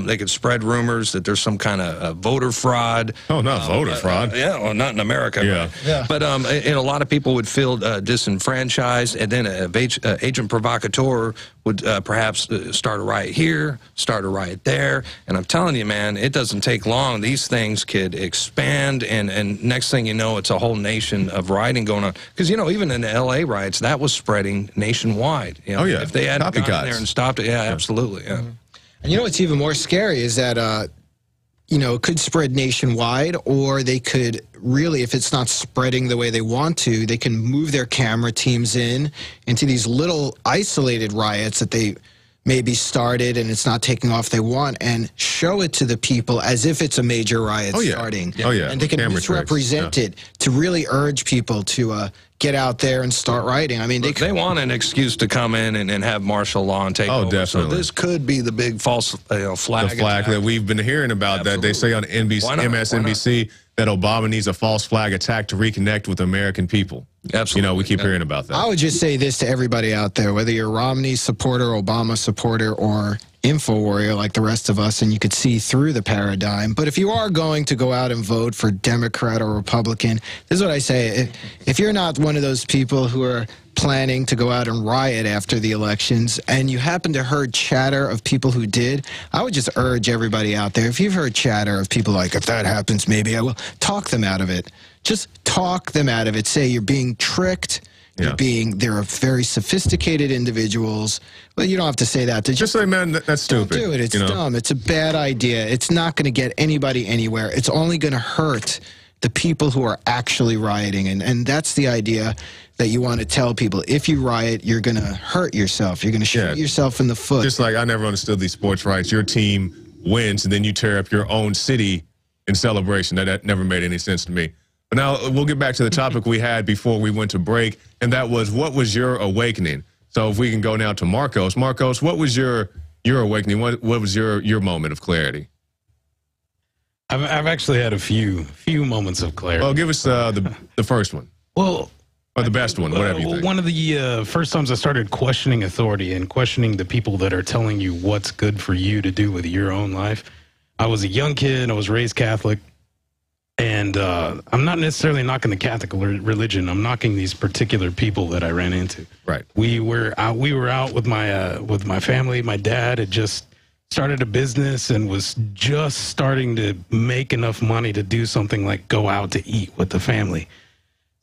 They could spread rumors that there's some kind of voter fraud. Oh, not voter fraud. Yeah, well, not in America. Yeah. But a lot of people would feel disenfranchised, and then an agent provocateur would perhaps start a riot here, start a riot there. And I'm telling you, man, it doesn't take long. These things could expand, and next thing you know, it's a whole nation of rioting going on. Because, even in the L.A. riots, that was spreading nationwide. If they hadn't gotten there and stopped it, absolutely, And what's even more scary is that you know, it could spread nationwide, or they could really, if it's not spreading the way they want to, they can move their camera teams into these little isolated riots that they maybe started and it's not taking off they want, and show it to the people as if it's a major riot starting. Oh, yeah. And they can misrepresent it to really urge people to get out there and start rioting. I mean, they want an excuse to come in and have martial law and take over. Definitely. So this could be the big false flag. The flag that we've been hearing about, that they say on MSNBC that Obama needs a false flag attack to reconnect with American people. Absolutely. You know, we keep hearing about that. I would just say this to everybody out there, whether you're a Romney supporter, Obama supporter, or info warrior like the rest of us, and you could see through the paradigm. But if you are going to go out and vote for Democrat or Republican, this is what I say. If you're not one of those people who are planning to go out and riot after the elections, and you happen to heard chatter of people who did, I would just urge everybody out there, if you've heard chatter of people like, if that happens, maybe I will, talk them out of it. Just talk them out of it. Say you're being tricked. They're very sophisticated individuals. Well, you don't have to say that. Just say, man, that's stupid. Don't do it. It's dumb. It's a bad idea. It's not going to get anybody anywhere. It's only going to hurt the people who are actually rioting. And that's the idea that you want to tell people. If you riot, you're going to hurt yourself. You're going to shoot yourself in the foot. Just like I never understood these sports riots. Your team wins, and then you tear up your own city in celebration. That never made any sense to me. But now we'll get back to the topic we had before we went to break, and that was, what was your awakening? So if we can go now to Marcos. Marcos, what was your awakening? What was your moment of clarity? I've actually had a few moments of clarity. Well, give us the first one. Well, or the best one, whatever you think. One of the first times I started questioning authority and questioning the people that are telling you what's good for you to do with your own life. I was a young kid. I was raised Catholic. And I'm not necessarily knocking the Catholic religion. I'm knocking these particular people that I ran into. Right. We were out with my family. My dad had just started a business and was just starting to make enough money to do something like go out to eat with the family.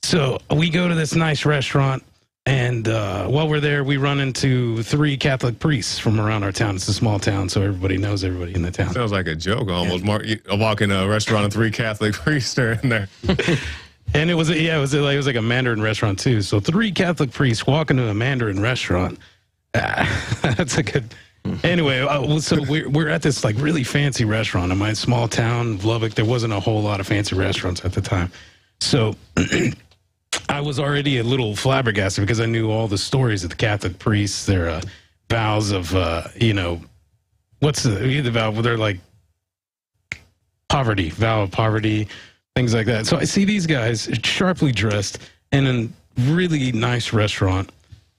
So we go to this nice restaurant, and while we're there, we run into 3 Catholic priests from around our town. It's a small town, so everybody knows everybody in the town. Sounds like a joke almost. I walk in a restaurant and 3 Catholic priests are in there. And it was like a Mandarin restaurant too. So 3 Catholic priests walk into a Mandarin restaurant. That's a good. Anyway, so we're at this like really fancy restaurant in my small town, Lubbock. There wasn't a whole lot of fancy restaurants at the time, so. I was already a little flabbergasted because I knew all the stories of the Catholic priests, their vows of, what's the vow? They're like poverty, vow of poverty, things like that. So I see these guys sharply dressed in a really nice restaurant,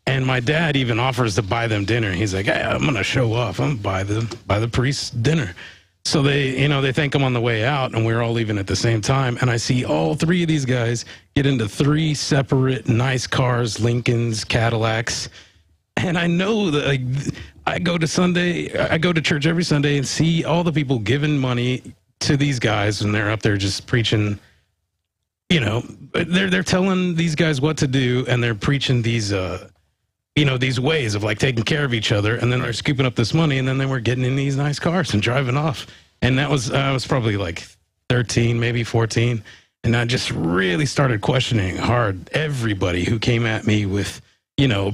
and my dad even offers to buy them dinner. He's like, hey, I'm going to show off. I'm going to buy the priest's dinner. So they think I'm on the way out, and we're all leaving at the same time. And I see all 3 of these guys get into 3 separate nice cars, Lincolns, Cadillacs. And I know that I go to church every Sunday and see all the people giving money to these guys, and they're up there just preaching. They're telling these guys what to do, and they're preaching these these ways of like taking care of each other, and then they're scooping up this money, and then they were getting in these nice cars and driving off. And I was probably like 13, maybe 14. And I just really started questioning hard everybody who came at me with,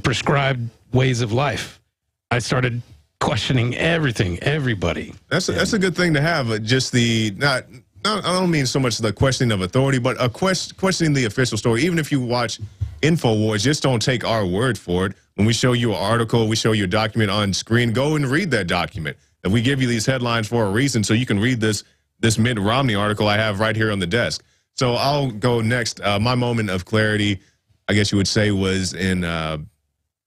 prescribed ways of life. I started questioning everything, everybody. That's a good thing to have. Just I don't mean so much the questioning of authority, but questioning the official story. Even if you watch InfoWars, just don't take our word for it. When we show you an article, we show you a document on screen, go and read that document. And we give you these headlines for a reason, so you can read this Mitt Romney article I have right here on the desk. So I'll go next. My moment of clarity, I guess you would say, was I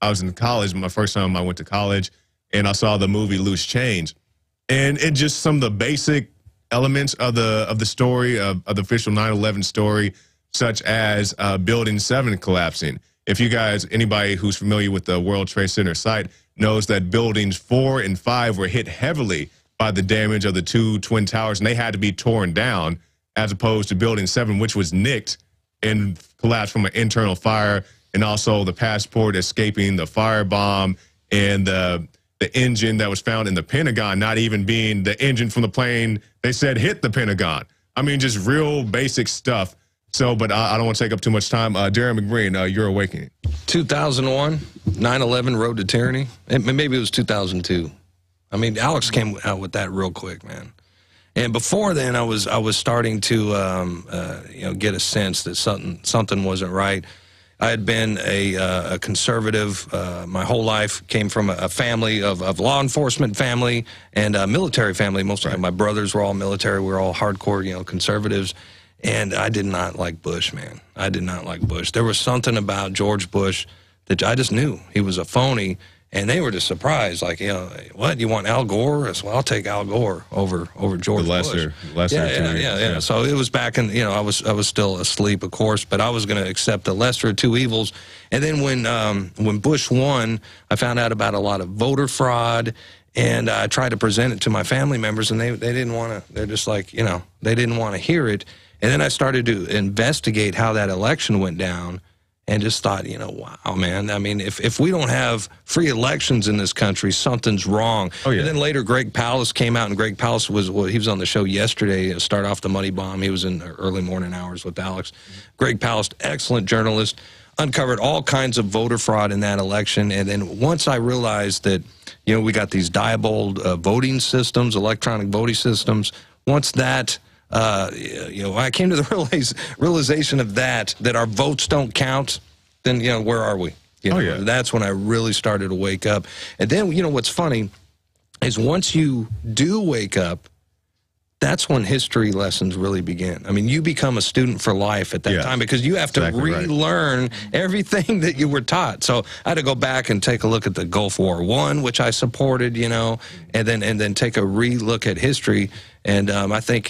was in college, my first time I went to college, and I saw the movie Loose Change. And it just some of the basic elements of the story, of the official 9/11 story, such as Building 7 collapsing. If you guys, anybody who's familiar with the World Trade Center site, knows that buildings 4 and 5 were hit heavily by the damage of the 2 Twin Towers, and they had to be torn down, as opposed to Building 7, which was nicked and collapsed from an internal fire, and also the passport escaping the firebomb and the the engine that was found in the Pentagon not even being the engine from the plane they said hit the Pentagon. I mean, just real basic stuff. So, but I don't want to take up too much time. Darren McBreen, Your Awakening. 2001, 9/11, Road to Tyranny. Maybe it was 2002. I mean, Alex came out with that real quick, man. And before then, I was starting to get a sense that something wasn't right. I had been a conservative my whole life. Came from a family of law enforcement family and a military family. Most of my brothers were all military. We were all hardcore, conservatives. And I did not like Bush, man. I did not like Bush. There was something about George Bush that I just knew he was a phony. And they were just surprised, like, what, you want Al Gore? I said, well, I'll take Al Gore over George Bush. Yeah. So it was back in, I was still asleep, of course, but I was going to accept the lesser of two evils. And then when Bush won, I found out about a lot of voter fraud, and I tried to present it to my family members, and they didn't want to. They're just like, they didn't want to hear it. And then I started to investigate how that election went down. And just thought, wow, man. I mean, if we don't have free elections in this country, something's wrong. Oh, yeah. And then later, Greg Palast came out, and Greg Palast he was on the show yesterday, start off the MoneyBomb. He was in the early morning hours with Alex. Greg Palast, excellent journalist, uncovered all kinds of voter fraud in that election. And then once I realized that, we got these diaboled voting systems, electronic voting systems, once that... I came to the realization of that our votes don't count, then, where are we? That's when I really started to wake up. And then, what's funny is once you do wake up, that's when history lessons really begin. I mean, you become a student for life at that time because you have to relearn everything that you were taught. So I had to go back and take a look at the Gulf War I, which I supported, and then take a re-look at history. And I think,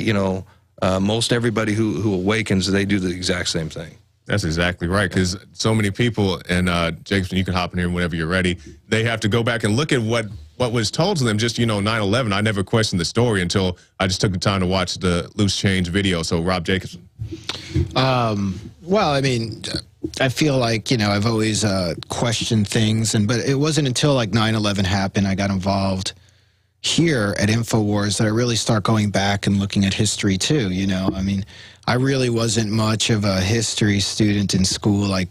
most everybody who awakens, they do the exact same thing. That's exactly right, because so many people, and Jason, you can hop in here whenever you're ready, they have to go back and look at what was told to them. Just, 9/11, I never questioned the story until I just took the time to watch the Loose Change video. So, Rob Jacobson. Well, I mean, I feel like, I've always questioned things, but it wasn't until like 9/11 happened I got involved here at InfoWars that I really start going back and looking at history too, I mean, I really wasn't much of a history student in school. I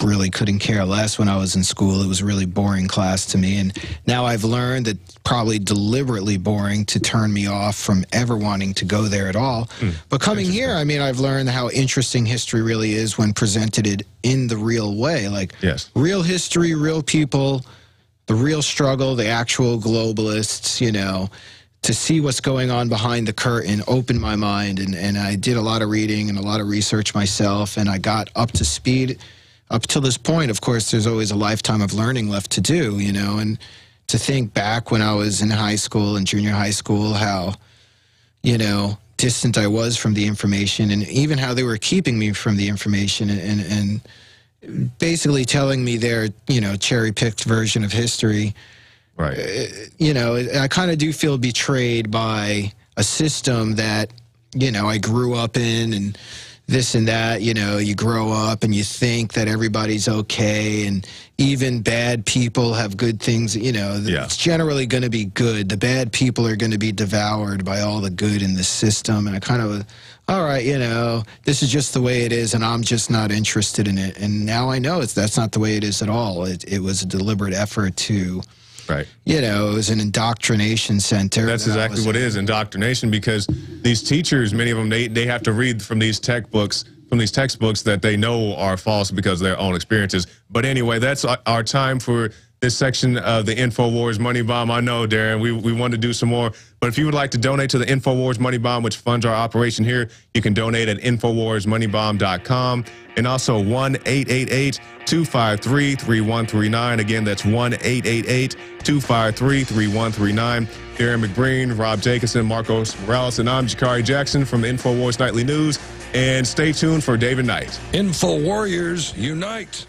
really couldn't care less when I was in school. It was a really boring class to me, and now I've learned that probably deliberately boring to turn me off from ever wanting to go there at all. But coming here, I mean, I've learned how interesting history really is when presented in the real way, like real history, real people, the real struggle, the actual globalists, to see what's going on behind the curtain opened my mind. And I did a lot of reading and a lot of research myself, and I got up to speed up till this point. Of course, there's always a lifetime of learning left to do, and to think back when I was in high school and junior high school, how, distant I was from the information, and even how they were keeping me from the information and basically telling me their, cherry-picked version of history. Right. I kind of do feel betrayed by a system that, I grew up in, and this and that. You grow up and you think that everybody's okay, and even bad people have good things. It's generally going to be good. The bad people are going to be devoured by all the good in the system. And I kind of, all right, this is just the way it is, and I'm just not interested in it. And now I know that's not the way it is at all. It was a deliberate effort to, it was an indoctrination center. That's exactly what it is, indoctrination, because these teachers, many of them, they have to read from these textbooks that they know are false because of their own experiences. But anyway, that's our time for this section of the InfoWars Money Bomb. I know, Darren, we want to do some more. But if you would like to donate to the InfoWars Money Bomb, which funds our operation here, you can donate at InfoWarsMoneyBomb.com. And also 1-888-253-3139. Again, that's 1-888-253-3139. Darren McBreen, Rob Jacobson, Marcos Morales, and I'm Jakari Jackson from InfoWars Nightly News. And stay tuned for David Knight. InfoWarriors Unite.